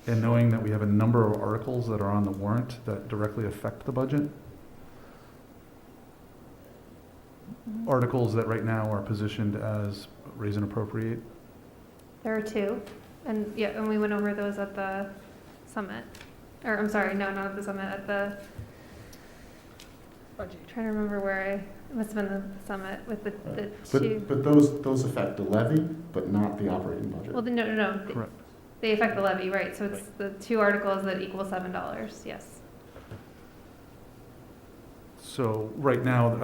knowing that we have a number of articles that are on the warrant that directly affect the budget, articles that right now are positioned as raise and appropriate. There are two. And, yeah, and we went over those at the summit. Or, I'm sorry, no, not at the summit, at the, trying to remember where it must have been the summit with the two. But those affect the levy, but not the operating budget. Well, no. Correct. They affect the levy, right, so it's the two articles that equal $7, yes. So right now,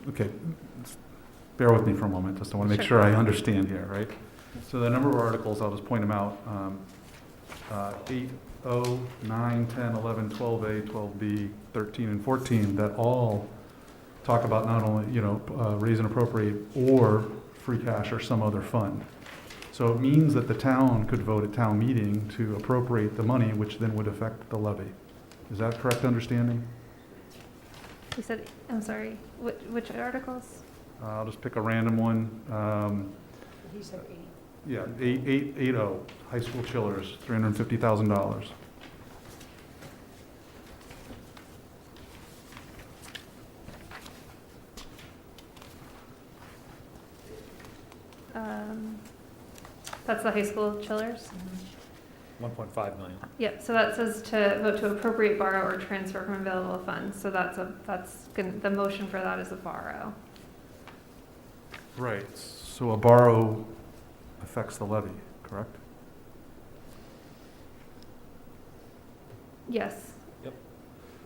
okay, bear with me for a moment, just I want to make Sure. sure I understand here, right? So the number of articles, I'll just point them out, 8O, 9, 10, 11, 12A, 12B, 13, and 14, that all talk about not only, raise and appropriate or free cash or some other fund. So it means that the town could vote at town meeting to appropriate the money, which then would affect the levy. Is that correct understanding? You said, I'm sorry, which articles? I'll just pick a random one. He said 8. Yeah, 880, high school chillers, $350,000. That's the high school chillers? 1.5 million. Yep, so that says to vote to appropriate, borrow, or transfer from available funds, so the motion for that is a borrow. Right, so a borrow affects the levy, correct? Yes. Yep.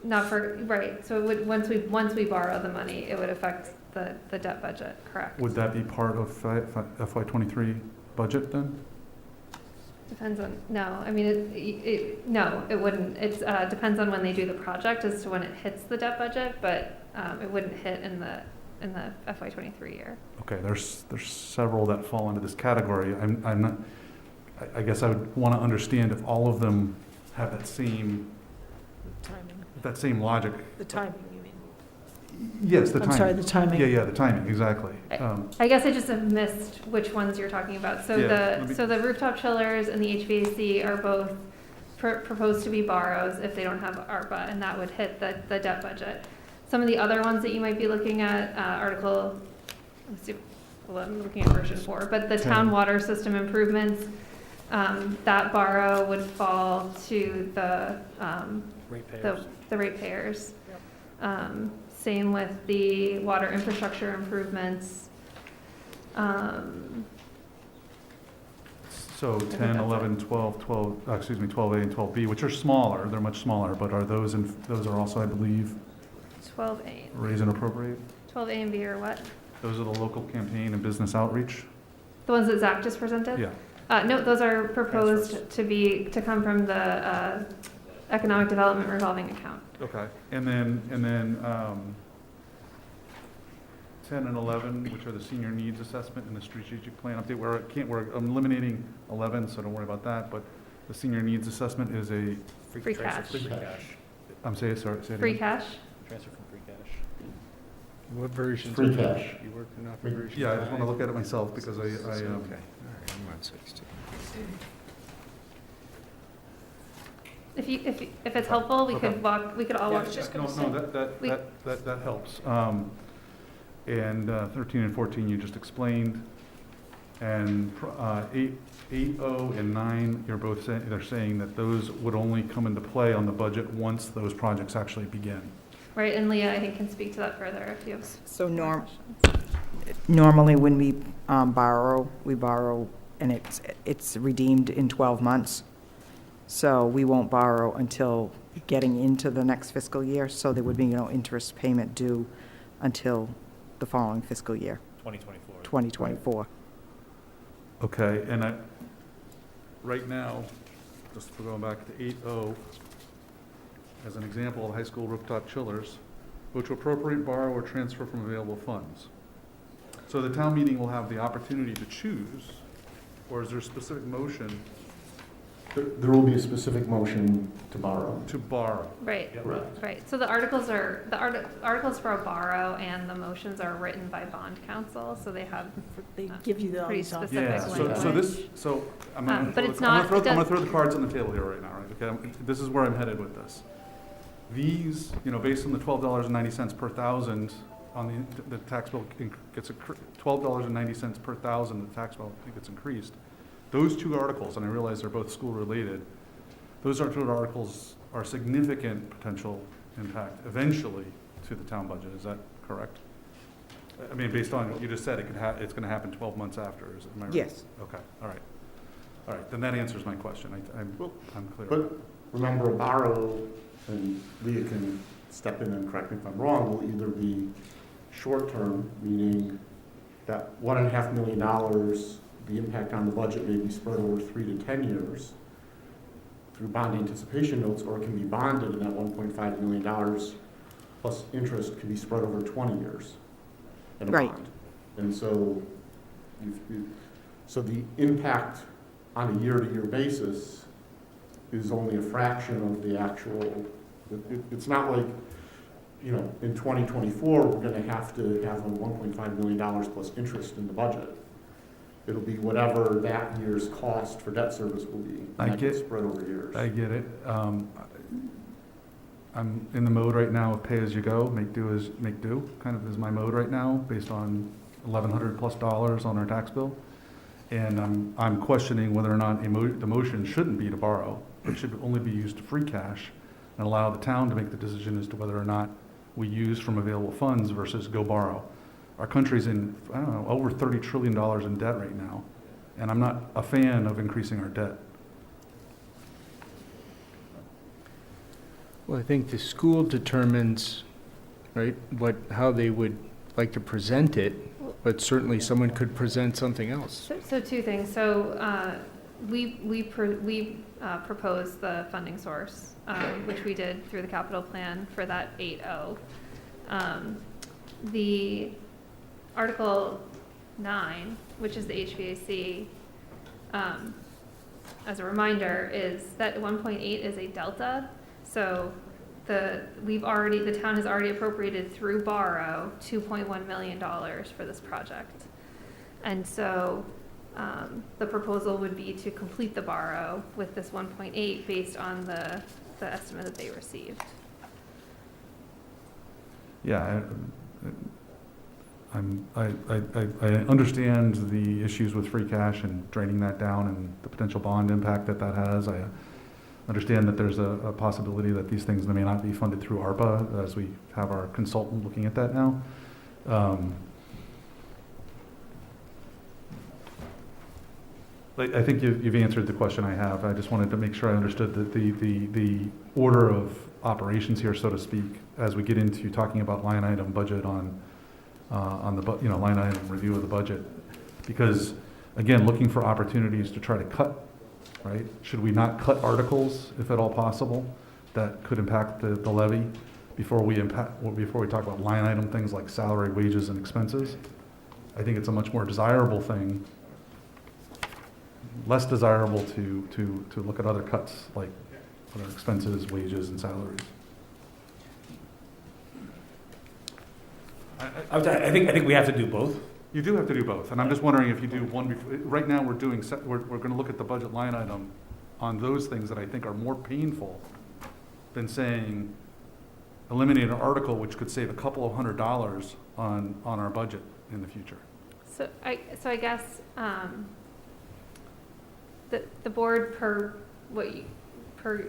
Not for, right, so it would, once we borrow the money, it would affect the debt budget, correct? Would that be part of FY23 budget then? Depends on, no, I mean, no, it wouldn't. It depends on when they do the project as to when it hits the debt budget, but it wouldn't hit in the FY23 year. Okay, there's several that fall into this category. I'm not, I guess I would want to understand if all of them have that same logic. The timing, you mean? Yes, the timing. I'm sorry, the timing. Yeah, the timing, exactly. I guess I just have missed which ones you're talking about. So Yeah, the rooftop chillers and the HVAC are both proposed to be borrows if they don't have ARPA, and that would hit the debt budget. Some of the other ones that you might be looking at, I'm looking at version 4, but the town water system improvements, that borrow would fall to the ratepayers. Same with the water infrastructure improvements. So 10, 11, 12, 12A and 12B, which are smaller, they're much smaller, but are those are also, I believe, 12A. raise and appropriate? 12A and B are what? Those are the local campaign and business outreach? The ones that Zach just presented? Yeah. No, those are proposed to come from the economic development revolving account. Okay, and then 10 and 11, which are the senior needs assessment and the strategic plan update, I'm eliminating 11, so don't worry about that, but the senior needs assessment is a, Free cash. I'm sorry, say it Free again. cash? Transfer from free cash. What version? Free cash. You working off of version? Yeah, I just want to look at it myself because Okay, all right, I'm on 16. If it's helpful, we could all walk. That helps. And 13 and 14 you just explained. And 8.0 and 9, you're both saying, they're saying that those would only come into play on the budget once those projects actually begin. Right, and Leah, I think, can speak to that further if you have. So more questions. normally when we borrow and it's redeemed in 12 months. So we won't borrow until getting into the next fiscal year, so there would be no interest payment due until the following fiscal year, 2024. Okay, and right now, just going back to 8.0, as an example of high school rooftop chillers, which will appropriate, borrow, or transfer from available funds. So the town meeting will have the opportunity to choose, or is there a specific motion There will be a specific motion to borrow. to borrow? Right, Correct. right. So the articles articles for a borrow and the motions are written by bond counsel, so they have They give you all pretty these options. specific Yeah, so I'm gonna but it's I'm not- gonna it throw does- the cards on the table here right now, right? Okay, this is where I'm headed with this. These, based on the $12.90 per thousand on the tax bill gets $12.90 per thousand, the tax bill gets increased. those two articles, and I realize they're both school-related, those are two articles are significant potential impact eventually to the town budget. Is that correct? I mean, based on what you just said, it's going to happen 12 months after, am I right? Yes. Okay, all right. All right, then that answers my question. I'm clear. But remember, a borrow, and Leah can step in and correct me if I'm wrong, will either be short-term, meaning that $1.5 million, the impact on the budget may be spread over 3 to 10 years through bond anticipation notes, or it can be bonded, and that $1.5 million plus interest can be spread over 20 years in a Right. bond. And so, so the impact on a year-to-year basis is only a fraction of the actual, it's not like, you know, in 2024, we're gonna have to have a $1.5 million plus interest in the budget. It'll be whatever that year's cost for debt service will be, I and that gets get- spread over years. I get it. I'm in the mode right now of pay-as-you-go, make do, kind of is my mode right now, based on $1,100+ on our tax bill. And I'm questioning whether or not the motion shouldn't be to borrow, it should only be used to free cash, and allow the town to make the decision as to whether or not we use from available funds versus go borrow. Our country's in, I don't know, over $30 trillion in debt right now, and I'm not a fan of increasing our debt. Well, I think the school determines, right, how they would like to present it, but certainly someone could present something else. So two things. So we proposed the funding source, which we did through the capital plan for that 8.0. The Article 9, which is the HVAC, as a reminder, is that 1.8 is a delta. So the town has already appropriated through borrow $2.1 million for this project. And so the proposal would be to complete the borrow with this 1.8 based on the estimate that they received. Yeah, I understand the issues with free cash and draining that down and the potential bond impact that has. I understand that there's a possibility that these things may not be funded through ARPA, as we have our consultant looking at that now. I think you've answered the question I have. I just wanted to make sure I understood that the order of operations here, so to speak, as we get into talking about line item budget on the line item review of the budget. Because, again, looking for opportunities to try to cut, right? Should we not cut articles, if at all possible, that could impact the levy before we talk about line item things like salary, wages, and expenses? I think it's a much more desirable thing, less desirable to look at other cuts like other expenses, wages, and salaries. I think we have to do both. You do have to do both, and I'm just wondering if you do one before. Right now, we're going to look at the budget line item on those things that I think are more painful than saying eliminate an article which could save a couple of $100 on our budget in the future. So I guess the board, per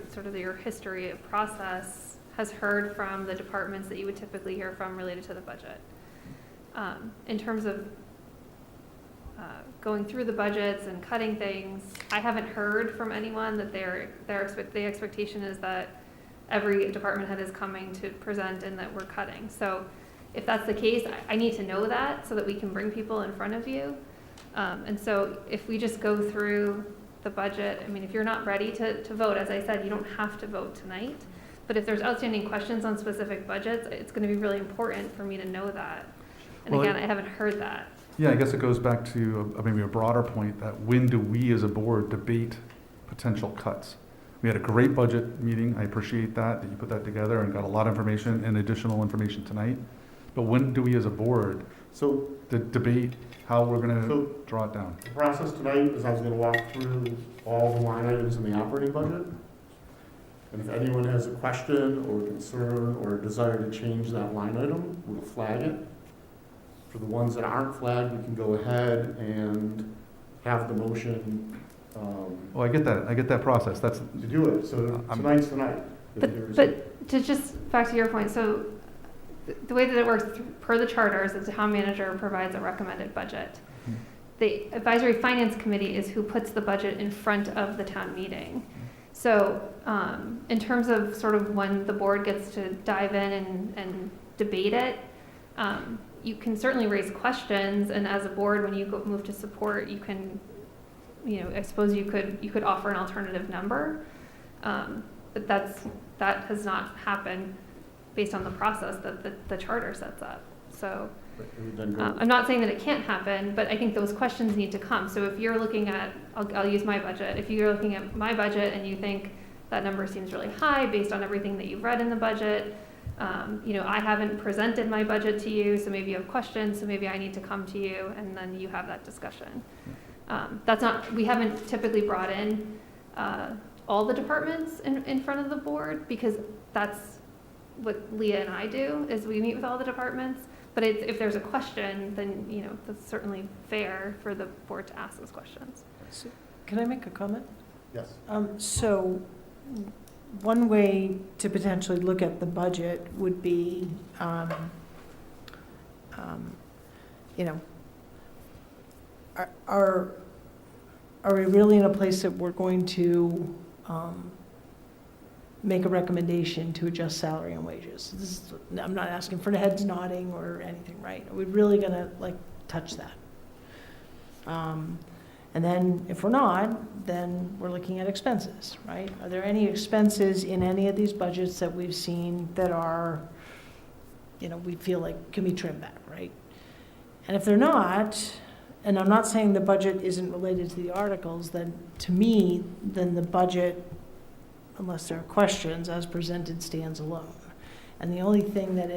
sort of your history of process, has heard from the departments that you would typically hear from related to the budget. In terms of going through the budgets and cutting things, I haven't heard from anyone that the expectation is that every department head is coming to present and that we're cutting. So if that's the case, I need to know that so that we can bring people in front of you. And so if we just go through the budget, I mean, if you're not ready to vote, as I said, you don't have to vote tonight. But if there's outstanding questions on specific budgets, it's going to be really important for me to know that. And Well, again, I haven't heard that. Yeah, I guess it goes back to maybe a broader point that when do we as a board debate potential cuts? We had a great budget meeting. I appreciate that you put that together and got a lot of information and additional information tonight. But when do we as a board debate how we're going to draw it down? The process tonight is I was going to walk through all the line items in the operating budget. And if anyone has a question or concern or a desire to change that line item, we'll flag it. For the ones that aren't flagged, we can go ahead and have the motion Well, I get that process, that's, to do it, so I'm- tonight's tonight. If there's a- But to just, back to your point, so the way that it works per the charters is the town manager provides a recommended budget. The advisory finance committee is who puts the budget in front of the town meeting. So in terms of sort of when the board gets to dive in and debate it, you can certainly raise questions, and as a board, when you move to support, you can, I suppose you could offer an alternative number. But that has not happened based on the process that the charter sets up. So I'm not saying that it can't happen, but I think those questions need to come. So if you're looking at, I'll use my budget. If you're looking at my budget and you think that number seems really high based on everything that you've read in the budget, I haven't presented my budget to you, so maybe you have questions, so maybe I need to come to you, and then you have that discussion. We haven't typically brought in all the departments in front of the board, because that's what Leah and I do, is we meet with all the departments. But if there's a question, then, that's certainly fair for the board to ask those questions. Can I make a comment? Yes. So one way to potentially look at the budget would be, are we really in a place that we're going to make a recommendation to adjust salary and wages? I'm not asking for the heads nodding or anything, right? Are we really gonna touch that? And then if we're not, then we're looking at expenses, right? Are there any expenses in any of these budgets that we've seen that are, we feel like can be trimmed back, right? And if they're not, and I'm not saying the budget isn't related to the articles, then to me, then the budget, unless there are questions, as presented, stands alone. And the only thing that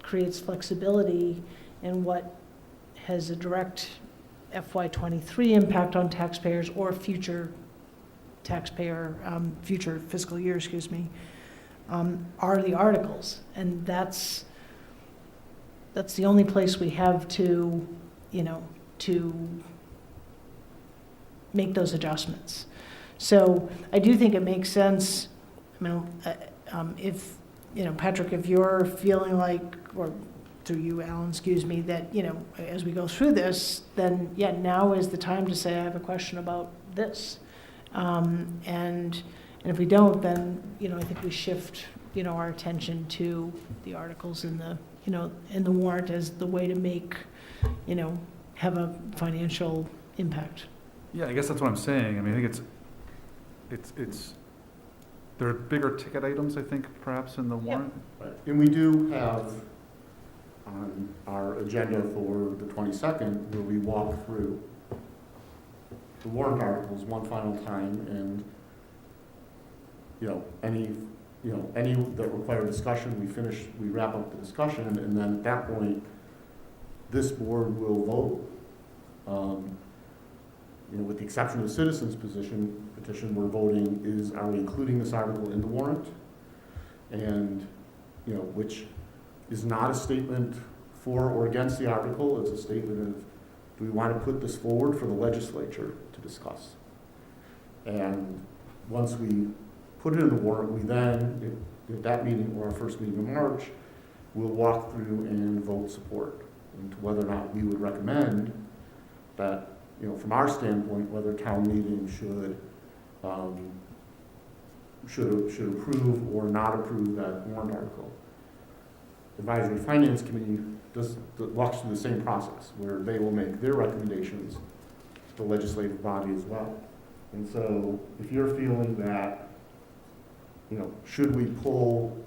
creates flexibility in what has a direct FY23 impact on taxpayers or future fiscal year, are the articles. And that's the only place we have to make those adjustments. So I do think it makes sense, if, Patrick, if you're feeling like, or through you, Alan, that, as we go through this, then, now is the time to say, I have a question about this. And if we don't, then, I think we shift, our attention to the articles in the, in the warrant as the way to make, have a financial impact. yeah, I guess that's what I'm saying. I mean, I think there are bigger ticket items, I think, perhaps in the warrant. Right. And we do have on our agenda for the 22nd, where we walk through the warrant articles one final time, and, any that require discussion, we wrap up the discussion, and then at that point, this board will vote. With the exception of the citizens' petition, we're voting are we including this article in the warrant? And, which is not a statement for or against the article, it's a statement of, do we want to put this forward for the legislature to discuss? And once we put it in the warrant, we then, at that meeting or our first meeting in March, we'll walk through and vote support into whether or not we would recommend that, from our standpoint, whether town meeting should approve or not approve that warrant article. Advisory Finance Committee walks through the same process, where they will make their recommendations to the legislative body as well. And so, if you're feeling that, should we pull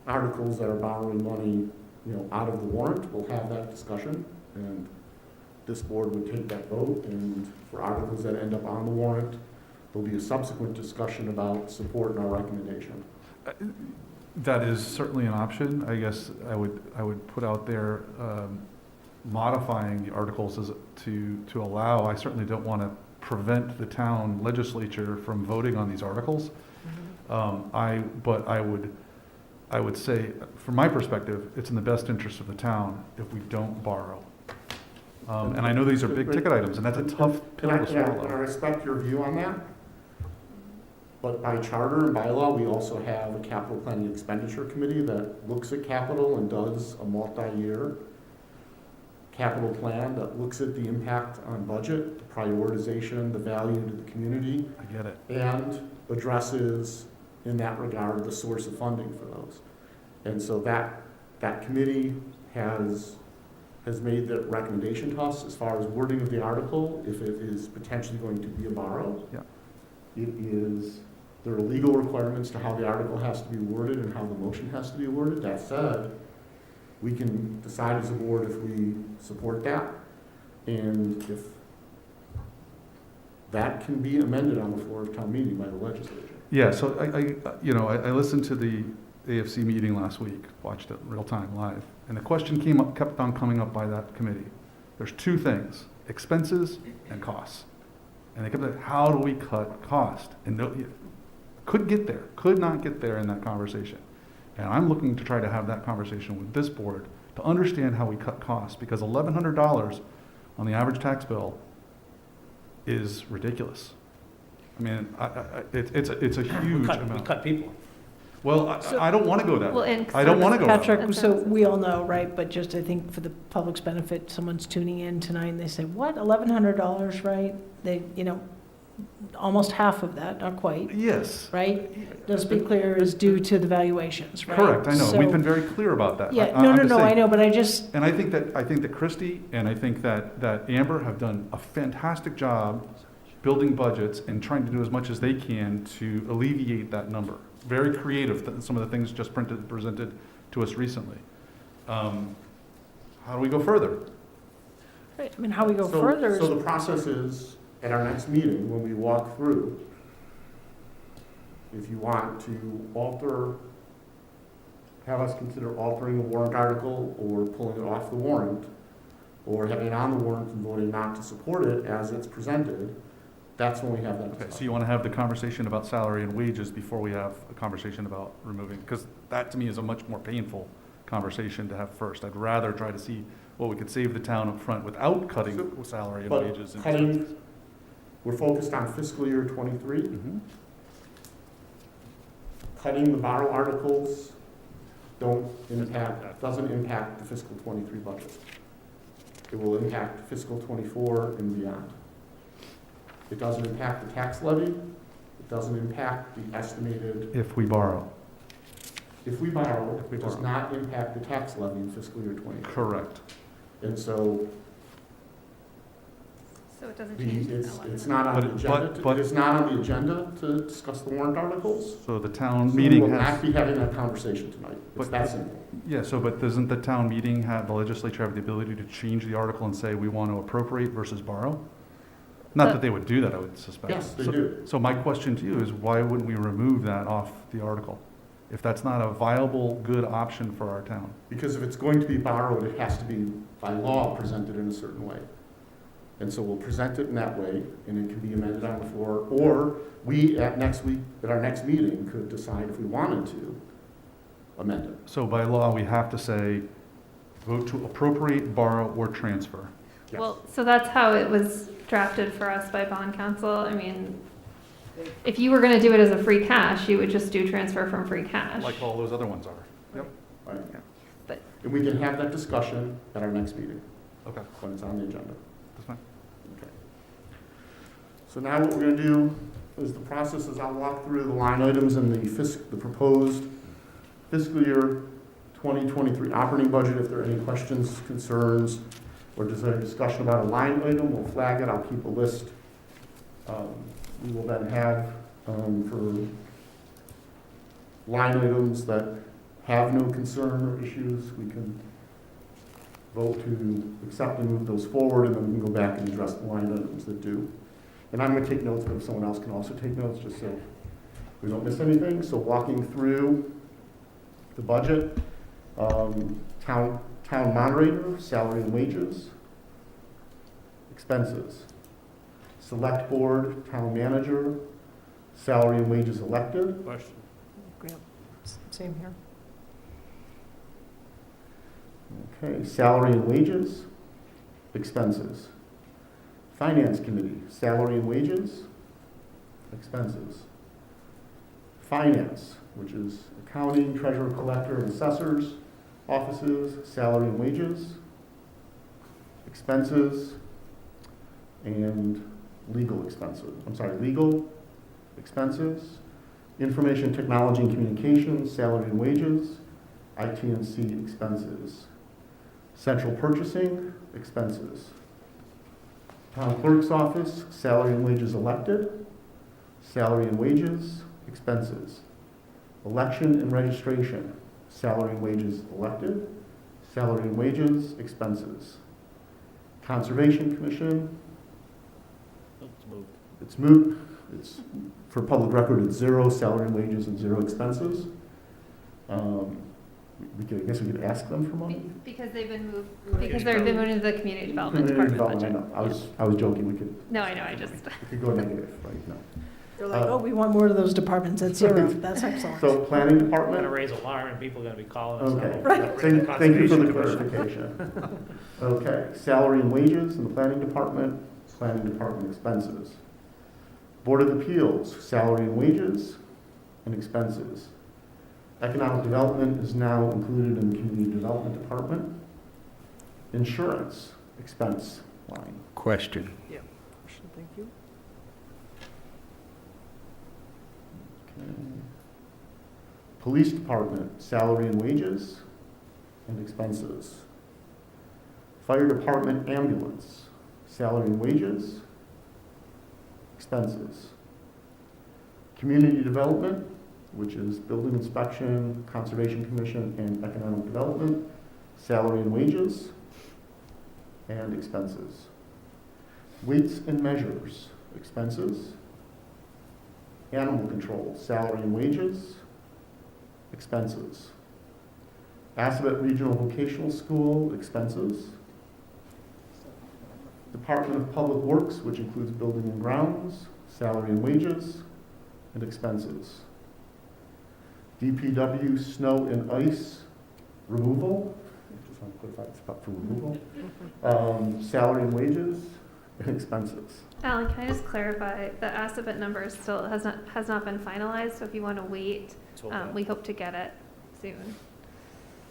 articles that are borrowing money, out of the warrant, we'll have that discussion, and this board would take that vote, and for articles that end up on the warrant, there'll be a subsequent discussion about support and our recommendation. That is certainly an option. I guess I would put out there modifying the articles to allow. I certainly don't want to prevent the town legislature from voting on these articles. But I would say, from my perspective, it's in the best interest of the town if we don't borrow. And I know these are big ticket items, and that's a tough pill to And I swallow. respect your view on that. But by charter and bylaw, we also have a capital planning expenditure committee that looks at capital and does a multi-year capital plan that looks at the impact on budget, the prioritization, the value to the community, I get it. and addresses, in that regard, the source of funding for those. And so that committee has made the recommendation to us as far as wording of the article, if it is potentially going to be a borrow. Yeah. There are legal requirements to how the article has to be worded and how the motion has to be worded. That said, we can decide as a board if we support that, and if that can be amended on the floor of town meeting by the legislature. Yeah, so I listened to the AFC meeting last week, watched it real time, live, and the question kept on coming up by that committee. There's two things, expenses and costs. And they kept saying, how do we cut cost? And could not get there in that conversation. And I'm looking to try to have that conversation with this board to understand how we cut costs, because $1,100 on the average tax bill is ridiculous. I mean, it's a huge We amount. cut people. Well, I don't want to go that Well, way. and I don't want to go that way. Patrick, so we all know, right, but just I think for the public's benefit, someone's tuning in tonight and they say, what, $1,100, right? They, almost half of that, not quite, Yes. right? Let's be clear, is due to the valuations, right? Correct, I know. So- We've been very clear about that. Yeah, I'm just no, I saying. know, but I just, And I think that Christie and I think that Amber have done a fantastic job building budgets and trying to do as much as they can to alleviate that number. Very creative, some of the things just presented to us recently. How do we go further? right, I mean, how we go So- further So is, the process is, at our next meeting, when we walk through, if you want to have us consider altering a warrant article or pulling it off the warrant, or having it on the warrant and voting not to support it as it's presented, that's when we have that Okay, so discussion. you want to have the conversation about salary and wages before we have a conversation about removing, because that to me is a much more painful conversation to have first. I'd rather try to see what we could save the town up front without cutting salary and But wages. we're focused on fiscal year '23. Mhm. Cutting the borrow articles doesn't impact the fiscal '23 budget. It will impact fiscal '24 and beyond. It doesn't impact the tax levy. It doesn't impact the estimated, If we borrow. if we borrow, If we it does borrow. not impact the tax levy in fiscal year '23. Correct. And so So it doesn't change the it's not on the agenda, but- it is not on the agenda to discuss the warrant articles. So the town So meeting we will has. not be having that conversation tonight. It's But- that simple. Yeah, but doesn't the town meeting have, the legislature have the ability to change the article and say we want to appropriate versus borrow? Not that they would do that, I would suspect. Yes, they So- do. So my question to you is, why wouldn't we remove that off the article? If that's not a viable, good option for our town? Because if it's going to be borrowed, it has to be, by law, presented in a certain way. And so we'll present it in that way, and it can be amended on the floor, or we, at our next meeting, could decide if we wanted to amend it. So by law, we have to say, vote to appropriate, borrow, or transfer. Yes. Well, so that's how it was drafted for us by bond council. I mean, if you were gonna do it as a free cash, you would just do transfer from free cash. Like all those other ones are. Yep. Right. But- And we can have that discussion at our next meeting, Okay, when it's on the agenda. that's fine. Okay. So now what we're gonna do is the process is I'll walk through the line items in the proposed fiscal year 2023 operating budget. If there are any questions, concerns, or desire discussion about a line item, we'll flag it. I'll keep a list. We will then have, for line items that have no concern or issues, we can vote to accept and move those forward, and then we can go back and address the line items that do. And I'm going to take notes, but if someone else can also take notes, just so we don't miss anything. So walking through the budget, town moderator, salary and wages, expenses, select board, town manager, salary and wages elected, Question. same here. okay, salary and wages, expenses. Finance Committee, salary and wages, expenses. Finance, which is accounting, treasurer, collector, and assessors, offices, salary and wages, expenses, and legal expenses. Legal expenses, information technology and communications, salary and wages, IT&C expenses, central purchasing, expenses. Town clerk's office, salary and wages elected, salary and wages, expenses. Election and registration, salary and wages elected, salary and wages, expenses. Conservation Commission, it's moot. It's, for public record, it's 0 salary and wages and 0 expenses. I guess we could ask them for money. Because they've been moved, because they've been moved into the community development Community department development, budget. I was joking, we could. No, I know, I just. We could go negative, right, no. They're like, oh, we want more of those departments at 0. That's excellent. So planning We're gonna department, raise alarm and people are gonna be calling us. okay. now. Thank you for the clarification. Okay, salary and wages in the planning department expenses. Board of Appeals, salary and wages and expenses. Economic development is now included in the community development department. Insurance expense line. Question. Thank you. Okay. Police department, salary and wages and expenses. Fire department ambulance, salary and wages, expenses. Community development, which is building inspection, conservation commission, and economic development, salary and wages, and expenses. Weights and measures, expenses. Animal control, salary and wages, expenses. Assabet Regional Vocational School, expenses. Department of Public Works, which includes building and grounds, salary and wages, and expenses. DPW snow and ice removal, I just want to clarify it's up for removal, salary and wages, and expenses. Alan, can I just clarify, the Assabet number still has not been finalized, so if you want to wait, we hope to get it soon.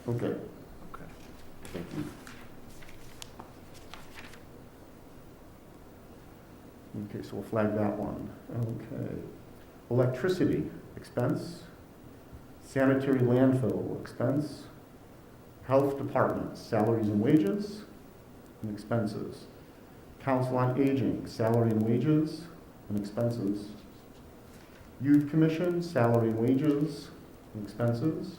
Okay. Okay. Thank you. Okay, so we'll flag that one. Okay. Electricity expense, sanitary landfill expense, health department, salaries and wages, and expenses. Council on Aging, salary and wages and expenses. Youth Commission, salary and wages and expenses.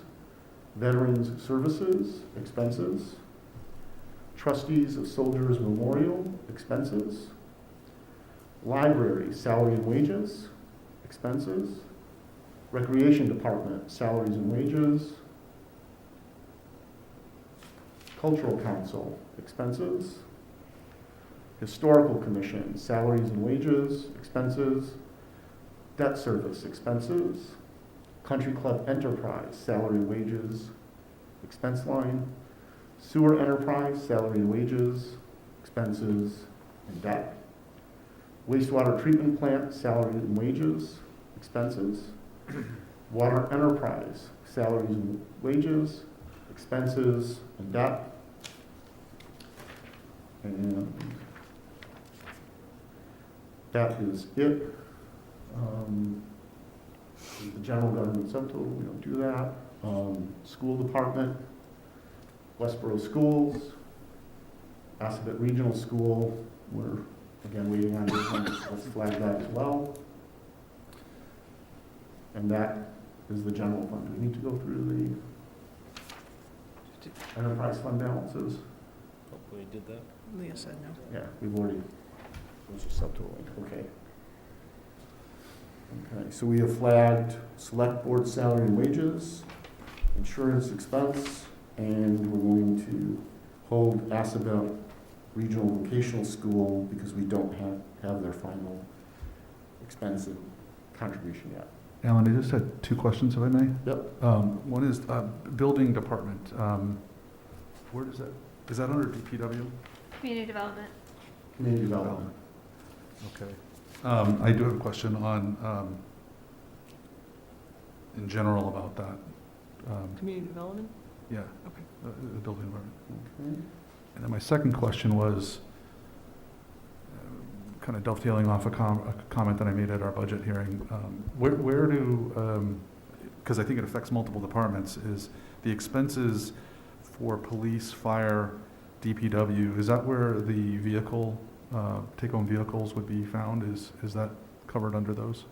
Veterans Services, expenses. Trustees of Soldiers Memorial, expenses. Library, salary and wages, expenses. Recreation Department, salaries and wages. Cultural Council, expenses. Historical Commission, salaries and wages, expenses. Debt Service, expenses. Country Club Enterprise, salary and wages, expense line. Sewer Enterprise, salary and wages, expenses, and debt. Wastewater Treatment Plant, salary and wages, expenses. Water Enterprise, salaries and wages, expenses, and debt. And that is it. The general government subtotal, we don't do that. School department, Westboro Schools, Assabet Regional School, we're again waiting on this one, let's flag that as well. And that is the general fund. Do we need to go through the enterprise fund balances? Hopefully we did that. Leah said no. Yeah, we've already, those are subtotaling, okay. Okay, so we have flagged select board salary and wages, insurance expense, and we're going to hold Assabet Regional Vocational School because we don't have their final expense and contribution yet. Alan, I just had 2 questions, if I may. Yep. One is building department. Where does that, is that under DPW? Community development. Community development. Okay. I do have a question on, in general about that. Community development? Yeah. Okay. The building environment. Okay. And then my second question was, kind of dovetailing off a comment that I made at our budget hearing. Where do, because I think it affects multiple departments, is the expenses for police, fire, DPW, is that where the vehicle, take-home vehicles would be found? Is that covered under those?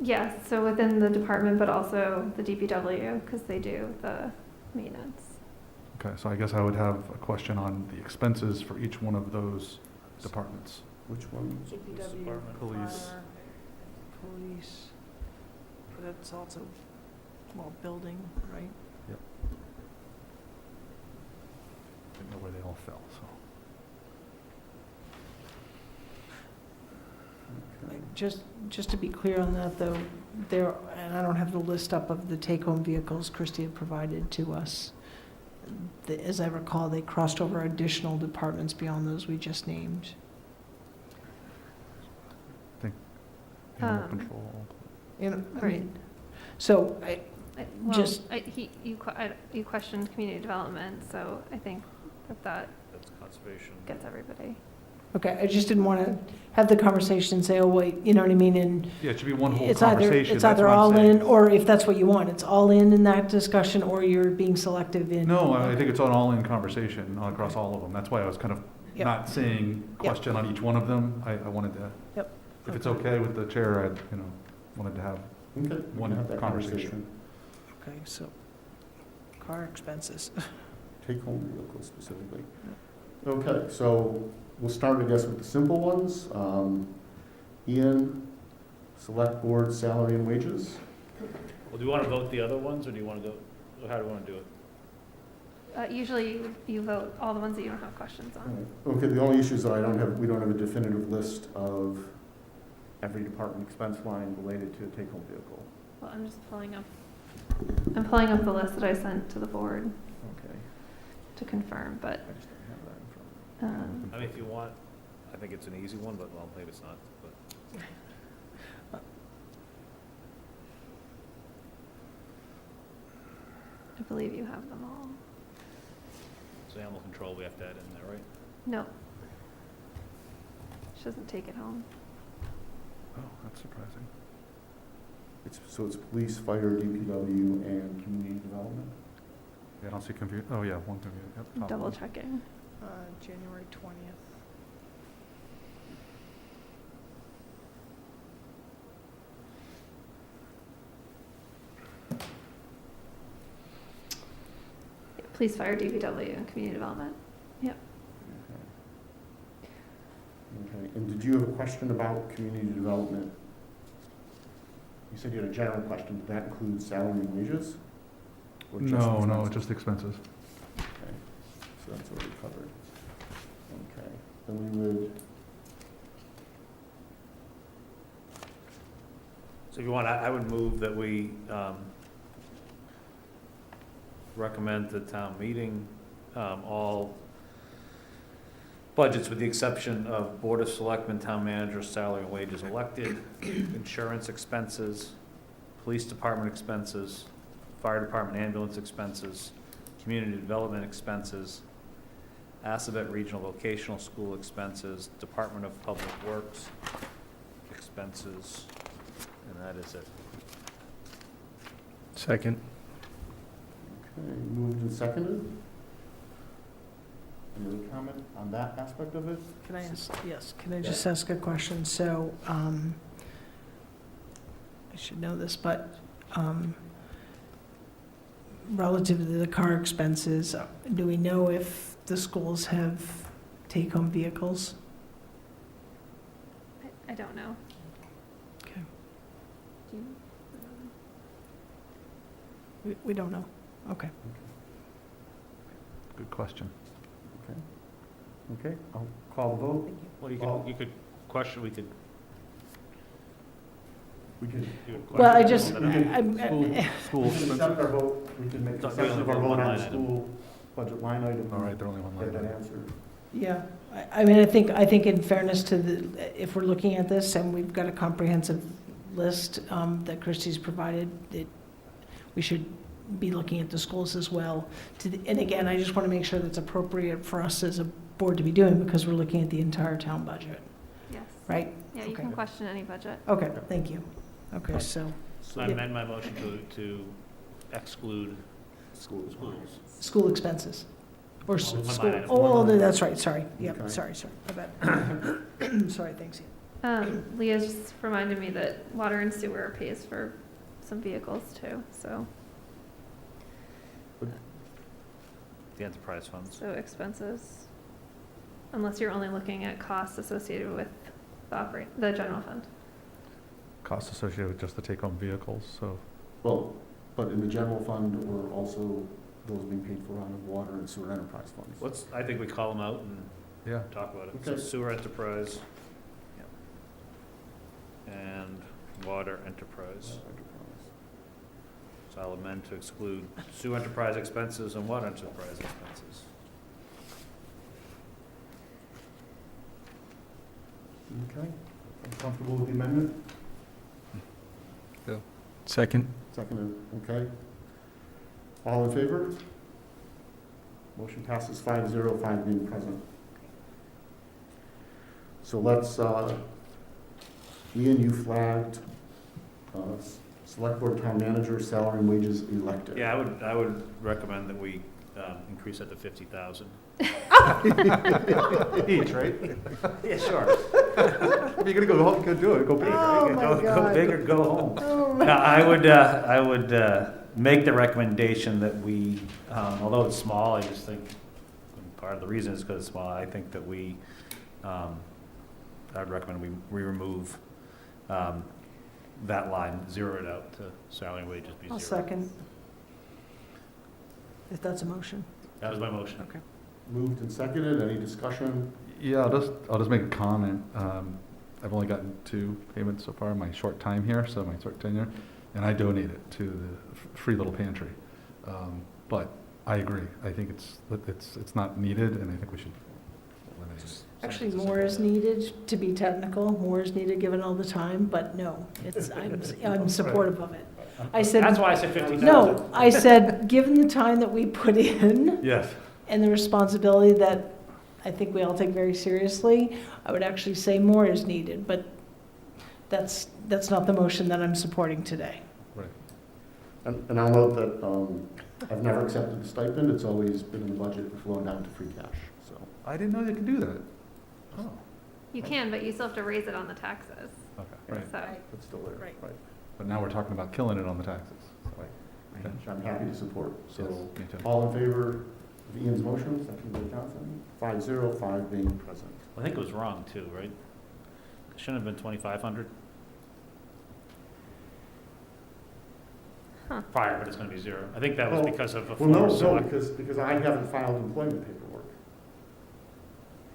Yes, so within the department, but also the DPW, because they do the maintenance. Okay, so I guess I would have a question on the expenses for each one of those departments. Which one? DPW, Police. fire, police, but that's also, well, building, right? Didn't know where they all fell, so. Just to be clear on that, though, there, and I don't have the list up of the take-home vehicles Christie had provided to us. As I recall, they crossed over additional departments beyond those we just named. Animal control. Right. So, You questioned community development, so I think that That's conservation. gets everybody. okay, I just didn't want to have the conversation and say, oh, wait, you know what I mean? And Yeah, it should be one whole it's conversation. it's that's either what I'm all saying. in, or if that's what you want, it's all in that discussion, or you're being selective in. No, I think it's an all-in conversation across all of them. That's why I was kind of Yep. not saying question on each one of them. I wanted to, Yep. if it's okay with the chair, I, wanted to have Okay, we one can have that conversation. Okay, so, car expenses. Take-home vehicles specifically. Okay, so we'll start, I guess, with the simple ones. Ian, Select Board salary and wages. Well, do you want to vote the other ones, or do you want to go, or how do you want to do it? Usually you vote all the ones that you don't have questions on. Okay, the only issue is that we don't have a definitive list of every department expense line related to a take-home vehicle. Well, I'm pulling up the list that I sent to the board Okay. to confirm, but, I just don't have that in front of me. I mean, if you want, I think it's an easy one, but well, maybe it's not, but. I believe you have them all. So animal control, we have to add in there, right? No. She doesn't take it home. Oh, that's surprising. So it's police, fire, DPW, and community development? Yeah, I don't see oh, yeah, one computer, yep. top Double one. checking. January 20th. Police, fire, DPW, and community development. Okay, and did you have a question about community development? You said you had a general question. Did that include salary and wages? Or just No, expenses? just expenses. Okay, so that's already covered. Okay, then we would, So if you want, I would move that we recommend to town meeting all budgets with the exception of Board of Selectmen, Town Manager, salary and wages elected, insurance expenses, police department expenses, fire department ambulance expenses, community development expenses, Assabet Regional Vocational School expenses, Department of Public Works expenses, and that is it. Second. okay, moved and seconded. Any other comment on that aspect of it? Can I ask, yes, can I just ask a question? So, I should know this, but relative to the car expenses, do we know if the schools have take-home vehicles? I don't know. Okay. Do you? We don't know. Okay. Good question. Okay, I'll call the vote. Well, you Oh. could question, we could. We can, you would Well, I question just, that. I'm- School we can expenses. accept our vote, we can make Don't acceptance of our really vote vote on line item. school budget line item. All right, they're only one line Get that item. answered. Yeah, I mean, I think in fairness to the, if we're looking at this and we've got a comprehensive list that Christie's provided, we should be looking at the schools as well. And again, I just want to make sure that's appropriate for us as a board to be doing, because we're looking at the entire town budget, Yes. right? Yeah, you Okay. can question any budget. Okay, thank you. Okay, so, I amend my motion to exclude Schools. school expenses. Or One line school, item. oh, that's right, sorry. Yep, Okay. sorry, my bad. Sorry, thanks. Leah just reminded me that water and sewer pays for some vehicles too, so the enterprise funds. expenses. Unless you're only looking at costs associated with the general fund. Costs associated with just the take-home vehicles, so. Well, but in the general fund, or also those being paid for on the water and sewer enterprise funds. I think we call them out and Yeah. talk about it. So Okay. sewer enterprise. And water enterprise. So I'll amend to exclude sewer enterprise expenses and water enterprise expenses. Okay, I'm comfortable with the amendment? Second? Seconded, okay. All in favor? Motion passes 5-0, 5 being present. So let's, Ian, you flagged, select board town manager, salary and wages elected. Yeah, I would recommend that we increase that to 50,000. Each, right? Yeah, sure. If you're gonna go home, go do it, go big, Oh, right? my Go God. big or go home. Oh, No, I would make the recommendation that we, although it's small, I just think, and part of the reason is because it's small, I think that we, I'd recommend we remove that line, zero it out to salary and wages be zero. I'll second. If that's a motion. That was my motion. Okay. Moved and seconded, any discussion? Yeah, I'll just make a comment. I've only gotten 2 payments so far in my short time here, so my short tenure, and I donate it to the free little pantry. But I agree. I think it's not needed, and I think we should eliminate it. Actually, more is needed, to be technical, more is needed given all the time, but no, I'm supportive of it. I said, That's why I said 50,000. no, I said, given the time that we put in Yes. and the responsibility that I think we all take very seriously, I would actually say more is needed, but that's not the motion that I'm supporting today. Right. And I'll note that I've never accepted the stipend, it's always been in the budget and flowing down to free cash, so. I didn't know you could do that. Oh, You can, but you still have to raise it on the taxes, okay, right. so. It's still there, Right. right. But now we're talking about killing it on the taxes. Right. Okay. Which I'm happy to support, Yes, so. me too. All in favor of Ian's motion, seconded by Johnson, 5-0, 5 being present. I think it was wrong too, right? It shouldn't have been 2,500 Huh. prior, but it's gonna be zero. I think that was Well, because of a Well, no, former no, select. because I haven't filed employment paperwork.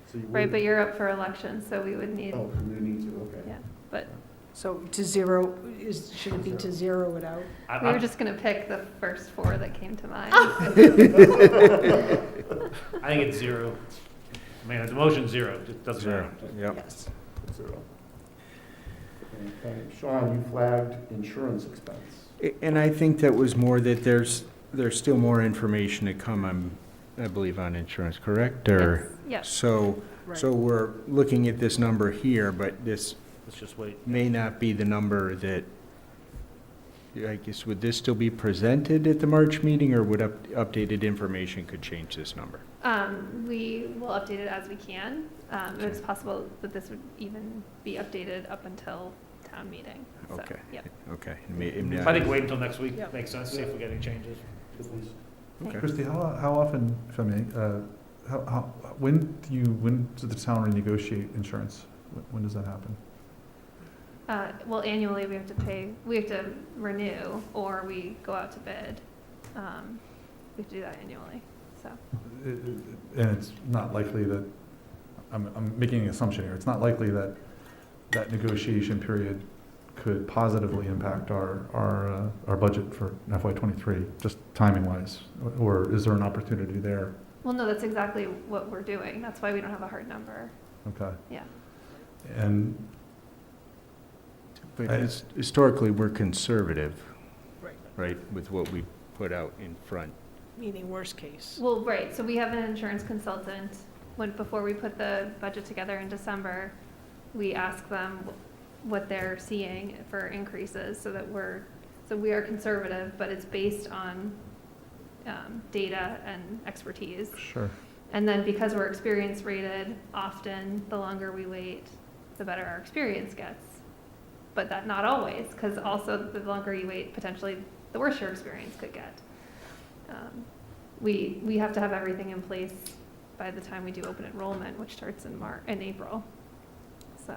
So you Right, would- but you're up for election, so we would need, Oh, you need to, okay. yeah, but So to zero, should it be to zero it out? I- we were I'm- just gonna pick the first 4 that came to mind. I think it's zero. I mean, the motion's zero, it doesn't matter. Yep. Yes. 0. Okay, Sean, you flagged insurance expense. And I think that was more that there's still more information to come, I believe, on insurance, correct? Or, Yes, so we're looking at this number here, but this Let's just wait. may not be the number that, I guess, would this still be presented at the March meeting, or would updated information could change this number? we will update it as we can. It's possible that this would even be updated up until town meeting, so, Okay. yeah. Okay. I think wait until next week, Yep. makes sense, see if we get any changes. Okay. Christie, how often, if I may, when does the town renegotiate insurance? When does that happen? Well, annually, we have to renew, or we go out to bid. We have to do that annually, so. And it's not likely that, I'm making an assumption here, it's not likely that that negotiation period could positively impact our budget for FY '23, just timing-wise? Or is there an opportunity there? Well, no, that's exactly what we're doing. That's why we don't have a hard number. Okay. Yeah. And But I- historically, we're conservative, Right. right, with what we put out in front. Meaning worst case. Well, right, so we have an insurance consultant, before we put the budget together in December, we ask them what they're seeing for increases, so we are conservative, but it's based on, data and expertise. sure. And then because we're experience rated, often the longer we wait, the better our experience gets. But that not always, because also the longer you wait, potentially the worse your experience could get. We have to have everything in place by the time we do open enrollment, which starts in April. So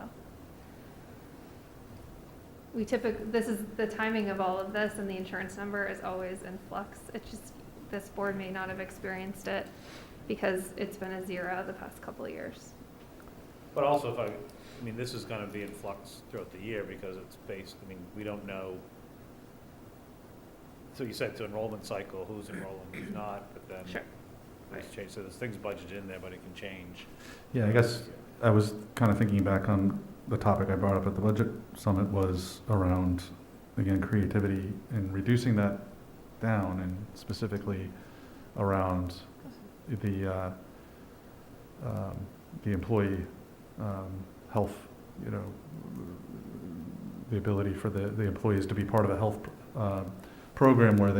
this is the timing of all of this, and the insurance number is always in flux. It's just, this board may not have experienced it because it's been a zero the past couple of years. But also, I mean, this is gonna be in flux throughout the year because it's based, I mean, we don't know. So you said it's an enrollment cycle, who's enrolling, who's not, but then Sure. things change. So there's things budgeted in there, but it can change. Yeah, I guess I was kind of thinking back on the topic I brought up at the budget summit was around, again, creativity and reducing that down, and specifically around the employee health, the ability for the employees to be part of a health program where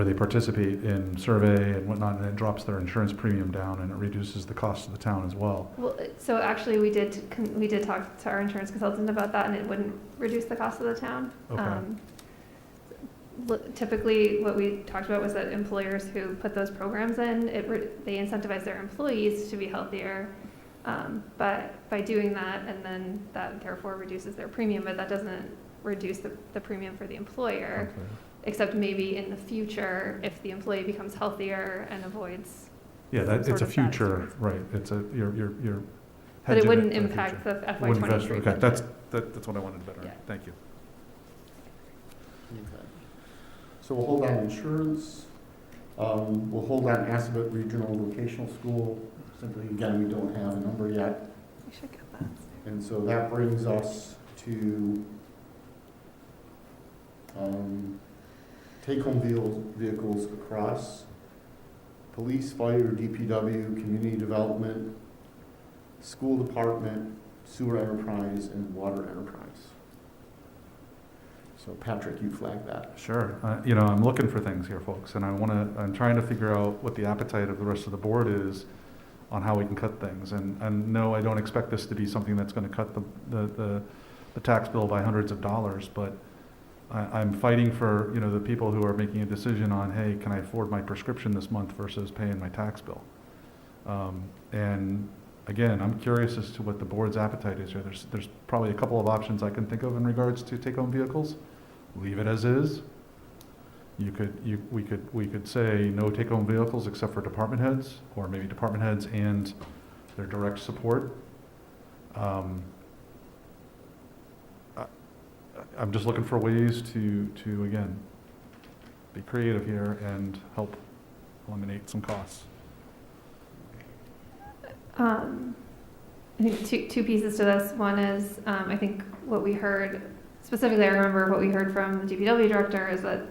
they participate in survey and whatnot, and it drops their insurance premium down, and it reduces the cost of the town as well. Well, so actually, we did talk to our insurance consultant about that, and it wouldn't reduce the cost of the town. Okay. Typically, what we talked about was that employers who put those programs in, they incentivize their employees to be healthier. But by doing that, and then that therefore reduces their premium, but that doesn't reduce the premium for the employer, Okay. except maybe in the future, if the employee becomes healthier and avoids. Yeah, some it's sort a of bad future, experience. right, it's you're But it hedging wouldn't for the impact future. the FY Wouldn't '23 affect- budget. Okay, that's what I wanted to better, Yeah. thank you. Okay. So we'll hold on insurance. We'll hold on Assabet Regional Vocational School. Simply, again, we don't have a number yet. We should get that. And so that brings us to take-home vehicles across police, fire, DPW, community development, school department, sewer enterprise, and water enterprise. So Patrick, you flagged that. Sure, I'm looking for things here, folks, and I'm trying to figure out what the appetite of the rest of the board is on how we can cut things. And no, I don't expect this to be something that's gonna cut the tax bill by hundreds of dollars, but I'm fighting for, the people who are making a decision on, hey, can I afford my prescription this month versus paying my tax bill? And again, I'm curious as to what the board's appetite is here. There's probably a couple of options I can think of in regards to take-home vehicles. Leave it as is. We could say no take-home vehicles except for department heads, or maybe department heads and their direct support. I'm just looking for ways to again, be creative here and help eliminate some costs. I think two pieces to this. One is, I think what we heard, specifically I remember what we heard from the DPW director is that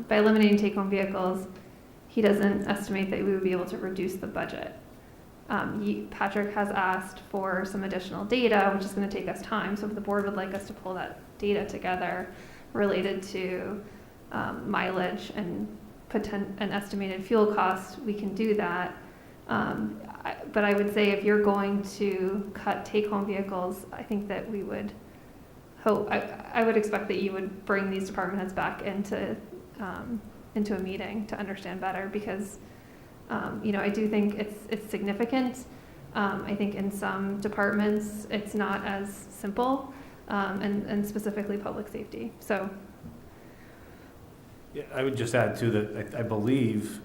by eliminating take-home vehicles, he doesn't estimate that we would be able to reduce the budget. Patrick has asked for some additional data, which is going to take us time. So if the board would like us to pull that data together related to mileage and an estimated fuel cost, we can do that. But I would say if you're going to cut take-home vehicles, I think that we would hope, I would expect that you would bring these department heads back into a meeting to understand better, because I do think it's significant. I think in some departments, it's not as simple, and specifically public safety. So. Yeah, I would just add too that I believe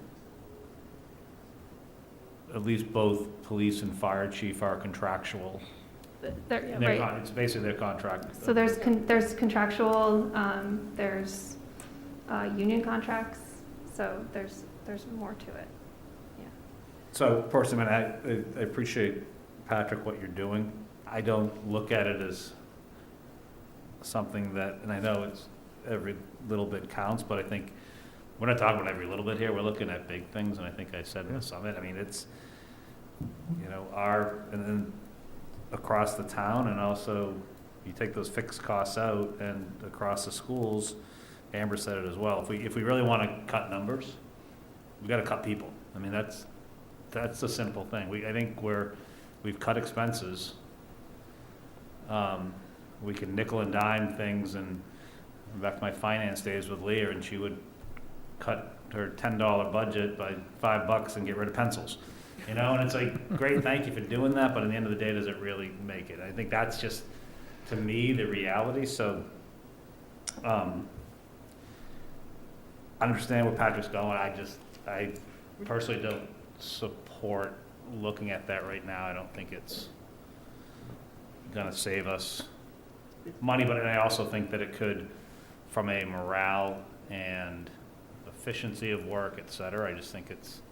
at least both police and fire chief are contractual right. It's basically their contract. So there's contractual, there's union contracts, so there's more to it. So personally, I appreciate, Patrick, what you're doing. I don't look at it as something that, and I know it's every little bit counts, but I think we're not talking about every little bit here. We're looking at big things, and I think I said in the summit, I mean, it's, and then across the town, and also you take those fixed costs out and across the schools, Amber said it as well. If we really want to cut numbers, we got to cut people. I mean, that's the simple thing. I think we've cut expenses. We can nickel and dime things, and back to my finance days with Leah, and she would cut her $10 budget by $5 and get rid of pencils. And it's like, great, thank you for doing that, but at the end of the day, does it really make it? I think that's just, to me, the reality. So, I understand where Patrick's going. I personally don't support looking at that right now. I don't think it's gonna save us money, but I also think that it could, from a morale and efficiency of work, et cetera, I just think it's,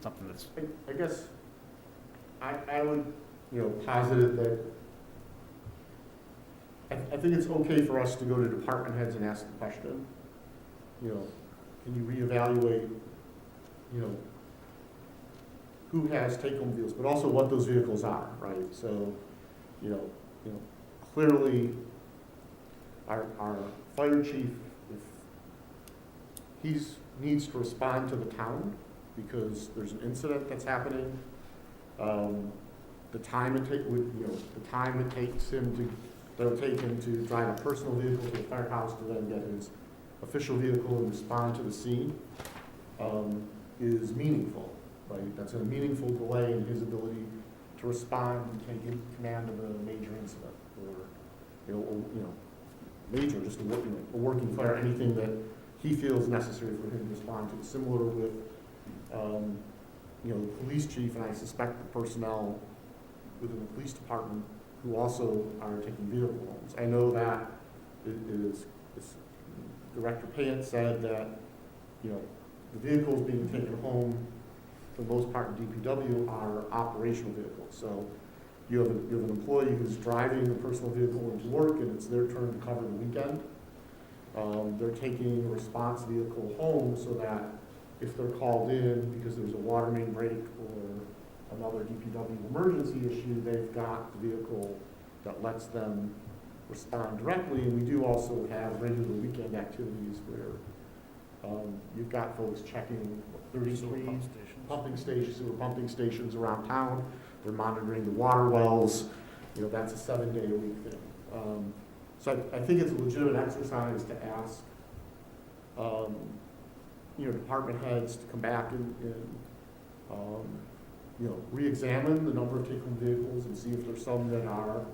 something that's. I guess I would, posit that I think it's okay for us to go to department heads and ask the question, can you reevaluate, who has take-home vehicles, but also what those vehicles are, right? So, clearly, our fire chief, if he needs to respond to the town because there's an incident that's happening, the time it takes him to drive a personal vehicle to the firehouse to then get his official vehicle and respond to the scene, is meaningful, right? That's a meaningful delay in his ability to respond and take command of a major incident, or major, just a working fire, anything that he feels necessary for him to respond to. Similar with, the police chief, and I suspect the personnel within the police department who also are taking vehicle homes. I know that Director Payant said that, the vehicles being taken home, for the most part in DPW, are operational vehicles. So you have an employee who's driving a personal vehicle into work, and it's their turn to cover the weekend. They're taking a response vehicle home so that if they're called in because there's a water main break or another DPW emergency issue, they've got the vehicle that lets them respond directly. And we do also have regular weekend activities where you've got folks checking 33 pumping stations around town. They're monitoring the water wells. That's a 7-day-a-week thing. So I think it's a legitimate exercise to ask, department heads to come back and re-examine the number of take-home vehicles and see if there's some that are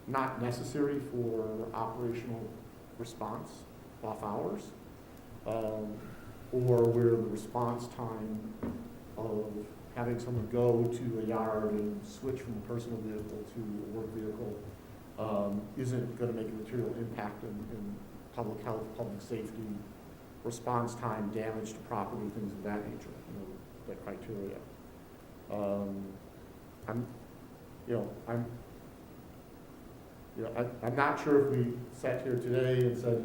not necessary for operational response off hours, or where the response time of having someone go to a yard and switch from a personal vehicle to a work vehicle isn't going to make a material impact in public health, public safety, response time, damage to property, things of that nature, that criteria. I'm not sure if we sat here today and said,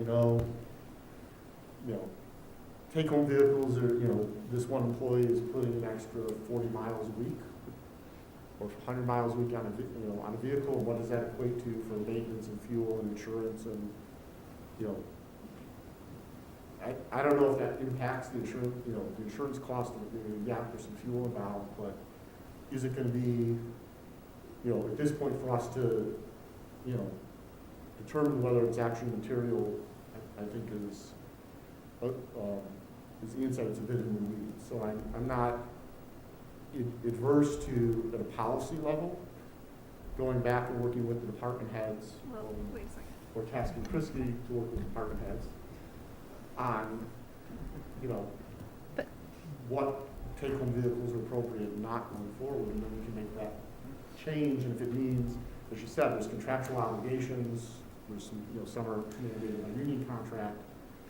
take-home vehicles are, this one employee is putting an extra 40 miles a week or 100 miles a week on a vehicle. What does that equate to for maintenance and fuel and insurance and, I don't know if that impacts the insurance, the insurance cost of there's some fuel involved, but is it going to be, at this point for us to, determine whether it's actually material, I think is, as Ian said, it's a bit in the weeds. So I'm not adverse to, at a policy level, going back and working with the department heads, Wait a second. or tasking Christie to work with department heads on, But- what take-home vehicles are appropriate and not going forward, and then we can make that change, and if it means, as you said, there's contractual obligations, there's some, some are mandated by union contract,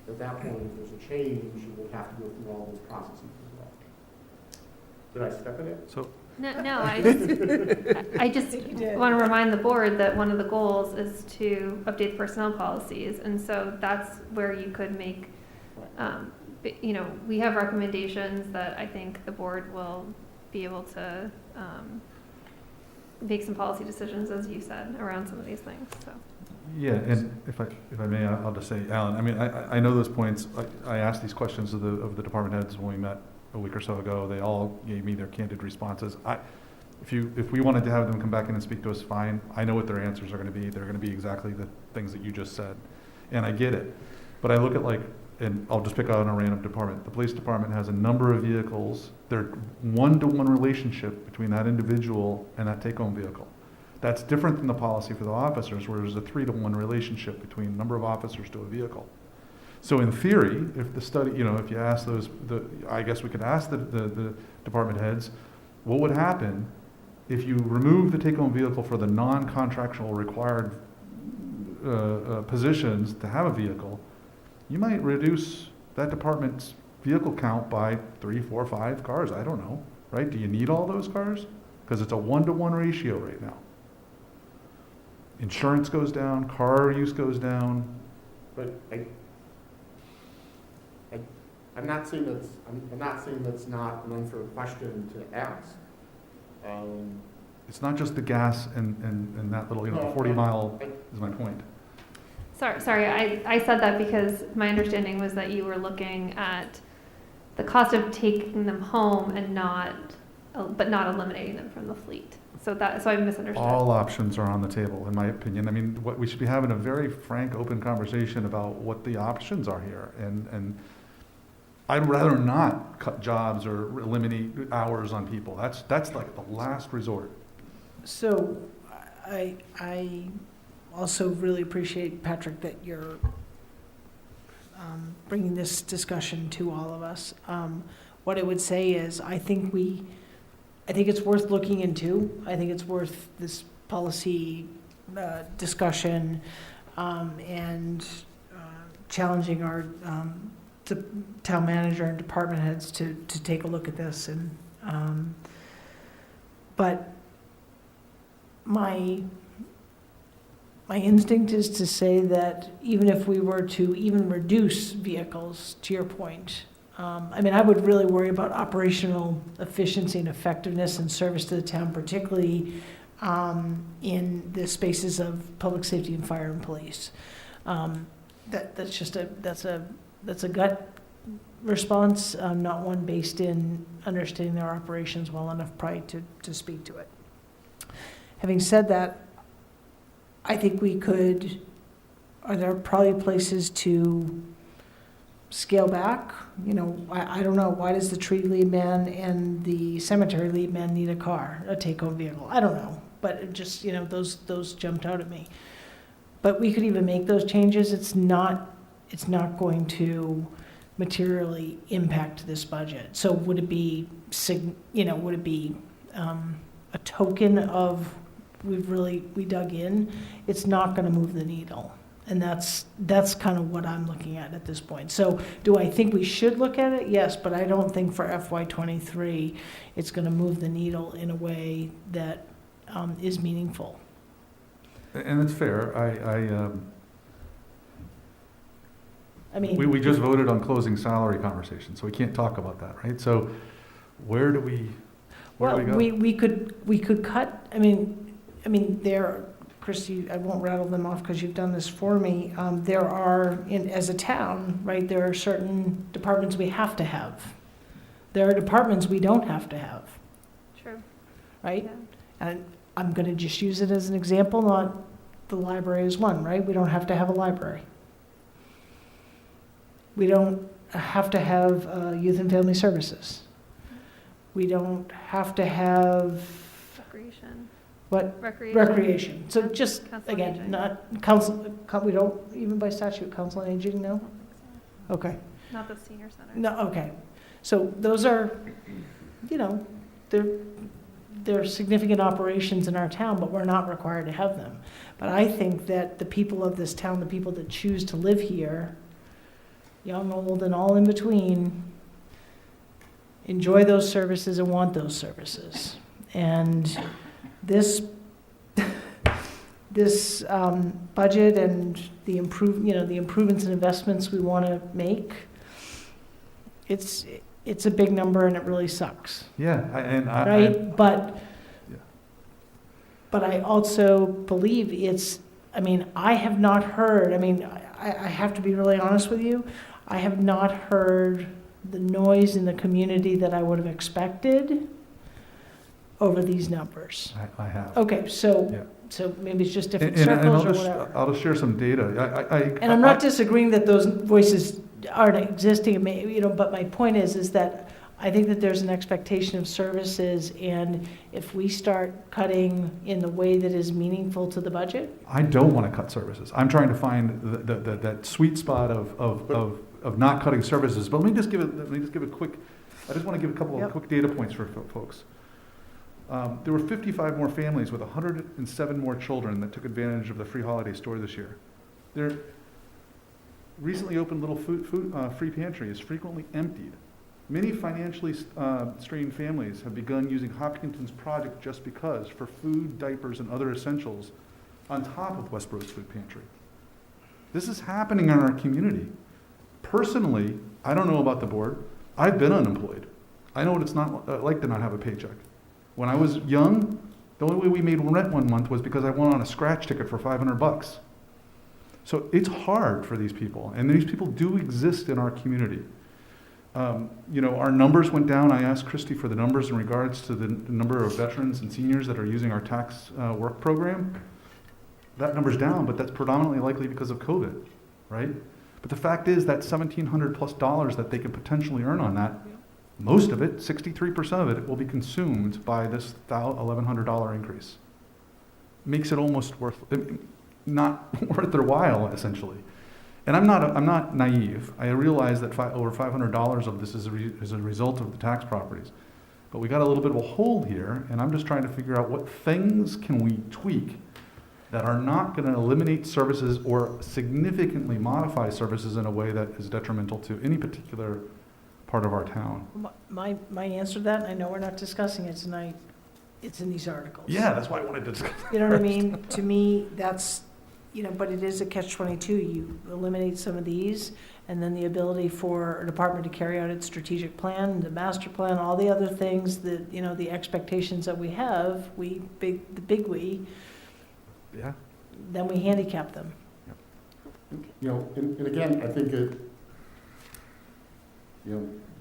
at that point, if there's a change, we'll have to go through all those processes as well. Did I step in it? So, No, I just want to remind the board that one of the goals is to update personnel policies, and so that's where you could make, we have recommendations that I think the board will be able to make some policy decisions, as you said, around some of these things, so. yeah, and if I may, I'll just say, Alan, I mean, I know those points. I asked these questions of the department heads when we met a week or so ago. They all gave me their candid responses. If we wanted to have them come back in and speak to us, fine. I know what their answers are going to be. They're going to be exactly the things that you just said, and I get it. But I look at and I'll just pick out a random department. The police department has a number of vehicles. They're one-to-one relationship between that individual and that take-home vehicle. That's different than the policy for the officers, where there's a 3-to-1 relationship between the number of officers to a vehicle. So in theory, if the study, if you ask I guess we could ask the department heads, what would happen if you remove the take-home vehicle for the non-contractual required positions to have a vehicle? You might reduce that department's vehicle count by 3, 4, 5 cars. I don't know, right? Do you need all those cars? Because it's a 1-to-1 ratio right now. Insurance goes down, car use goes down. But I'm not saying that's not an unfair question to ask. It's not just the gas and that little, the 40 mile is my point. Sorry, I said that because my understanding was that you were looking at the cost of taking them home and not eliminating them from the fleet. So I misunderstood. All options are on the table, in my opinion. I mean, we should be having a very frank, open conversation about what the options are here. And I'd rather not cut jobs or eliminate hours on people. That's like the last resort. So I also really appreciate, Patrick, that you're bringing this discussion to all of us. What I would say is I think it's worth looking into. I think it's worth this policy discussion and challenging our town manager and department heads to take a look at this. And but my instinct is to say that even if we were to even reduce vehicles, to your point, I would really worry about operational efficiency and effectiveness and service to the town, particularly in the spaces of public safety and fire and police. That's a gut response, not one based in understanding their operations well enough probably to speak to it. Having said that, I think are there probably places to scale back? I don't know. Why does the tree lead man and the cemetery lead man need a take-home vehicle? I don't know. But it just, those jumped out at me. But we could even make those changes. It's not going to materially impact this budget. So would it be, a token of we dug in? It's not going to move the needle. And that's kind of what I'm looking at this point. So do I think we should look at it? Yes, but I don't think for FY23 it's going to move the needle in a way that is meaningful. And it's fair. We just voted on closing salary conversations, so we can't talk about that, right? So where do we go? We could cut. There, Christy, I won't rattle them off because you've done this for me. There are, as a town, right, there are certain departments we have to have. There are departments we don't have to have. True. Right? Yeah. And I'm going to just use it as an example, not the library is one, right? We don't have to have a library. We don't have to have youth and family services. We don't have to have... Recreation. What? Recreation. So just, Council on again, Aging. not council, we don't, even by statute, council on aging, no? Okay. Not the senior center. No, okay. So those are you know, they're significant operations in our town, but we're not required to have them. But I think that the people of this town, the people that choose to live here, young, old, and all in between, enjoy those services and want those services. And this budget and the improvements and investments we want to make, it's a big number and it really sucks. Yeah, Right, but I also believe I have not heard, I have to be really honest with you, I have not heard the noise in the community that I would have expected over these numbers. I have. Okay, so maybe it's just different circles or whatever. I'll just share some data. And I'm not disagreeing that those voices aren't existing, but my point is that I think that there's an expectation of services, and if we start cutting in the way that is meaningful to the budget. I don't want to cut services. I'm trying to find that sweet spot of not cutting services. But let me just give a quick. I just want to give a couple of quick data points for folks. There were 55 more families with 107 more children that took advantage of the free holiday store this year. Their recently opened little free pantry is frequently emptied. Many financially strained families have begun using Hopkinson's project just because for food, diapers, and other essentials on top of Westboro's food pantry. This is happening in our community. Personally, I don't know about the board. I've been unemployed. I know what it's not like to not have a paycheck. When I was young, the only way we made rent one month was because I went on a scratch ticket for $500. So it's hard for these people, and these people do exist in our community. Our numbers went down. I asked Christy for the numbers in regards to the number of veterans and seniors that are using our tax work program. That number's down, but that's predominantly likely because of COVID, right? But the fact is that $1,700+ that they could potentially earn on that, most of it, 63% of it, will be consumed by this $1,100 increase. Makes it almost not worth their while, essentially. And I'm not naive. I realize that over $500 of this is a result of the tax properties. But we got a little bit of a hole here, and I'm just trying to figure out what things can we tweak that are not going to eliminate services or significantly modify services in a way that is detrimental to any particular part of our town. My answer to that, I know we're not discussing it tonight, it's in these articles. Yeah, that's why I wanted to discuss it. You know what I mean? To me, that's, but it is a catch-22. You eliminate some of these, and then the ability for a department to carry out its strategic plan, the master plan, all the other things that, the expectations that we have, Yeah. Then we handicap them. And again, I think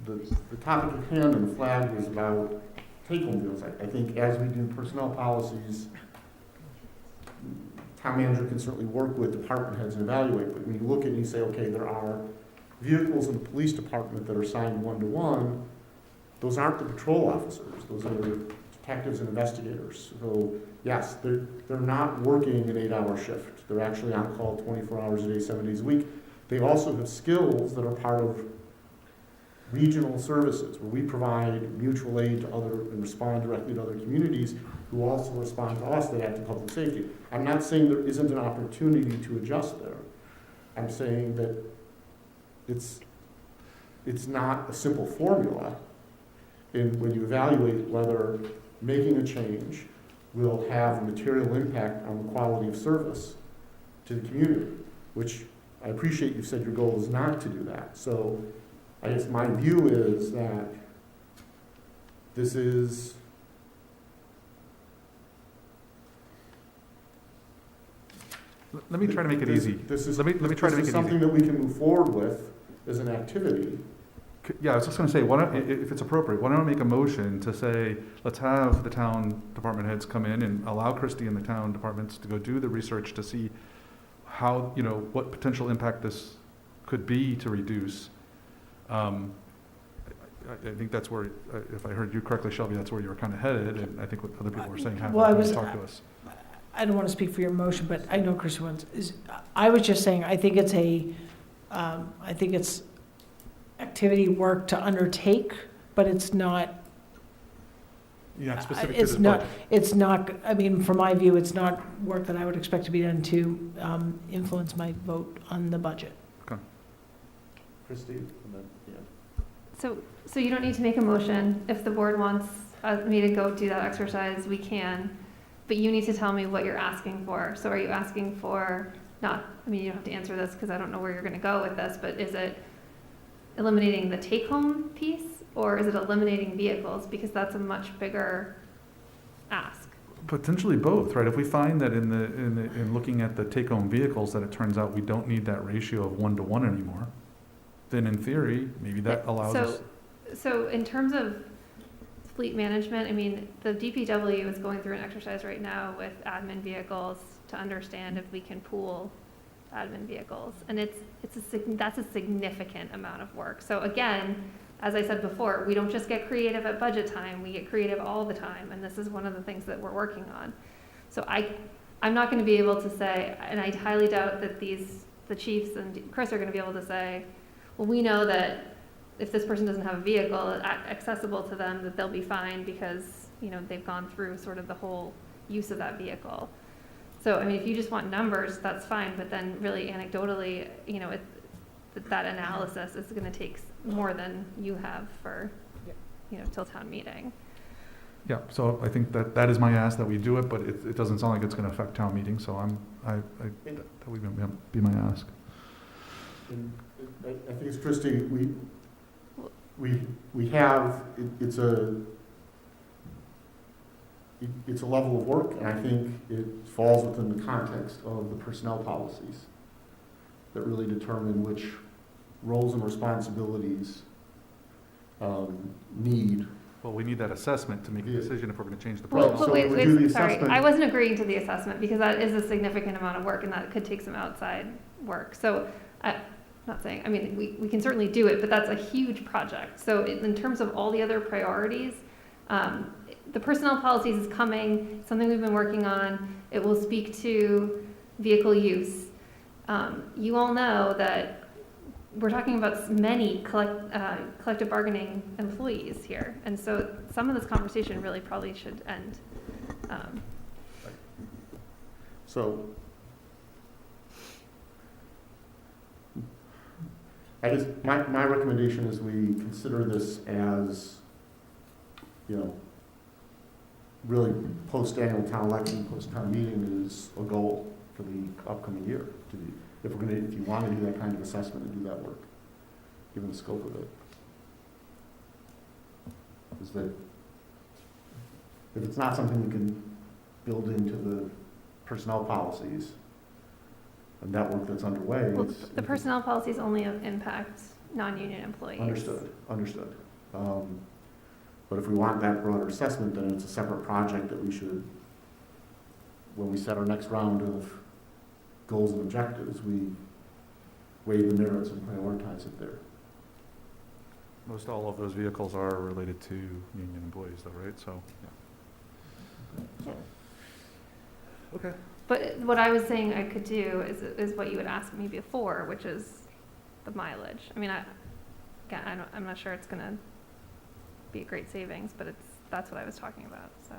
the topic at hand and the flag is about take-home deals. I think as we do personnel policies, town manager can certainly work with department heads and evaluate, but when you look at it and you say, okay, there are vehicles in the police department that are assigned one-to-one, those aren't the patrol officers, those are detectives and investigators. So yes, they're not working an 8-hour shift. They're actually on call 24 hours a day, 7 days a week. They also have skills that are part of regional services, where we provide mutual aid to other and respond directly to other communities who also respond to us that act in public safety. I'm not saying there isn't an opportunity to adjust there. I'm saying that it's not a simple formula. And when you evaluate whether making a change will have a material impact on the quality of service to the community, which I appreciate you've said your goal is not to do that. So I guess my view is that this is Let me try to make it easy. Let me try to make it easy. Something that we can move forward with as an activity. Yeah, I was just going to say, if it's appropriate, why don't I make a motion to say, let's have the town department heads come in and allow Christie and the town departments to go do the research to see how, what potential impact this could be to reduce. I think that's where, if I heard you correctly, Shelby, that's where you were kind of headed, and I think what other people were saying, have to talk to us. I don't want to speak for your motion, but I know Chris wants. I was just saying, I think it's activity work to undertake, but it's not Yeah, specific to It's this not, budget. it's not, I mean, from my view, it's not work that I would expect to be done to influence my vote on the budget. Christie, and then, yeah. So you don't need to make a motion. If the board wants me to go do that exercise, we can. But you need to tell me what you're asking for. So are you asking for, not, I mean, you don't have to answer this because I don't know where you're going to go with this, but is it eliminating the take-home piece, or is it eliminating vehicles? Because that's a much bigger ask. Potentially both, right? If we find that in looking at the take-home vehicles, that it turns out we don't need that ratio of 1-to-1 anymore, then in theory, maybe that allows us. So in terms of fleet management, I mean, the DPW is going through an exercise right now with admin vehicles to understand if we can pool admin vehicles. And that's a significant amount of work. So again, as I said before, we don't just get creative at budget time, we get creative all the time. And this is one of the things that we're working on. So I'm not going to be able to say, and I highly doubt that the chiefs and Chris are going to be able to say, well, we know that if this person doesn't have a vehicle accessible to them, that they'll be fine because, you know, they've gone through sort of the whole use of that vehicle. So, I mean, if you just want numbers, that's fine, but then really anecdotally, you know, that analysis is going to take more than you have for, you know, till town meeting. Yeah, so I think that is my ask, that we do it, but it doesn't sound like it's gonna affect town meeting, so that would be my ask. And I think it's Christie, we have, it's a level of work, and I think it falls within the context of the personnel policies that really determine which roles and responsibilities need. Well, we need that assessment to make a decision if we're gonna change the Well, process. but wait, we do the sorry, assessment. I wasn't agreeing to the assessment because that is a significant amount of work and that could take some outside work. So I'm not saying, I mean, we can certainly do it, but that's a huge project. So in terms of all the other priorities, the personnel policies is coming, something we've been working on. It will speak to vehicle use. You all know that we're talking about many collective bargaining employees here. And so some of this conversation really probably should end. So, my recommendation is we consider this as, you know, really post-annual town election, post-town meeting is a goal for the upcoming year. If you want to do that kind of assessment and do that work, given the scope of it. Is that, if it's not something you can build into the personnel policies, a network that's underway. Well, the personnel policies only impact non-union employees. Understood. But if we want that broader assessment, then it's a separate project that we should, when we set our next round of goals and objectives, we weigh the merits and prioritize it there. Most all of those vehicles are related to union employees though, right? So, yeah. Okay. But what I was saying I could do is what you would ask me before, which is the mileage. I mean, I'm not sure it's going to be a great savings, but that's what I was talking about, so.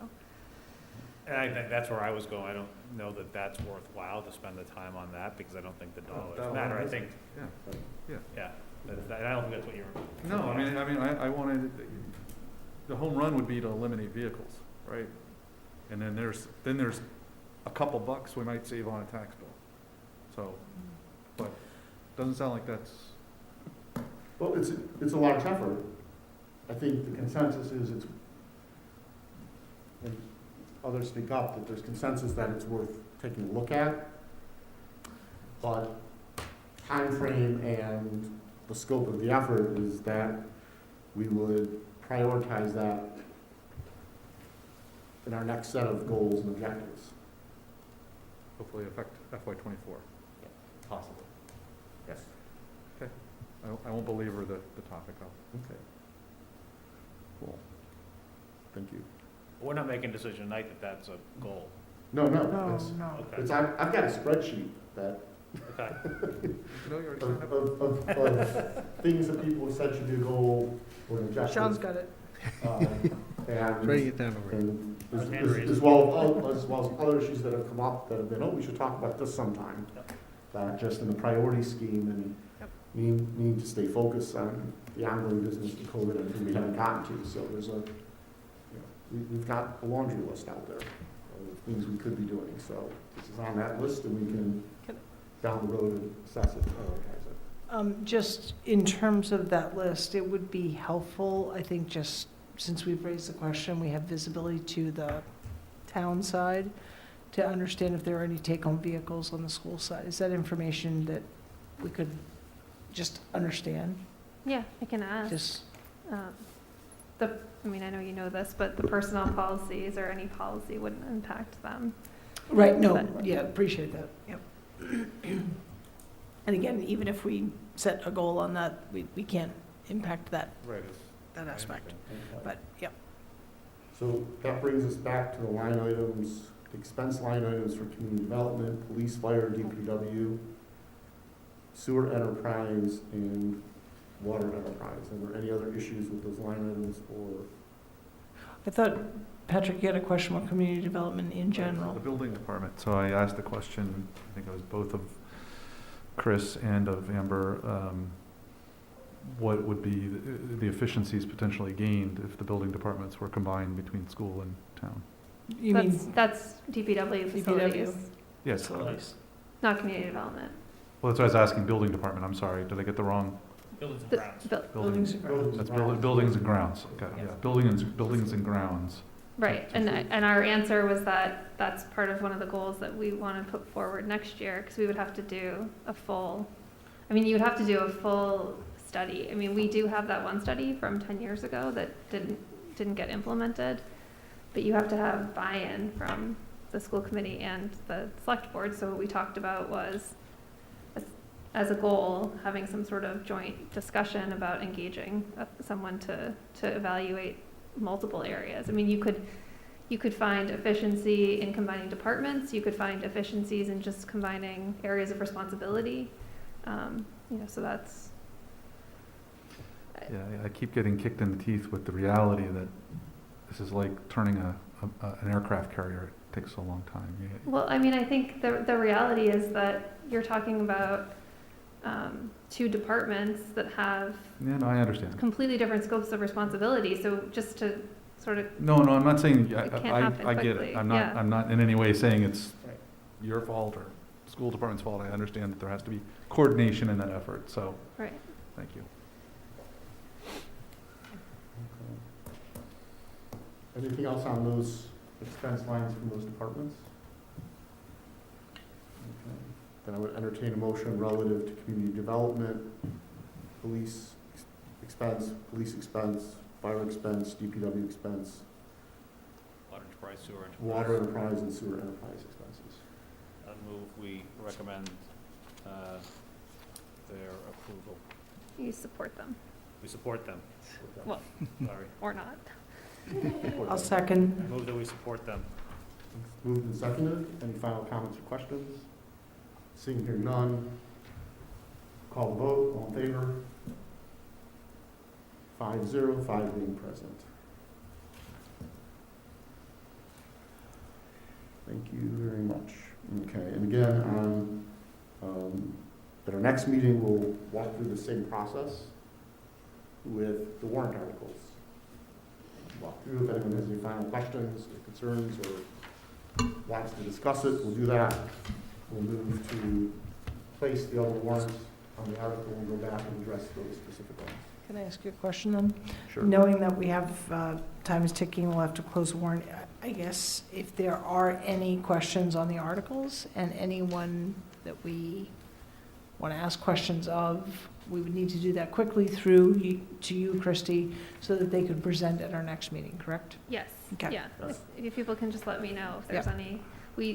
And I think that's where I was going. I don't know that that's worthwhile to spend the time on that because I don't think the dollars matter. I think, yeah, I don't think that's what you're. No, I mean, I wanted, the home run would be to eliminate vehicles, right? And then there's a couple bucks we might save on a tax bill. So, but doesn't sound like that's. Well, it's a large effort. I think the consensus is and others speak up, that there's consensus that it's worth taking a look at. But time frame and the scope of the effort is that we would prioritize that in our next set of goals and objectives. Hopefully affect FY24. Possibly. Yes. Okay. I won't belabor the topic though. Okay. Cool. Thank you. We're not making a decision tonight that that's a goal. No. No, It's, no. it's, I've got a spreadsheet that Okay. of things that people have said should be a goal or an objective. Sean's got it. And, Writing it down over here. and Hand as raised. well as other issues that have come up that have been, oh, we should talk about this sometime. That just in the priority scheme and need to stay focused on the ongoing business of COVID and we haven't gotten to. So there's we've got a laundry list out there of things we could be doing. So this is on that list and we can down the road and assess it, prioritize it. Just in terms of that list, it would be helpful, I think, just since we've raised the question, we have visibility to the town side to understand if there are any take-home vehicles on the school side. Is that information that we could just understand? Yeah, I can ask. Just, I mean, I know you know this, but the personnel policies or any policy wouldn't impact them. right, no, But- yeah, appreciate that, yep. And again, even if we set a goal on that, we can't impact that aspect, but, yep. So that brings us back to the line items, expense line items for community development, police, fire, DPW, sewer enterprise, and water enterprise. Are there any other issues with those line items or? I thought, Patrick, you had a question about community development in The general. building department, so I asked the question, I think it was both of Chris and of Amber, what would be the efficiencies potentially gained if the building departments were combined between school and town? You mean That's DPW facilities, Yes, facilities? not community development. well, that's why I was asking building department, I'm sorry, did I get the wrong? Buildings and The- grounds. Buildings and grounds. That's buildings and grounds, okay, yeah, buildings and grounds. Right, and our answer was that that's part of one of the goals that we want to put forward next year, because we would have to do a full, I mean, you would have to do a full study. I mean, we do have that one study from 10 years ago that didn't get implemented, but you have to have buy-in from the school committee and the select board. So what we talked about was, as a goal, having some sort of joint discussion about engaging someone to evaluate multiple areas. I mean, you could find efficiency in combining departments. You could find efficiencies in just combining areas of responsibility. So that's. Yeah, I keep getting kicked in the teeth with the reality that this is like turning an aircraft carrier. It takes a long time. Well, I mean, I think the reality is that you're talking about two departments that have Yeah, no, I understand. completely different scopes of responsibility. So just to sort of, No, I'm not saying, It can't happen I get quickly, it. I'm yeah. not in any way saying it's your fault or school department's fault. I understand that there has to be coordination in that effort, so, right. thank you. Anything else on those expense lines from those departments? Okay. Then I would entertain a motion relative to community development, police expense, fire expense, DPW expense, Water enterprise, sewer enterprise. water enterprise, and sewer enterprise expenses. I move we recommend their approval. You support them, We support them. Well- Sorry. or not. I'll second. I move that we support them. Moved and seconded. Any final comments or questions? Seeing here none. Call the vote. All in favor? 5-0, 5 being present. Thank you very much. Okay, and again, at our next meeting, we'll walk through the same process with the warrant articles. Walk through, if anyone has any final questions or concerns or wants to discuss it, we'll do that. We'll move to place the other warrants on the article and go back and address those specific ones. Can I ask you a question then? Sure. Knowing that we have, time is ticking, we'll have to close the warrant. I guess if there are any questions on the articles and anyone that we want to ask questions of, we would need to do that quickly to you, Christy, so that they could present at our next meeting, correct? Yes, Okay. yeah. If people can just let me know if there's any, we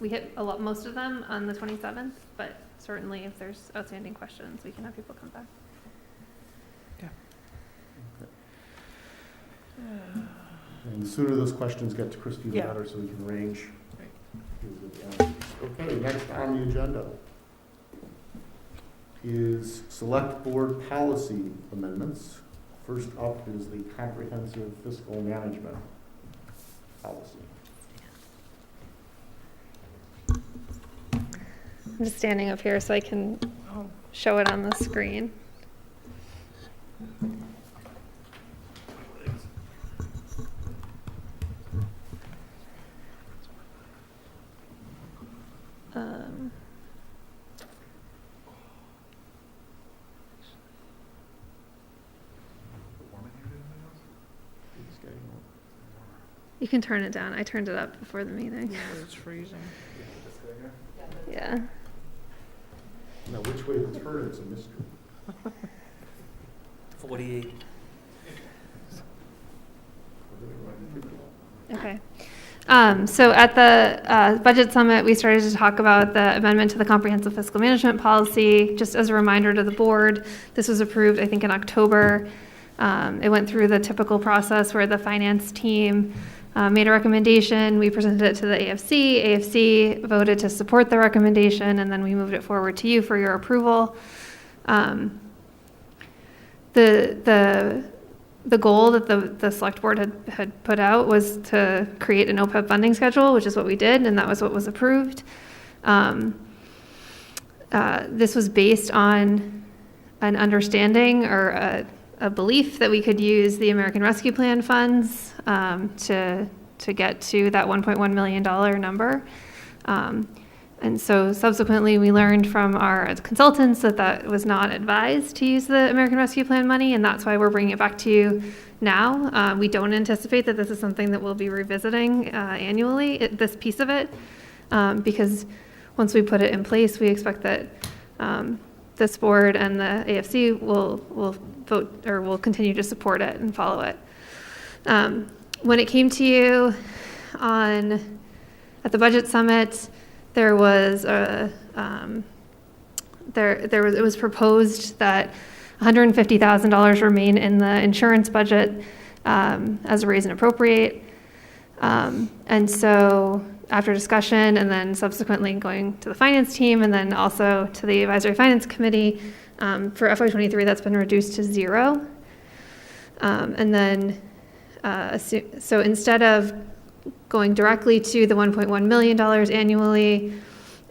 hit most of them on the 27th, but certainly if there's outstanding questions, we can have people come back. And the sooner those questions get to Christie, the Yeah. better, so we can arrange. Okay, next on the agenda is select board policy amendments First up is the comprehensive fiscal management policy. I'm just standing up here so I can show it on the screen. You can turn it down. I turned it up before the meeting. It's freezing. Yeah. Now, which way to turn is a mystery. 48. Okay. So at the budget summit, we started to talk about the amendment to the comprehensive fiscal management policy. Just as a reminder to the board, this was approved, I think, in October. It went through the typical process where the finance team made a recommendation. We presented it to the AFC. AFC voted to support the recommendation, and then we moved it forward to you for your approval. The goal that the select board had put out was to create an OPEB funding schedule, which is what we did, and that was what was approved. This was based on an understanding or a belief that we could use the American Rescue Plan funds to get to that $1.1 million number. And so subsequently, we learned from our consultants that that was not advised to use the American Rescue Plan money, and that's why we're bringing it back to you now. We don't anticipate that this is something that we'll be revisiting annually, this piece of it, because once we put it in place, we expect that this board and the AFC will vote or will continue to support it and follow it. When it came to you at the budget summit, there was it was proposed that $150,000 remain in the insurance budget as a raise and appropriate. And so after discussion and then subsequently going to the finance team and then also to the advisory finance committee, for FY23, that's been reduced to 0. And then, so instead of going directly to the $1.1 million annually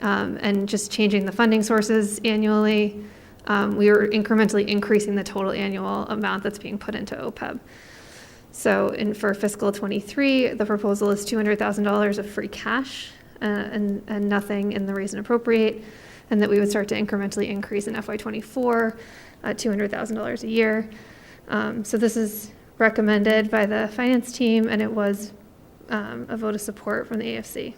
and just changing the funding sources annually, we were incrementally increasing the total annual amount that's being put into OPEB. So for fiscal 23, the proposal is $200,000 of free cash and nothing in the raise and appropriate, and that we would start to incrementally increase in FY24 $200,000 a year. So this is recommended by the finance team, and it was a vote of support from the AFC.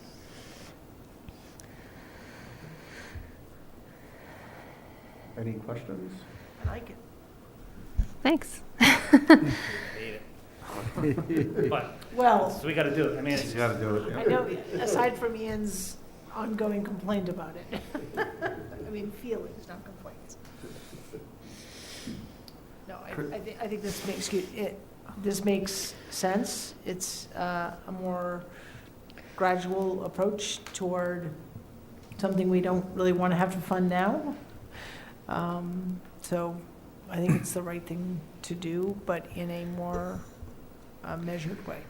Any questions? I like it. Thanks. But, Well, so we got to do it. I mean, You gotta do it. I know, aside from Ian's ongoing complaint about it. I mean, feelings, not complaints. No, I think this makes sense. It's a more gradual approach toward something we don't really want to have to fund now. So I think it's the right thing to do, but in a more measured way.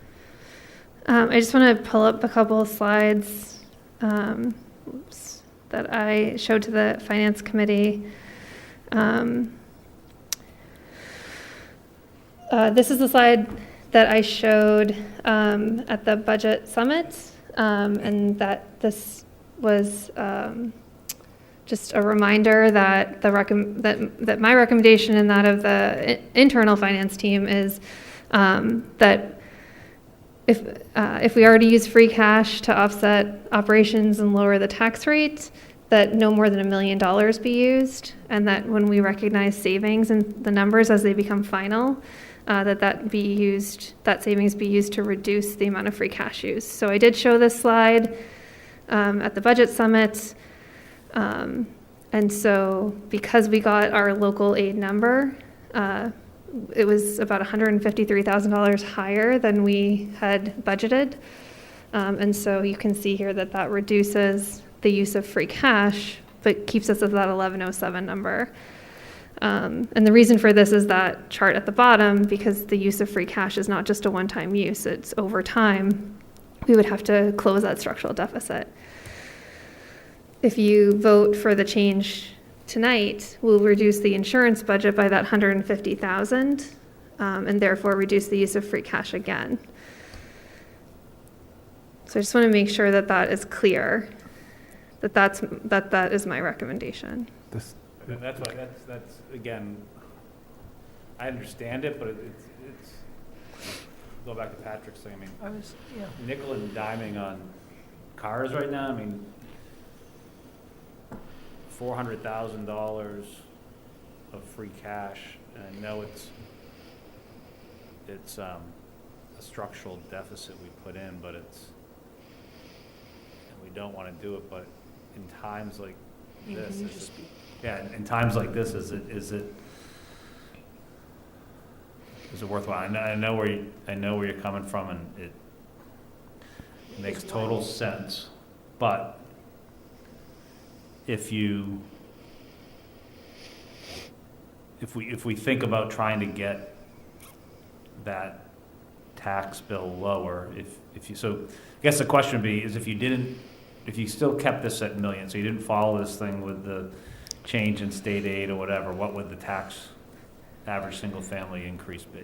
I just want to pull up a couple of slides that I showed to the finance committee. This is the slide that I showed at the budget summit, and that this was just a reminder that that my recommendation and that of the internal finance team is that if we already use free cash to offset operations and lower the tax rate, that no more than $1 million be used, and that when we recognize savings and the numbers as they become final, that savings be used to reduce the amount of free cash used. So I did show this slide at the budget summit, and so because we got our local aid number, it was about $153,000 higher than we had budgeted. And so you can see here that reduces the use of free cash, but keeps us at that 1107 number. And the reason for this is that chart at the bottom, because the use of free cash is not just a one-time use, it's over time, we would have to close that structural deficit. If you vote for the change tonight, we'll reduce the insurance budget by that 150,000, and therefore reduce the use of free cash again. So I just want to make sure that that is clear, that is my recommendation. And that's why, that's, again, I understand it, but it's, go back to Patrick's thing, I mean, nickel and diming on cars right now, I mean, $400,000 of free cash, and I know it's a structural deficit we put in, but and we don't want to do it, but in times like this, in times like this, is it worthwhile? I know where you're coming from, and it makes total sense. But if we think about trying to get that tax bill lower, so I guess the question would be is if you still kept this at million, so you didn't follow this thing with the change in state aid or whatever, what would the average single family increase be?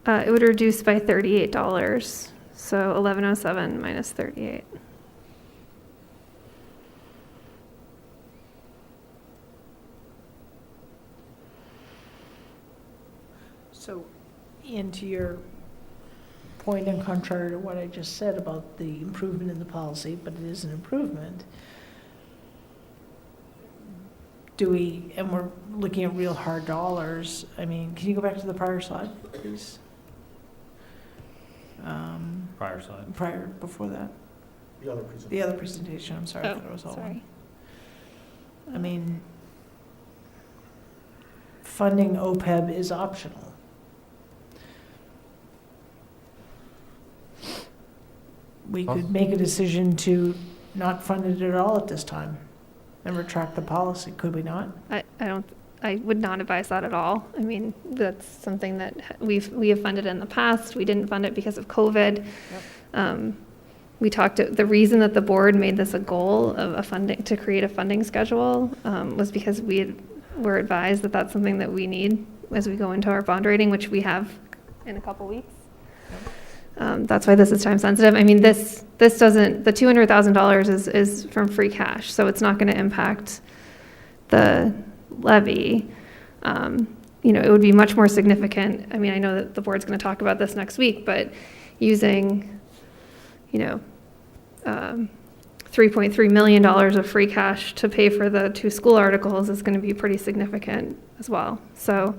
It would reduce by $38, so 1107 minus 38. So, into your point, and contrary to what I just said about the improvement in the policy, but it is an improvement, and we're looking at real hard dollars, I mean, can you go back to the prior slide, please? Prior slide. Before that? The other presentation. The other presentation, I'm sorry, I thought it was all one. I mean, funding OPEB is optional. We could make a decision to not fund it at all at this time and retract the policy, could we not? I would not advise that at all. I mean, that's something that we have funded in the past. We didn't fund it because of COVID. Yep. The reason that the board made this a goal of to create a funding schedule was because we were advised that that's something that we need as we go into our bond rating, which we have in a couple weeks. That's why this is time sensitive. I mean, this doesn't, the $200,000 is from free cash, so it's not going to impact the levy. It would be much more significant. I mean, I know that the board's going to talk about this next week, but using, $3.3 million of free cash to pay for the 2 school articles is going to be pretty significant as well. So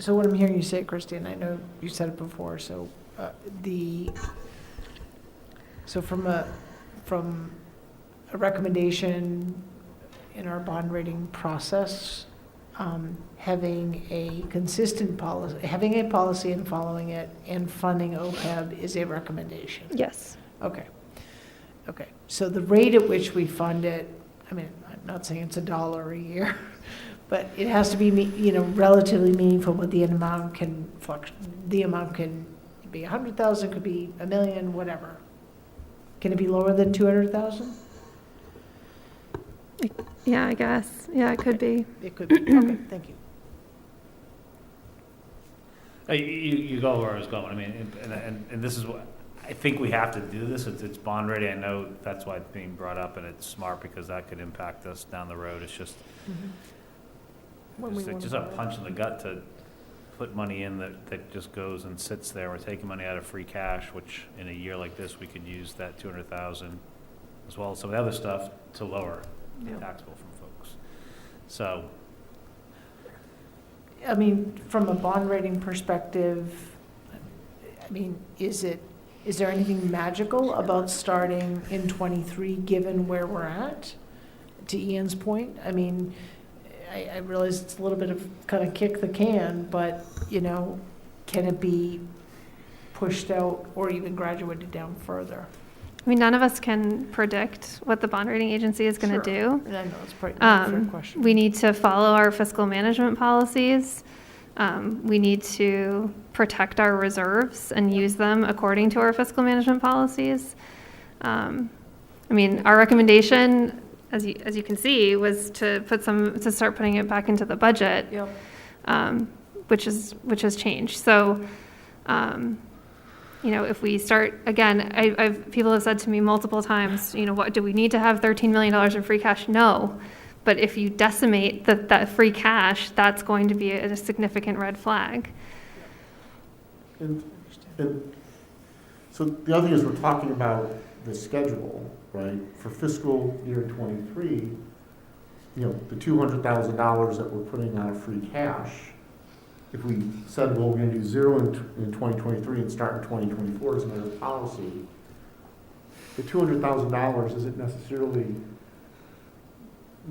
what I'm hearing you say, Christy, and I know you said it before, so from a recommendation in our bond rating process, having a consistent policy, having a policy and following it, and funding OPEB is a recommendation. yes. Okay. So the rate at which we fund it, I mean, I'm not saying it's $1 a year, but it has to be, relatively meaningful, but the amount can fluctuate. The amount can be 100,000, could be $1 million, whatever. Can it be lower than 200,000? Yeah, I guess. Yeah, it could be. It could be. Okay, thank you. You go where I was going. I mean, and this is what I think we have to do this. It's bond ready. I know that's why it's being brought up, and it's smart because that could impact us down the road. It's just just a punch in the gut to put money in that just goes and sits there. We're taking money out of free cash, which in a year like this we could use that 200,000 as well as some of the other stuff to lower the tax bill from folks. So, I mean, from a bond rating perspective, I mean, is there anything magical about starting in '23 given where we're at? To Ian's point, I mean, I realize it's a little bit of kind of kick the can, but, can it be pushed out or even graduated down further? I mean, none of us can predict what the bond rating agency is going to do. And I know it's probably not a fair question. We need to follow our fiscal management policies. We need to protect our reserves and use them according to our fiscal management policies. I mean, our recommendation, as you can see, was to start putting it back into the budget, which has changed. So, if we start, again, people have said to me multiple times, what, do we need to have $13 million in free cash? No. But if you decimate that free cash, that's going to be a significant red flag. And so the other thing is we're talking about the schedule, right? For fiscal year '23, the $200,000 that we're putting out of free cash, if we said, well, we're going to do zero in 2023 and start in 2024 as a matter of policy, the $200,000 isn't necessarily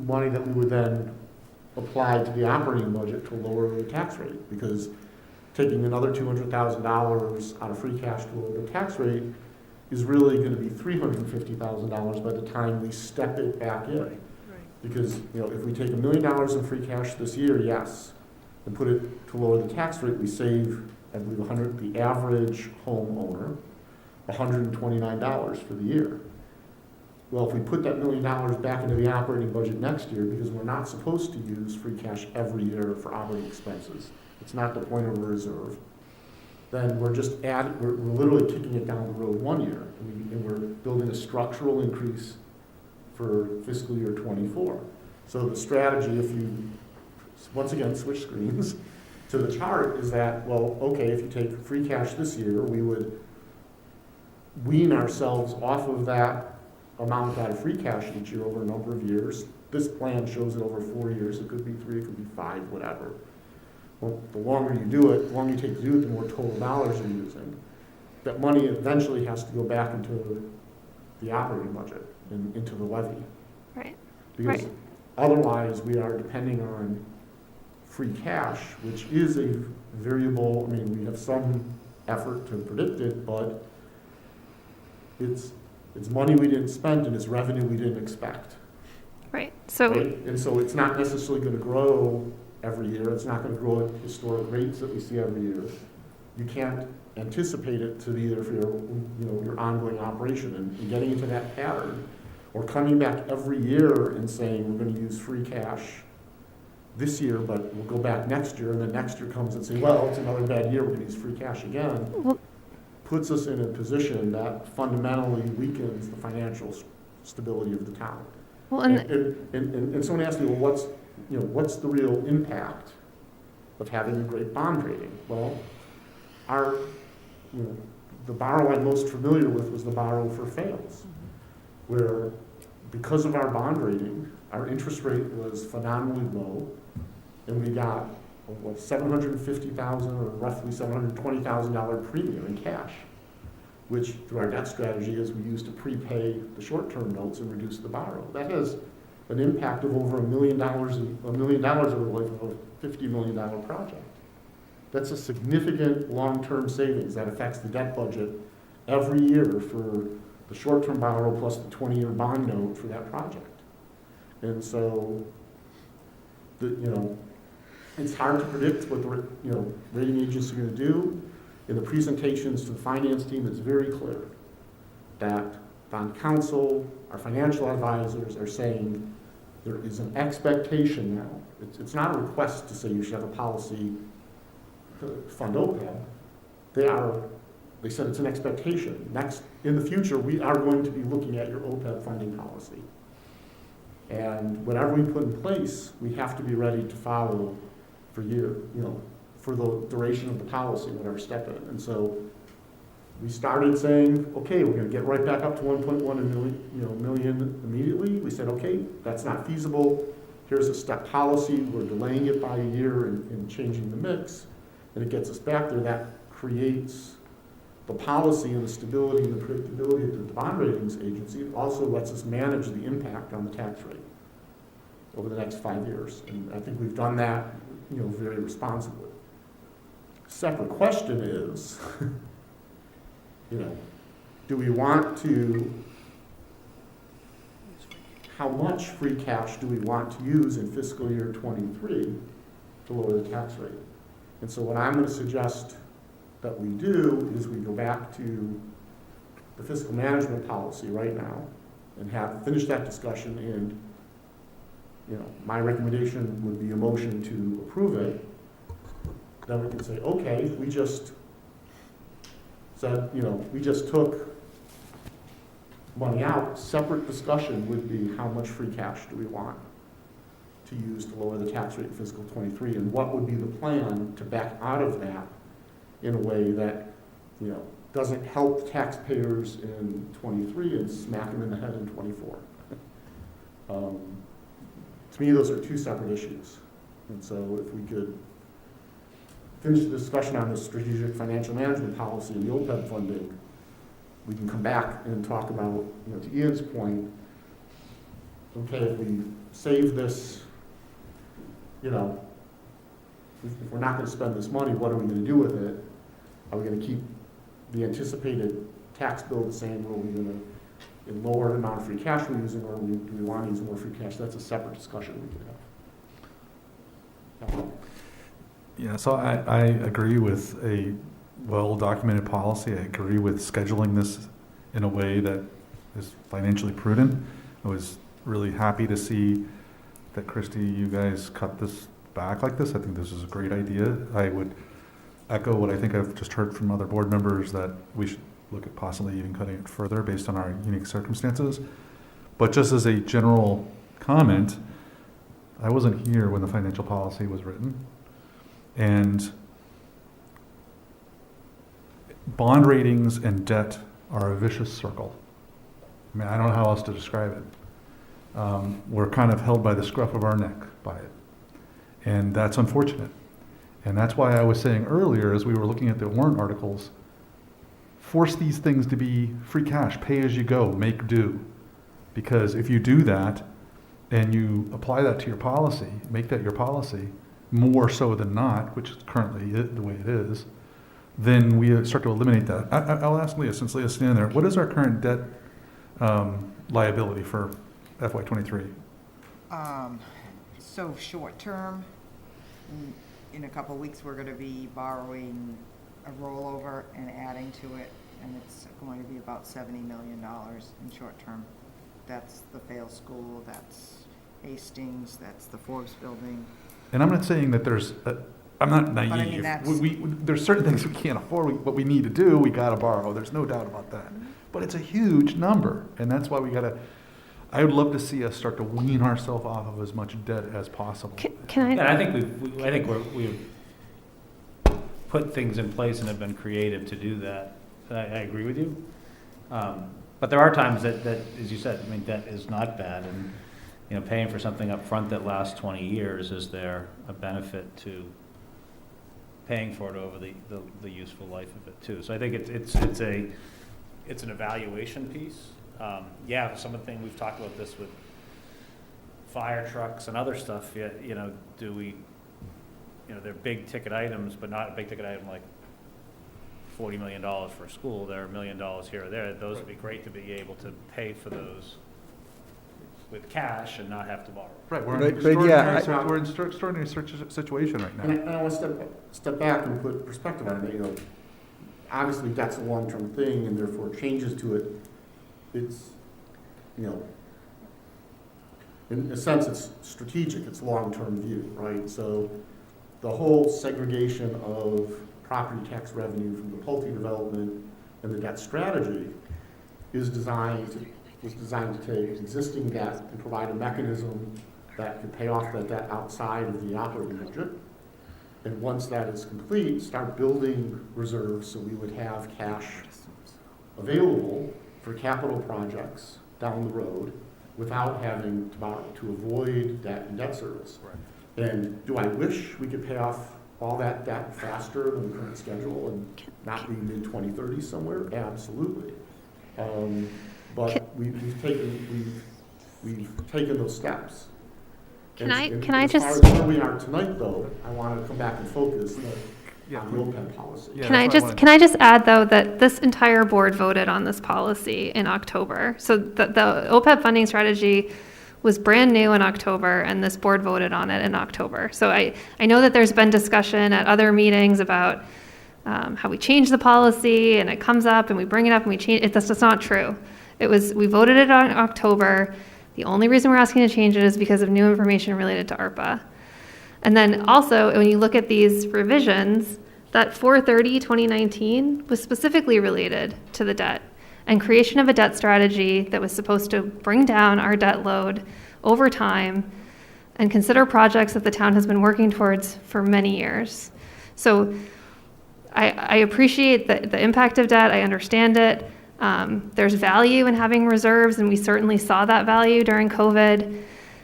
money that we would then apply to the operating budget to lower the tax rate, because taking another $200,000 out of free cash to lower the tax rate is really going to be $350,000 by the time we step it back in. Because if we take $1 million in free cash this year, yes, and put it to lower the tax rate, we save, I believe, the average homeowner $129 for the year. Well, if we put that $1 million back into the operating budget next year, because we're not supposed to use free cash every year for operating expenses, it's not the point of a reserve, then we're literally kicking it down the road 1 year, and we're building a structural increase for fiscal year '24. So the strategy, if you, once again, switch screens to the chart, is that, well, okay, if you take free cash this year, we would wean ourselves off of that amount out of free cash each year over a number of years. This plan shows it over 4 years. It could be 3, it could be 5, whatever. Well, the longer you do it, the longer you take to do it, the more total dollars you're using. That money eventually has to go back into the operating budget and into the levy. Right. Because otherwise, we are depending on free cash, which is a variable. I mean, we have some effort to predict it, but it's money we didn't spend and it's revenue we didn't expect. Right. So, right? And so it's not necessarily going to grow every year. It's not going to grow at historic rates that we see every year. You can't anticipate it to be there for your ongoing operation, and getting into that pattern, or coming back every year and saying we're going to use free cash this year, but we'll go back next year, and then next year comes and say, well, it's another bad year, we're going to use free cash again, puts us in a position that fundamentally weakens the financial stability of the town. well, And someone asked me, well, what's the real impact of having a great bond rating? Well, the borrow I'm most familiar with was the borrow for fails, where because of our bond rating, our interest rate was phenomenally low, and we got $750,000 or roughly $720,000 premium in cash, which through our debt strategy is we use to prepay the short-term notes and reduce the borrow. That has an impact of over $1 million over the life of a $50 million project. That's a significant long-term savings that affects the debt budget every year for the short-term borrow plus the 20-year bond note for that project. And so, it's hard to predict what the rating agencies are going to do. In the presentations to the finance team, it's very clear that bond counsel, our financial advisors are saying there is an expectation now. It's not a request to say you should have a policy to fund OPEB. They said it's an expectation. In the future, we are going to be looking at your OPEB funding policy. And whatever we put in place, we have to be ready to follow for the duration of the policy, whatever step in. And so we started saying, okay, we're going to get right back up to 1.1 million immediately. We said, okay, that's not feasible. Here's a step policy. We're delaying it by a year and changing the mix, and it gets us back there. That creates the policy and the stability and the predictability of the bond ratings agency. It also lets us manage the impact on the tax rate over the next 5 years. And I think we've done that, very responsibly. Separate question is, do do we want to, how much free cash do we want to use in fiscal year '23 to lower the tax rate? And so what I'm going to suggest that we do is we go back to the fiscal management policy right now and finish that discussion, and my recommendation would be a motion to approve it. Then we can say, okay, we just said, we just took money out. Separate discussion would be how much free cash do we want to use to lower the tax rate in fiscal '23, and what would be the plan to back out of that in a way that, doesn't help taxpayers in '23 and smack them in the head in '24. To me, those are two separate issues. And so if we could finish the discussion on the strategic financial management policy and the OPEB funding, we can come back and talk about, to Ian's point, okay, if we save this, if we're not going to spend this money, what are we going to do with it? Are we going to keep the anticipated tax bill the same, or are we going to lower the amount of free cash we're using, or do we want to use more free cash? That's a separate discussion we could have. Yeah, so I agree with a well-documented policy. I agree with scheduling this in a way that is financially prudent. I was really happy to see that, Christy, you guys cut this back like this. I think this is a great idea. I would echo what I think I've just heard from other board members, that we should look at possibly even cutting it further based on our unique circumstances. But just as a general comment, I wasn't here when the financial policy was written. And bond ratings and debt are a vicious circle. I mean, I don't know how else to describe it. We're kind of held by the scruff of our neck by it. And that's unfortunate. And that's why I was saying earlier, as we were looking at the warrant articles, force these things to be free cash, pay as you go, make do. Because if you do that and you apply that to your policy, make that your policy, more so than not, which is currently the way it is, then we start to eliminate that. I'll ask Leah, since Leah's standing there, what is our current debt liability for FY23? So short term, in a couple of weeks, we're going to be borrowing a rollover and adding to it, and it's going to be about $70 million in short term. That's the failed school, that's Hastings, that's the Forbes building. And I'm not saying that I'm not naive. But I mean, there's certain things we can't afford. What we need to do, we got to borrow. There's no doubt about that. But it's a huge number, and that's why we got to. I would love to see us start to wean ourselves off of as much debt as possible. Can I? And I think we've put things in place and have been creative to do that. I agree with you. But there are times that, as you said, I mean, debt is not bad, and paying for something up front that lasts 20 years, is there a benefit to paying for it over the useful life of it too? So I think it's an evaluation piece. Yeah, some of the things we've talked about this with fire trucks and other stuff. Do we, they're big ticket items, but not a big ticket item like $40 million for a school. They're $1 million here or there. Those would be great to be able to pay for those with cash and not have to borrow. Right, we're in an extraordinary situation right now. And I want to step back and put perspective on it. Obviously that's a long-term thing, and therefore changes to it. It's, in a sense, it's strategic. It's long-term view, right? So the whole segregation of property tax revenue from the Pulte development and the debt strategy was designed to take existing debt and provide a mechanism that could pay off that debt outside of the operating budget. And once that is complete, start building reserves so we would have cash available for capital projects down the road without having to borrow, to avoid debt and debt service. Right. And do I wish we could pay off all that debt faster than the current schedule and not be mid-2030 somewhere? Absolutely. But we've taken those steps. Can I as just? far as where we are tonight, though, I want to come back and focus. on the OPEB policy. Yeah, Can I that's what just, wanted- can I just add, though, that this entire board voted on this policy in October. So the OPEB funding strategy was brand new in October, and this board voted on it in October. So I know that there's been discussion at other meetings about how we change the policy, and it comes up, and we bring it up, and we change it. That's just not true. We voted it on October. The only reason we're asking to change it is because of new information related to ARPA. And then also, when you look at these revisions, that 4/30/2019 was specifically related to the debt and creation of a debt strategy that was supposed to bring down our debt load over time and consider projects that the town has been working towards for many years. So I appreciate the impact of debt. I understand it. There's value in having reserves, and we certainly saw that value during COVID.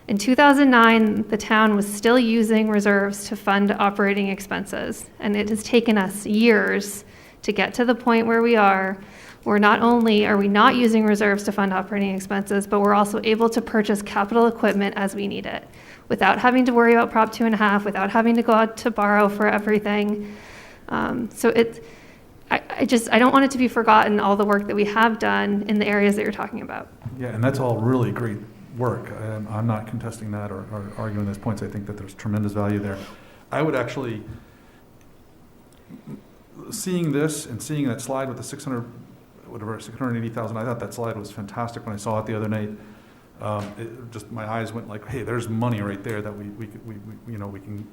In 2009, the town was still using reserves to fund operating expenses, and it has taken us years to get to the point where we are, where not only are we not using reserves to fund operating expenses, but we're also able to purchase capital equipment as we need it, without having to worry about Prop 2.5, without having to go out to borrow for everything. So I don't want it to be forgotten, all the work that we have done in the areas that you're talking about. Yeah, and that's all really great work. I'm not contesting that or arguing those points. I think that there's tremendous value there. I would actually, seeing this and seeing that slide with the 680,000, I thought that slide was fantastic when I saw it the other night. My eyes went like, hey, there's money right there that we can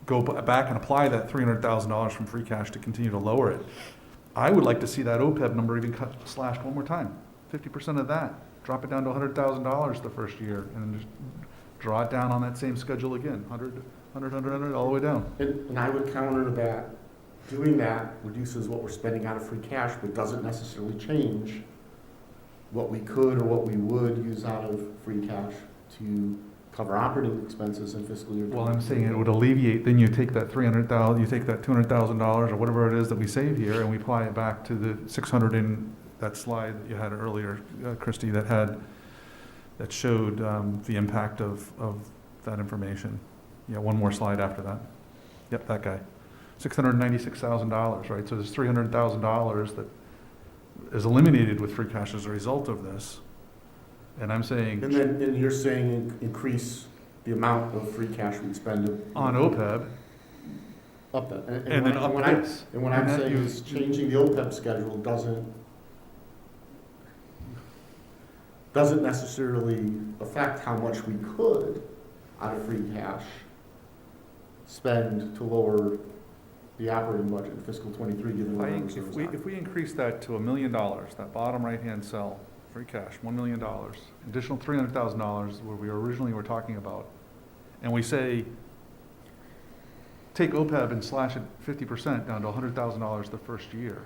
go back and apply that $300,000 from free cash to continue to lower it. I would like to see that OPEB number even slashed one more time, 50% of that. Drop it down to $100,000 the first year, and just draw it down on that same schedule again, 100, all the way down. And I would counter that, doing that reduces what we're spending out of free cash, but doesn't necessarily change what we could or what we would use out of free cash to cover operating expenses in fiscal year. Well, I'm saying it would alleviate, then you take that $300,000, you take that $200,000 or whatever it is that we save here, and we apply it back to the 600 in that slide that you had earlier, Christie, that showed the impact of that information. Yeah, one more slide after that. Yep, that guy. $696,000, right? So there's $300,000 that is eliminated with free cash as a result of this. And I'm saying... And you're saying increase the amount of free cash we spend on OPEB. Up that. And then up this. And what I'm saying is changing the OPEB schedule doesn't necessarily affect how much we could, out of free cash, spend to lower the operating budget in fiscal '23, given what our reserves are. If we increase that to $1 million, that bottom right-hand cell, free cash, $1 million, additional $300,000 where we originally were talking about, and we say, take OPEB and slash it 50% down to $100,000 the first year,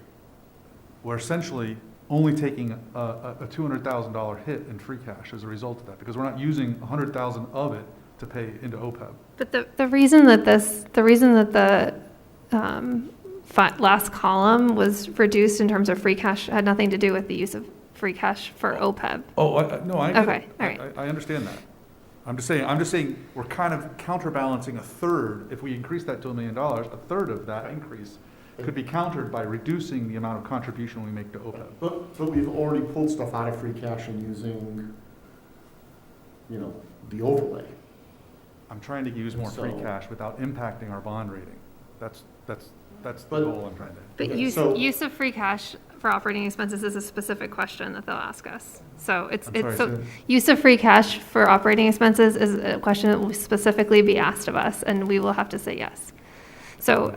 we're essentially only taking a $200,000 hit in free cash as a result of that, because we're not using $100,000 of it to pay into OPEB. But the reason that the last column was reduced in terms of free cash had nothing to do with the use of free cash for OPEB. Okay, all right. I understand that. I'm just saying we're kind of counterbalancing a third. If we increase that to $1 million, a third of that increase could be countered by reducing the amount of contribution we make to OPEB. But we've already pulled stuff out of free cash and using, the overlay. I'm trying to use more free So- cash without impacting our bond rating. That's the But- goal I'm trying to. But Okay, use of free cash for operating expenses is a specific question that they'll ask us. So use of free cash for operating expenses is a question that will specifically be asked of us, and we will have to say yes. So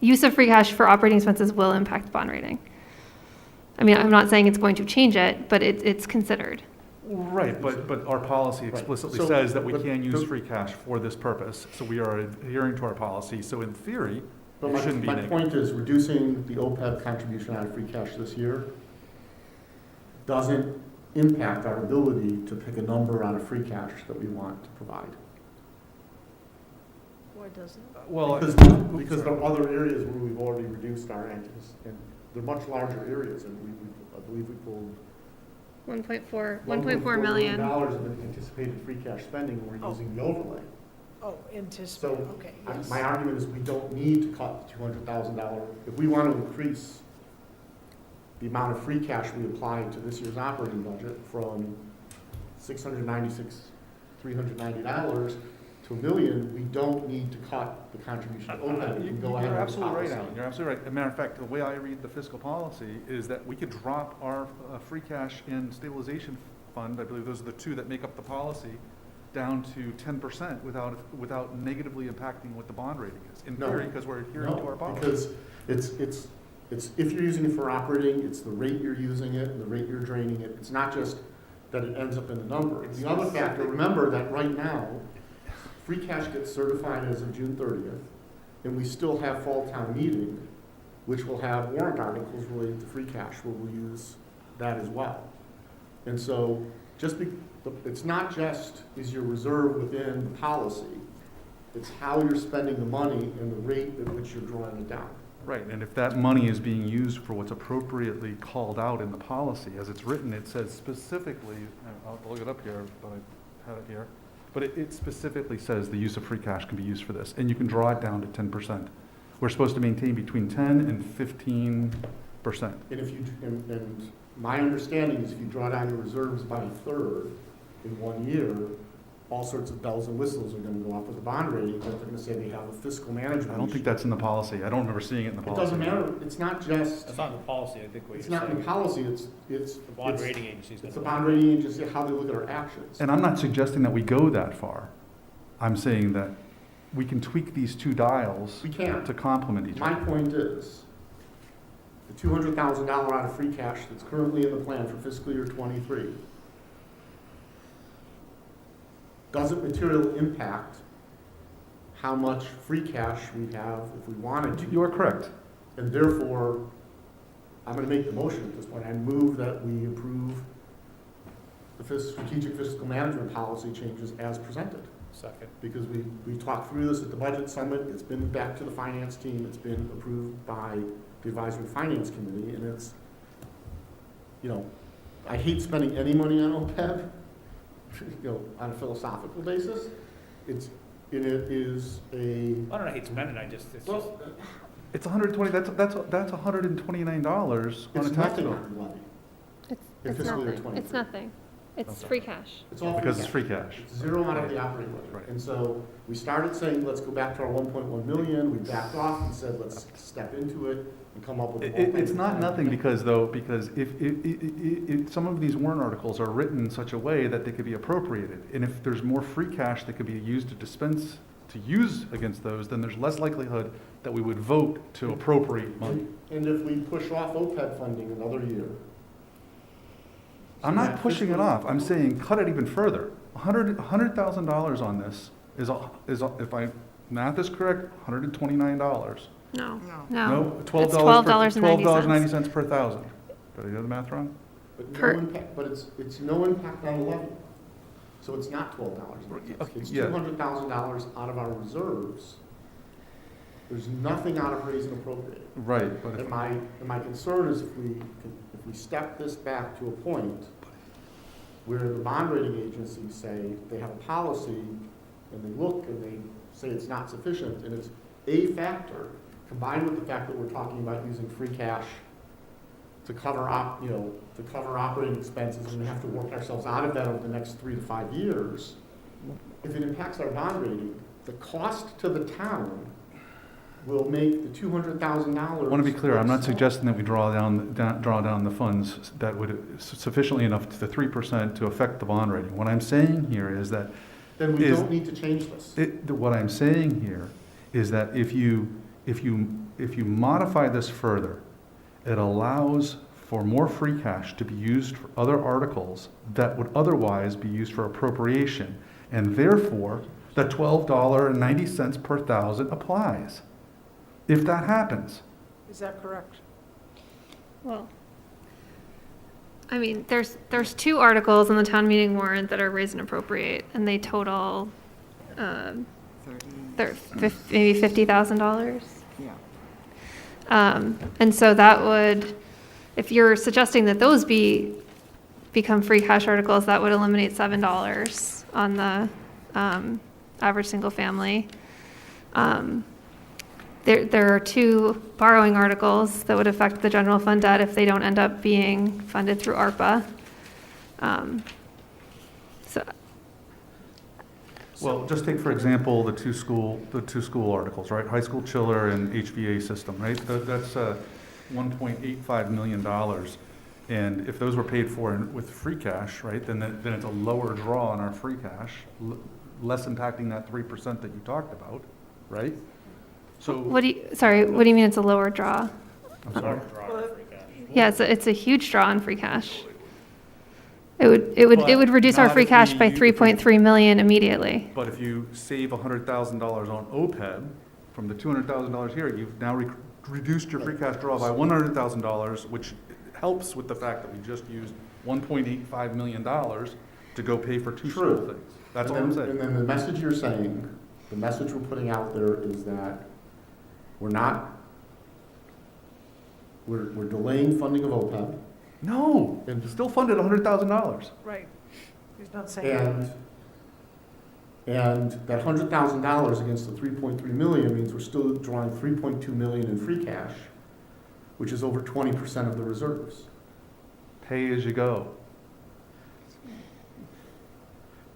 use of free cash for operating expenses will impact bond rating. I mean, I'm not saying it's going to change it, but it's considered. Right, but our policy explicitly So- says that we but can use the- free cash for this purpose, so we are adhering to our policy. So in theory, But it shouldn't be my negative. point is, reducing the OPEB contribution out of free cash this year doesn't impact our ability to pick a number out of free cash that we want to provide. Or does it? Well, Because there are other areas where we've already reduced our entities, and they're much larger areas, and I believe we pulled $1.4 $1.4 million. of anticipated free cash spending, and we're using the overlay. Oh, anticipate, So okay, my argument is we don't need to cut the $200,000. If we want to increase the amount of free cash we apply to this year's operating budget from $696,390 to $1 million, we don't need to cut the contribution to OPEB. We can go ahead You're with absolutely right, policy. Alan. You're absolutely right. As a matter of fact, the way I read the fiscal policy is that we could drop our free cash and stabilization fund, I believe those are the two that make up the policy, down to 10% without negatively impacting what the bond rating is. In No. theory, because we're adhering to our No, policy. because it's, if you're using it for operating, it's the rate you're using it and the rate you're draining it. It's not just that it ends up in the number. The other factor, remember that right now, free cash gets certified as of June 30th, and we still have fall town meeting, which will have warrant articles related to free cash, where we'll use that as well. And so, it's not just is your reserve within the policy, it's how you're spending the money and the rate at which you're drawing it down. Right, and if that money is being used for what's appropriately called out in the policy, as it's written, it says specifically, I'll look it up here, but I had it here, but it specifically says the use of free cash can be used for this, and you can draw it down to 10%. We're supposed to maintain between 10 and 15%. And if you, and my understanding is if you draw down your reserves by a third in 1 year, all sorts of bells and whistles are gonna go up with the bond rating, but they're gonna say they have a fiscal management. I don't think that's in the policy. I don't remember seeing it in the It policy. doesn't matter, it's not just, That's not in the policy, I think what it's you're not in the saying. policy, it's. The bond it's- rating agency's It's the gonna. bond rating agency, how they look at our actions. And I'm not suggesting that we go that far. I'm saying that we can tweak these two dials We can. to complement each My other. point is, the $200,000 out of free cash that's currently in the plan for fiscal year '23 doesn't materially impact how much free cash we have if we wanted to. You are correct. And therefore, I'm gonna make the motion at this point. I move that we approve the strategic fiscal management policy changes as presented. Second. Because we talked through this at the budget summit, it's been back to the finance team, it's been approved by the advisory finance committee, and it's, I hate spending any money on OPEB, on a philosophical basis. It is a, I don't hate spending, it's just, well, It's 120, that's $129 on a it's tax nothing bill. on the levy. In It's fiscal year nothing, 23. it's nothing. It's Okay. free cash. It's all Because it's free cash. It's zero out of the operating budget. Right. And so we started saying, let's go back to our 1.1 million, we backed off and said, let's step into it and come up with. It's not nothing because if some of these warrant articles are written in such a way that they could be appropriated, and if there's more free cash that could be used to use against those, then there's less likelihood that we would vote to appropriate money. And if we push off OPEB funding another year. I'm not pushing it off, I'm saying cut it even further. $100,000 on this is, if my math is correct, $129. No, No. no. $12 It's per- $12.90. $12.90 per thousand. Did I do the math wrong? But Per- no impact, but it's no impact on the levy. So it's not $12. Okay, It's yeah. $200,000 out of our reserves. There's nothing out of raise and appropriate. Right, but And my concern is if we step this back to a point where the bond rating agencies say they have a policy and they look and they say it's not sufficient and it's a factor, combined with the fact that we're talking about using free cash to cover operating expenses and we have to work ourselves out of that over the next 3 to 5 years, if it impacts our bond rating, the cost to the town will make the $200,000. I want to be clear, I'm not suggesting that we draw down the funds that would sufficiently enough to the 3% to affect the bond rating. What I'm saying here is that, Then we is- don't need to change this. what I'm saying here is that if you modify this further, it allows for more free cash to be used for other articles that would otherwise be used for appropriation, and therefore, the $12.90 per thousand applies. If that happens, Is that correct? Well, I mean, there's 2 articles in the town meeting warrant that are raise and appropriate, and they total, maybe $50,000. Yeah. And so that would, if you're suggesting that those become free cash articles, that would eliminate $7 on the average single family. There are 2 borrowing articles that would affect the general fund debt if they don't end up being funded through ARPA. So, Well, just take, for example, the two school articles, right? High school chiller and HVA system, right? That's $1.85 million. And if those were paid for with free cash, right, then it's a lower draw on our free cash, less impacting that 3% that you talked about, right? So, what do you mean it's a lower draw? I'm sorry. Yeah, it's a huge draw on free cash. It would reduce our Not free if cash we- by if we- 3.3 million immediately. But if you save $100,000 on OPEB from the $200,000 here, you've now reduced your free cash draw by $100,000, which helps with the fact that we just used $1.85 million to go pay for 2 school True. things. That's all And I'm then- saying. And then the message you're saying, the message we're putting out there is that we're delaying funding of OPEB. No, And- still funded $100,000. Right. He's not saying. And that $100,000 against the 3.3 million means we're still drawing 3.2 million in free cash, which is over 20% of the reserves. Pay as you go.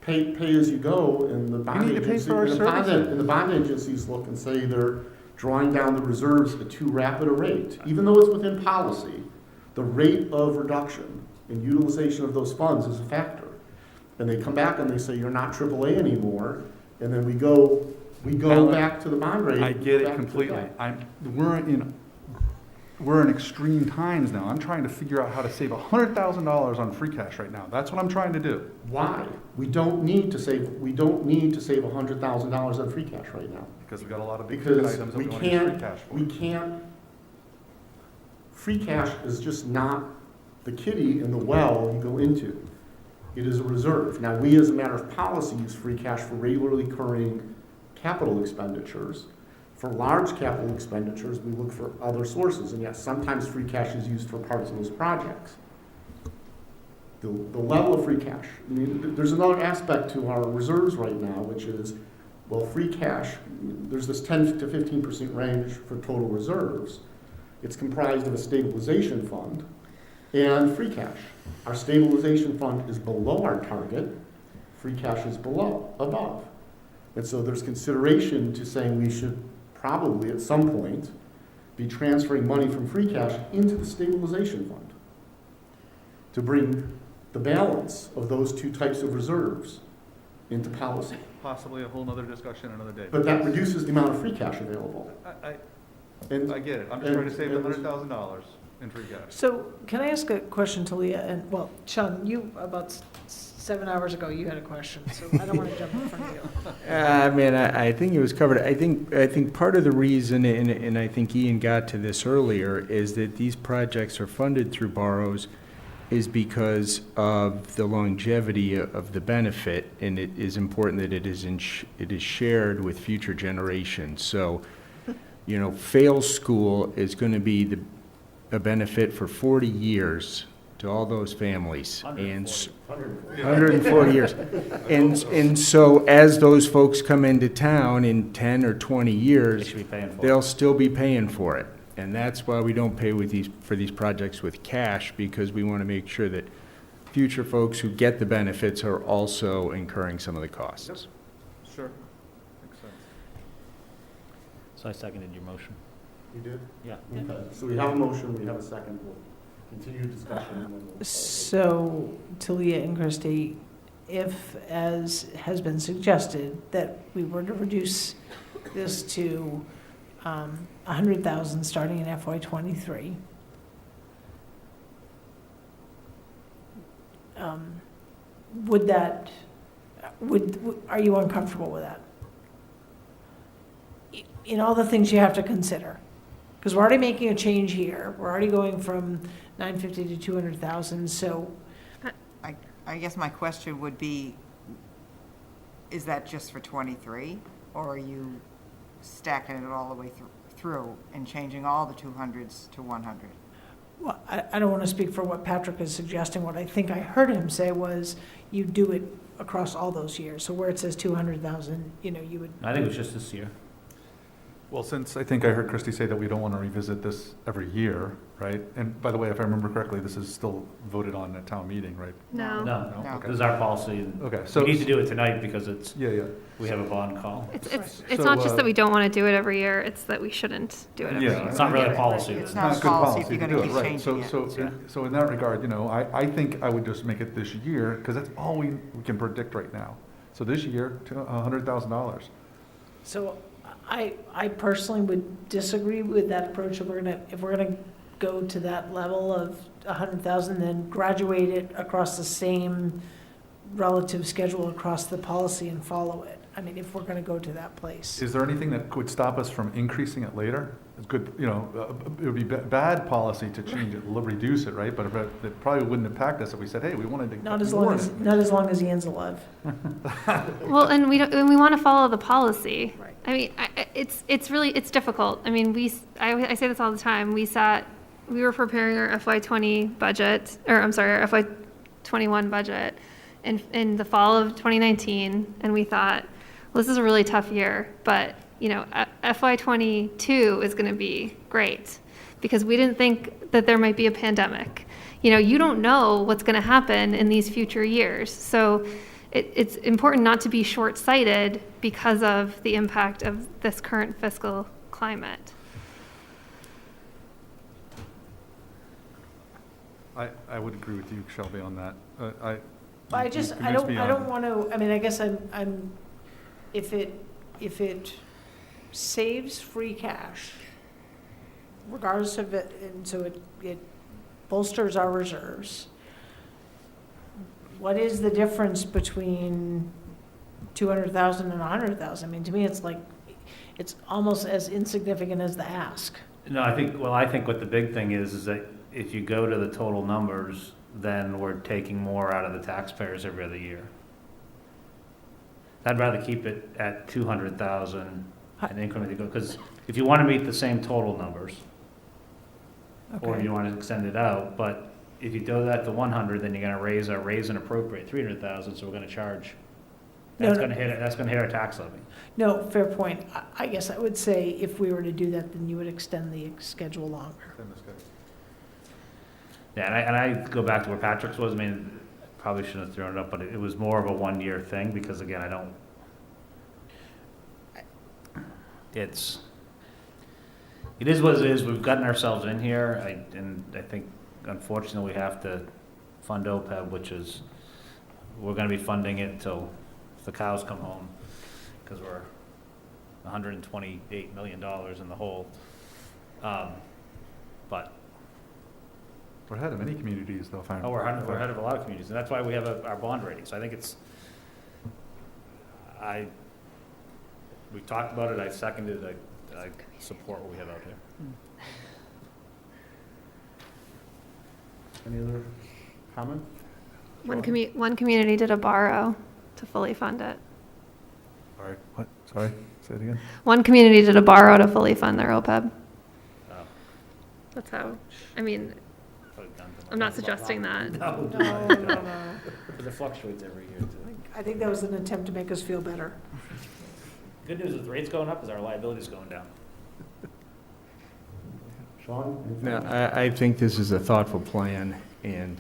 Pay as you go, and the bond need to pay agency, for our and the bond- services. and the bond agencies look and say they're drawing down the reserves at too rapid a rate. Even though it's within policy, the rate of reduction in utilization of those funds is a factor. And they come back and they say, you're not AAA anymore, and then we go Alan, back to the bond rate. I get back it to completely. that. We're in extreme times now. I'm trying to figure out how to save $100,000 on free cash right now. That's what I'm trying to do. Why? We don't need to save $100,000 on free cash right now. Because we got a lot of big ticket Because items that we we want to use free can't, cash for. we can't, free cash is just not the kitty in the well you go into. It is a reserve. Now, we as a matter of policy use free cash for regularly occurring capital expenditures. For large capital expenditures, we look for other sources, and yes, sometimes free cash is used for parts of those projects. The level of free cash, I mean, there's another aspect to our reserves right now, which is, well, free cash, there's this 10 to 15% range for total reserves. It's comprised of a stabilization fund and free cash. Our stabilization fund is below our target, free cash is above. And so there's consideration to saying we should probably at some point be transferring money from free cash into the stabilization fund to bring the balance of those 2 types of reserves into policy. Possibly a whole nother discussion another day. But that reduces the amount of free cash available. I And get it. I'm just trying to save the $100,000 in free cash. So can I ask a question to Leah? And, well, Sean, you, about 7 hours ago, you had a question, so I don't want to jump in front of you. I mean, I think it was covered. I think part of the reason, and I think Ian got to this earlier, is that these projects are funded through borrows is because of the longevity of the benefit, and it is important that it is shared with future generations. So, fail school is going to be a benefit for 40 years to all those families. 140 years. And so as those folks come into town in 10 or 20 years, they'll still be paying for it. And that's why we don't pay for these projects with cash, because we want to make sure that future folks who get the benefits are also incurring some of the costs. Sure. Makes sense. So I seconded your motion. You did? Yeah. Okay, so we have a motion, we have a second, we'll continue discussion. And then we'll- So, to Leah and Christie, if, as has been suggested, that we were to reduce this to 100,000 starting in FY '23, are you uncomfortable with that? In all the things you have to consider? Because we're already making a change here. We're already going from 950 to 200,000, so. I guess my question would be, is that just for '23, or are you stacking it all the way through and changing all the 200s to 100? Well, I don't want to speak for what Patrick is suggesting. What I think I heard him say was you do it across all those years? So where it says 200,000, you know, you would, I think it was just this year. Well, since I think I heard Christie say that we don't want to revisit this every year, right? And by the way, if I remember correctly, this is still voted on at town meeting, right? No. No, No? No. this Okay. is our policy, and Okay, we so, need to do it tonight because it's, yeah. we have a bond call. It's So, not just that we don't want to do it every year, it's that we shouldn't do it every Yeah. year. It's not really a policy. It's Not not a good policy if you're to gonna do keep right. changing it. So in that regard, you know, I think I would just make it this year, because that's all we can predict right now. So this year, $100,000. so I personally would disagree with that approach. If we're gonna go to that level of 100,000, then graduate it across the same relative schedule across the policy and follow it. I mean, if we're gonna go to that place. Is there anything that could stop us from increasing it later? It's good, you know, it would be bad policy to change it, reduce it, right? But it probably wouldn't impact us if we said, hey, we wanted to. Not as long as Ian's alive. Well, and we want to follow the policy. Right. I mean, it's really difficult. I mean, I say this all the time. We were preparing our FY20 budget, or I'm sorry, our FY21 budget in the fall of 2019, and we thought, well, this is a really tough year, but you know, FY22 is going to be great because we didn't think that there might be a pandemic. You know, you don't know what's going to happen in these future years. So it's important not to be short-sighted because of the impact of this current fiscal climate. I would agree with you, Shelby, on that. I you don't convinced me on- want to, I mean, I guess I'm, if it saves free cash, regardless of it, and so it bolsters our reserves, what is the difference between 200,000 and 100,000? I mean, to me, it's like, it's almost as insignificant as the ask. No, I think what the big thing is that if you go to the total numbers, then we're taking more out of the taxpayers every other year. I'd rather keep it at 200,000 and increment, because if you want to meet the same total numbers, or Okay. you want to extend it out, but if you do that to 100, then you're going to raise and appropriate 300,000, so we're going to charge. That's No, going to hit our tax levy. No, fair point. I guess I would say if we were to do that, then you would extend the schedule longer. Yeah, and I go back to where Patrick's was. I mean, probably shouldn't have thrown it up, but it was more of a one-year thing because again, it is what it is. We've gotten ourselves in here, and I think unfortunately we have to fund OPEB, which is, we're gonna be funding it till the cows come home, because we're $128 million in the hole. But, We're ahead of many communities, though, if I. we're ahead of a lot of communities, and that's why we have our bond rating. So I think we talked about it, I seconded it, I support what we have out here. Any other comment? One community did a borrow to fully fund it. Sorry, what? Sorry, say it again. One community did a borrow to fully fund their OPEB. Oh. That's how, I mean, Put it down to I'm not suggesting that. No, No. because it fluctuates every year too. I think that was an attempt to make us feel better. Good news is the rate's going up, is our liability's going down. Sean? anything No, else? I think this is a thoughtful plan, and,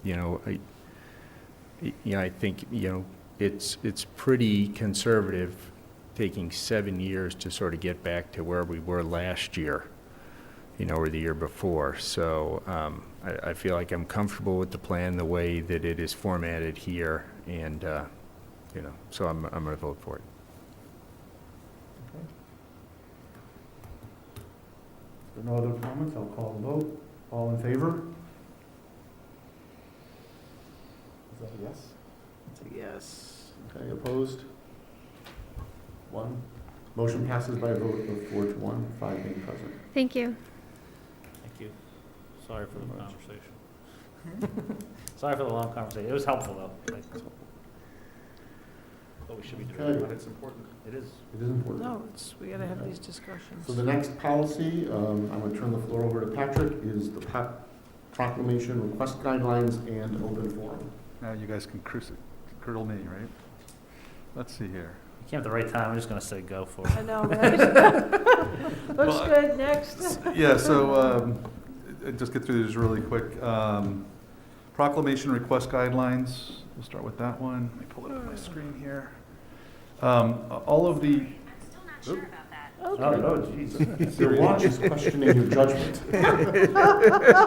you know, I think, you know, it's pretty conservative, taking 7 years to sort of get back to where we were last year, you know, or the year before. So I feel like I'm comfortable with the plan, the way that it is formatted here, and, you know, so I'm going to vote for it. If there are no other comments, I'll call the vote. All in favor? Is that a yes? Yes. Okay, opposed? 1. Motion passes by a vote of 4 to 1, 5 being present. Thank you. Thank you. Sorry for the conversation. Sorry for the long conversation. It was helpful, though. But we should be doing Okay. it, but it's important. It is. It is important. No, we gotta have these discussions. So the next policy, I'm going to turn the floor over to Patrick, is the proclamation, request guidelines, and open forum. Now you guys can curdle me, right? Let's see here. You came at the right time, I'm just gonna say go for I it. know, right? Looks Well, good, next. Yeah, so, just get through these really quick. Proclamation request guidelines, we'll start with that one. Let me pull it up on my screen here. All of the, Oh, jeez. Your watch is questioning your judgment. sorry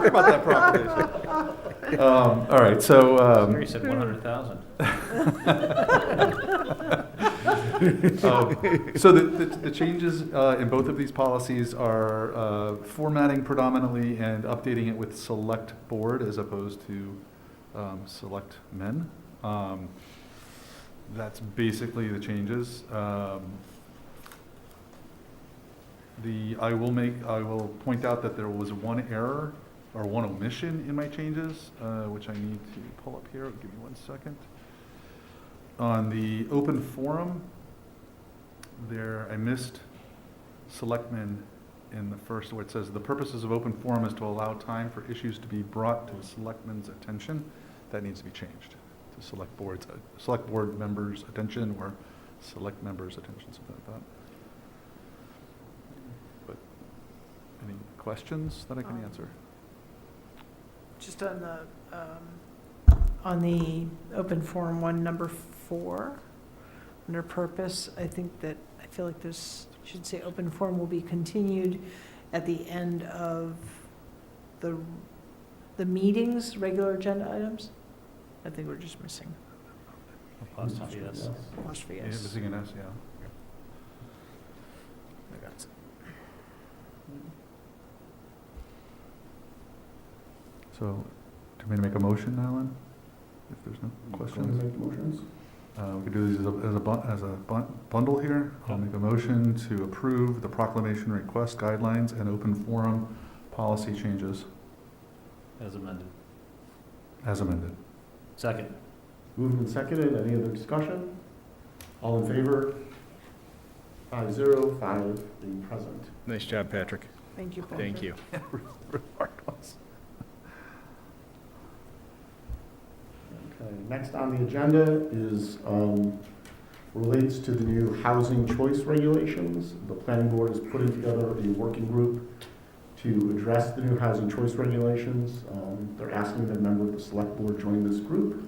about that proclamation. All right, so, Mary said 100,000. so the changes in both of these policies are formatting predominantly and updating it with select board as opposed to select men. That's basically the changes. I will point out that there was one error or one omission in my changes, which I need to pull up here. Give me 1 second. On the open forum, I missed selectmen in the first, where it says, the purposes of open forum is to allow time for issues to be brought to the selectmen's attention. That needs to be changed to select board members' attention or select members' attention, something like that. But any questions that I can answer? Just on the open forum one, number 4, under purpose, I feel like should say open forum will be continued at the end of the meetings, regular agenda items. I think we're just missing Apostrophe S. apostrophe Yeah, S. missing an S, yeah. I got it. So, do you want me to make a motion now, then? If there's no questions? Make motions? We could do these as a bundle here. I'll make a motion to approve the proclamation request guidelines and open forum policy changes As amended. as amended. Second. Moved and seconded. Any other discussion? All in favor? 5-0, 5 being present. Nice job, Patrick. Thank you, Paul. Thank you. Okay, next on the agenda is, relates to the new housing choice regulations. The planning board is putting together a working group to address the new housing choice regulations. They're asking that a member of the select board join this group.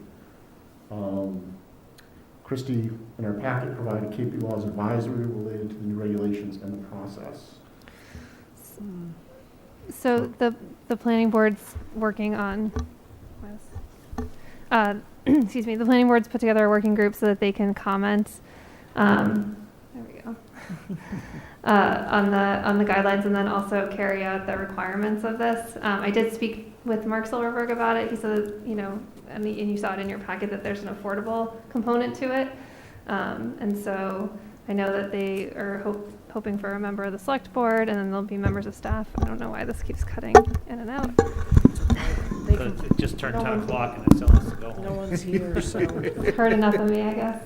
Christie, in our packet, provided KP Law's advisory related to the new regulations and the process. So the planning board's working on, excuse me, the planning board's put together a working group so that they can comment, there we go, on the guidelines and then also carry out the requirements of this. I did speak with Mark Silverberg about it. He said, and you saw it in your packet that there's an affordable component to it. And so I know that they are hoping for a member of the select board, and then there'll be members of staff. I don't know why this keeps cutting in and out. It just turned 10 o'clock and it's telling us to go home. No one's here, so. Heard enough of me, I guess.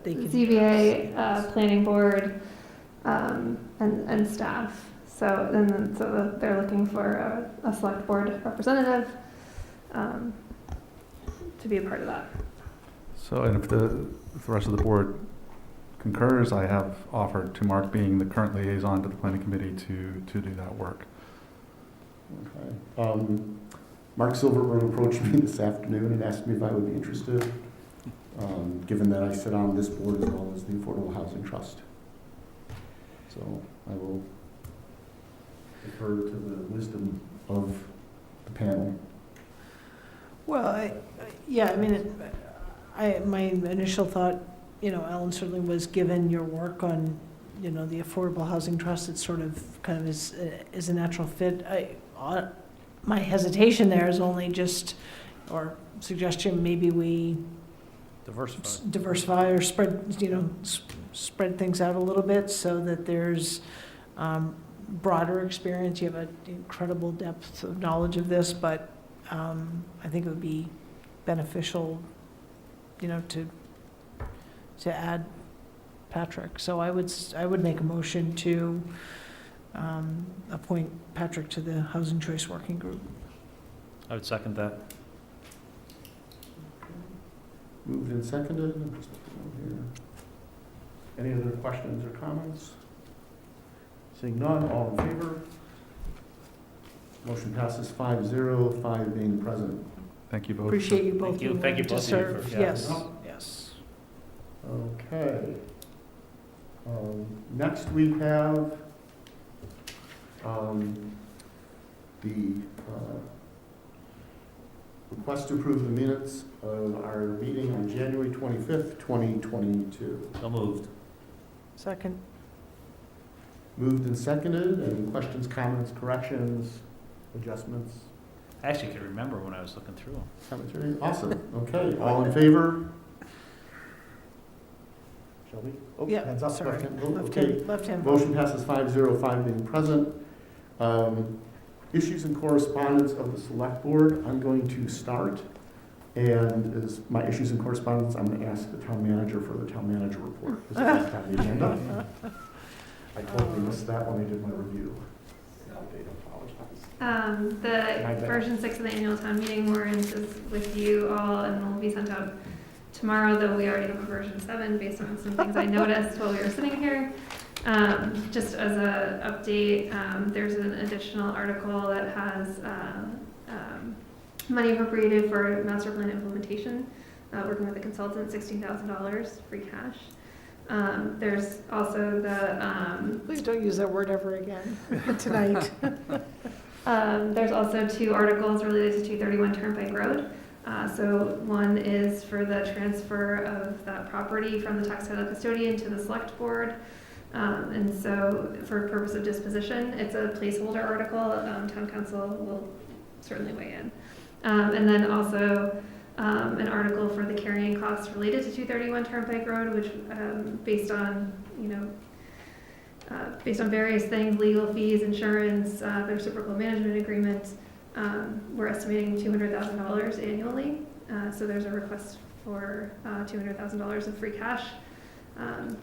They can- ZBA, planning board, and staff. So they're looking for a select board representative to be a part of that. So, and if the rest of the board concurs, I have offered to Mark, being the current liaison to the planning committee, to do that work. Okay. Mark Silverberg approached me this afternoon and asked me if I would be interested, given that I sit on this board as well as the Affordable Housing Trust. So I will defer to the wisdom of the panel. Well, my initial thought, Ellen, certainly was, given your work on, the Affordable Housing Trust, it's sort of kind of is a natural fit. My hesitation there is only just, or suggestion, maybe we diversify or spread things out a little bit so that there's broader experience. You have an incredible depth of knowledge of this, but I think it would be beneficial, to add Patrick. So I would make a motion to appoint Patrick to the Housing Choice Working Group. I would second that. Moved and seconded. I'm just looking over here. Any other questions or comments? Seeing none, all in favor? Motion passes 5-0, 5 being present. Thank you both. Appreciate you both Thank you. being Thank you willing to both of you serve. for- yeah. Yes, yes. Okay. Next we have the request to approve the minutes of our meeting on January 25th, 2022. So moved. Second. Moved and seconded. Any questions, comments, corrections, adjustments? I actually could remember when I was looking through them. Commentary? Awesome. Okay, all in favor? Shall we? Oh, Yeah, hands up, sorry. left hand vote. Left Okay. hand, left hand. vote. Motion passes 5-0, 5 being present. Issues and correspondence of the select board, I'm going to start. And as my issues and correspondence, I'm going to ask the town manager for the town manager report. This is last on the agenda. I totally missed that when I did my review. The version 6 of the annual town meeting warrant is with you all and will be sent out tomorrow, though we already have a version 7 based on some things I noticed while we were sitting here. Just as an update, there's an additional article that has money appropriated for master plan implementation, working with a consultant, $16,000 free cash. There's also the Please don't use that word ever again tonight. there's also 2 articles related to 231 Turnpike Road. So one is for the transfer of that property from the tax title custodian to the select board. And so for purpose of disposition, it's a placeholder article. Town council will certainly weigh in. And then also an article for the carrying costs related to 231 Turnpike Road, which based on, based on various things, legal fees, insurance, the reciprocal management agreement, we're estimating $200,000 annually. So there's a request for $200,000 of free cash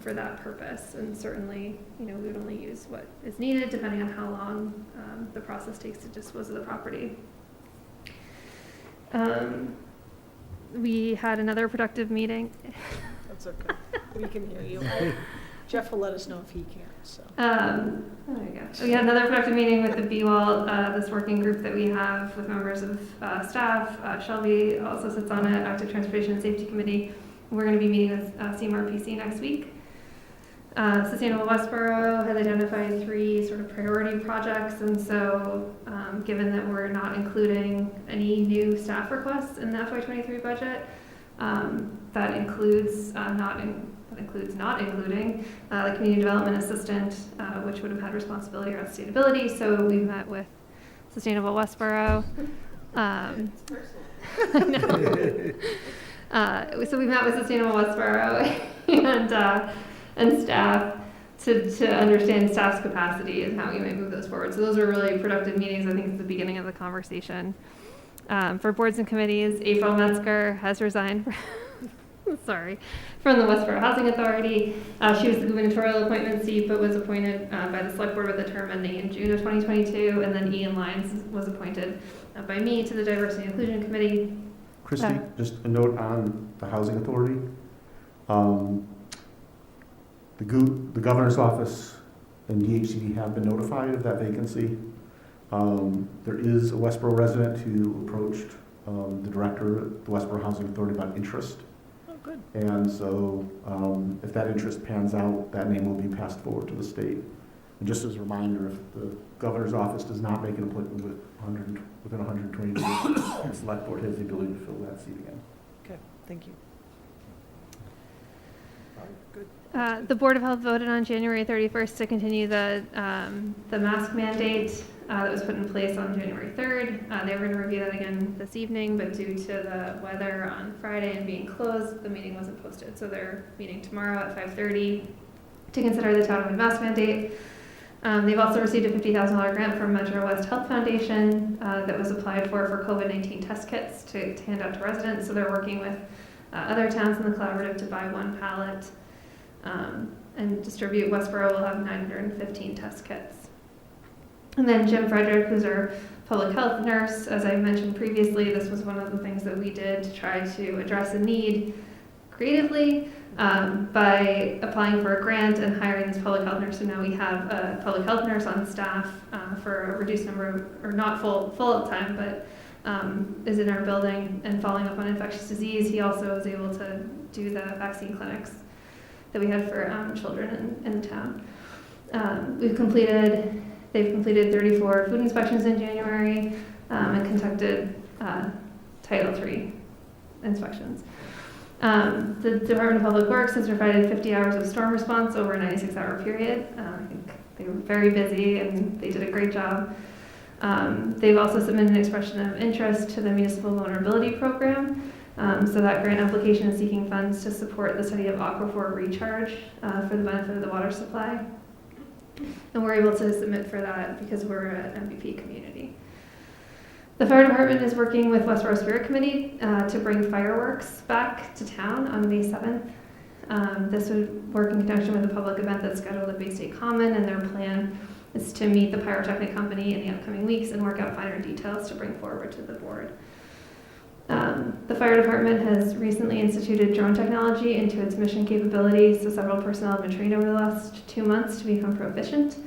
for that purpose. And certainly, we would only use what is needed depending on how long the process takes to dispose of the property. We had another productive meeting. That's okay. We can hear you. Jeff will let us know if he can, so. There you go. We had another productive meeting with the BWAL, this working group that we have with members of staff. Shelby also sits on it, Active Transportation and Safety Committee. We're going to be meeting with CMRPC next week. Sustainable Westboro has identified 3 sort of priority projects, and so given that we're not including any new staff requests in the FY23 budget, that includes not including the community development assistant, which would have had responsibility around sustainability. So we met with Sustainable Westboro. So we met with Sustainable Westboro and staff to understand staff's capacity and how we might move those forward. So those were really productive meetings. I think it's the beginning of the conversation. For boards and committees, April Metzger has resigned from the Westboro Housing Authority. She was the gubernatorial appointment seat, but was appointed by the select board with a term ending in June of 2022. And then Ian Lyons was appointed by me to the Diversity and Inclusion Committee. Christy, just a note on the Housing Authority. The governor's office and DHCD have been notified of that vacancy. There is a Westboro resident who approached the director of the Westboro Housing Authority about interest. Oh, good. And so if that interest pans out, that name will be passed forward to the state. And just as a reminder, if the governor's office does not make an appointment within 120 days, the select board has the ability to fill that seat again. Okay, thank you. The Board of Health voted on January 31st to continue the mask mandate that was put in place on January 3rd. They were going to review that again this evening, but due to the weather on Friday and being closed, the meeting wasn't posted. So they're meeting tomorrow at 5:30 to consider the townwide mask mandate. They've also received a $50,000 grant from Metro West Health Foundation that was applied for COVID-19 test kits to hand out to residents. So they're working with other towns in the collaborative to buy 1 pallet and distribute. Westboro will have 915 test kits. And then Jim Frederick, who's our public health nurse, as I mentioned previously, this was one of the things that we did to try to address a need creatively by applying for a grant and hiring this public health nurse. So now we have a public health nurse on staff for a reduced number of, or not full time, but is in our building and following up on infectious disease. He also was able to do the vaccine clinics that we had for children in the town. They've completed 34 food inspections in January and conducted Title III inspections. The Department of Public Works has provided 50 hours of storm response over a 96-hour period. I think they were very busy and they did a great job. They've also submitted an expression of interest to the Municipal Vulnerability Program. So that grant application is seeking funds to support the study of aquifer recharge for the benefit of the water supply. And we're able to submit for that because we're an MVP community. The fire department is working with Westboro Spirit Committee to bring fireworks back to town on May 7th. This would work in conjunction with a public event that's scheduled at Bay State Common, and their plan is to meet the pyrotechnic company in the upcoming weeks and work out finer details to bring forward to the board. The fire department has recently instituted drone technology into its mission capabilities, so several personnel have been trained over the last 2 months to become proficient.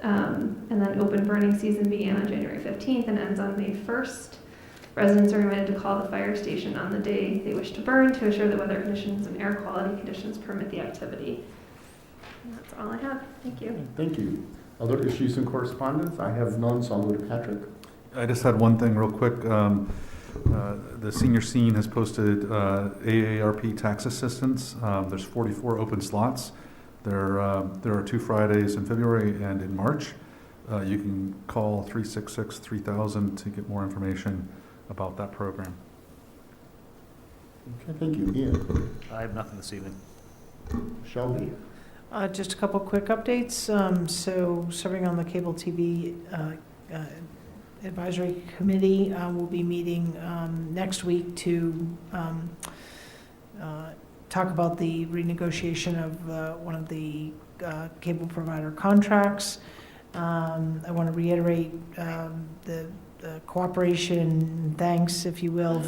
And then open burning season began on January 15th and ends on May 1st. Residents are invited to call the fire station on the day they wish to burn to assure that weather conditions and air quality conditions permit the activity. And that's all I have. Thank you. Thank you. Other issues and correspondence? I have none, so I'll go to Patrick. I just had one thing real quick. The senior scene has posted AARP tax assistance. There's 44 open slots. There are 2 Fridays in February and in March. You can call 366-3000 to get more information about that program. Okay, thank you. Ian. I have nothing this evening. Shelby. Just a couple quick updates. So serving on the Cable TV Advisory Committee, will be meeting next week to talk about the renegotiation of one of the cable provider contracts. I want to reiterate the cooperation, thanks, if you will,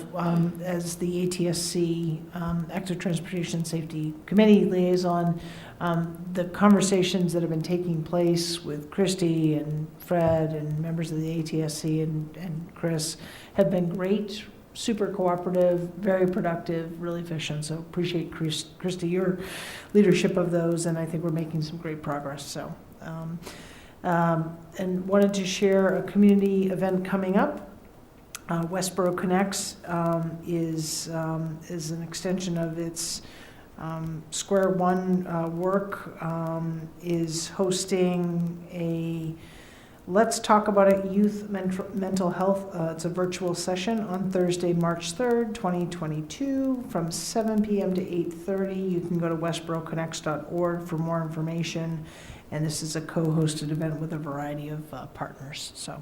as the ATSC Active Transportation Safety Committee liaison. The conversations that have been taking place with Christy and Fred and members of the ATSC and Chris have been great, super cooperative, very productive, really efficient. So appreciate, Christy, your leadership of those, and I think we're making some great progress. So, and wanted to share a community event coming up. Westboro Connects is an extension of its Square One work, is hosting a Let's Talk About It Youth Mental Health. It's a virtual session on Thursday, March 3rd, 2022 from 7 p.m. to 8:30. You can go to westboroconnects.org for more information. And this is a co-hosted event with a variety of partners. So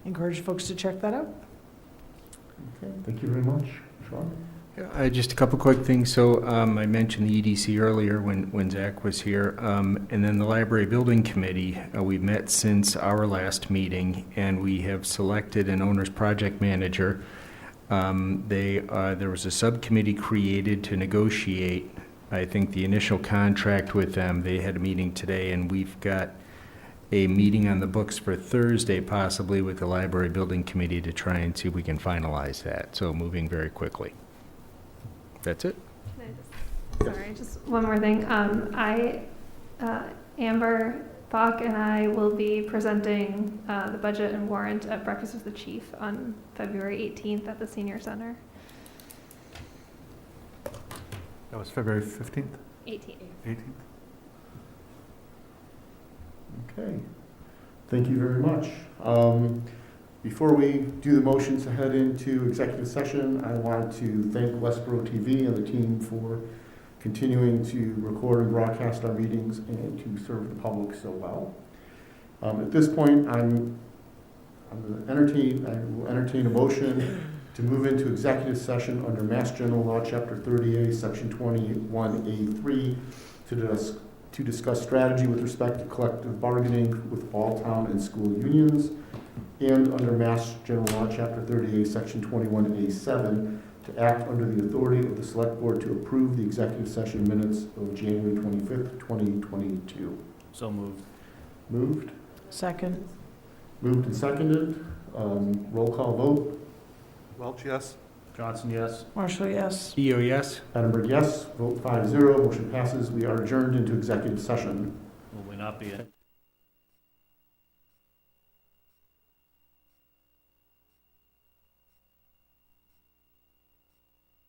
encourage folks to check that out. Okay, thank you very much. Sean? Just a couple quick things. So I mentioned the EDC earlier when Zach was here. And then the Library Building Committee, we've met since our last meeting, and we have selected an owner's project manager. There was a subcommittee created to negotiate, I think, the initial contract with them. They had a meeting today, and we've got a meeting on the books for Thursday, possibly with the Library Building Committee, to try and see if we can finalize that. So moving very quickly. That's it. Sorry, just one more thing. Amber Bach and I will be presenting the budget and warrant at Breakfast with the Chief on February 18th at the Senior Center. That was February 15th? 18th. 18th? Okay, thank you very much. Before we do the motions to head into executive session, I want to thank Westboro TV and the team for continuing to record and broadcast our meetings and to serve the public so well. At this point, I will entertain a motion to move into executive session under Mass General Law, Chapter 30A, Section 21A3, to discuss strategy with respect to collective bargaining with all town and school unions, and under Mass General Law, Chapter 30A, Section 21A7, to act under the authority of the Select Board to approve the executive session minutes of January 25th, 2022. So moved. Moved? Second. Moved and seconded. Roll call vote. Welch, yes? Johnson, yes? Marshall, yes. EO, yes? Edinburgh, yes. Vote 5-0. Motion passes. We are adjourned into executive session. Will we not be in?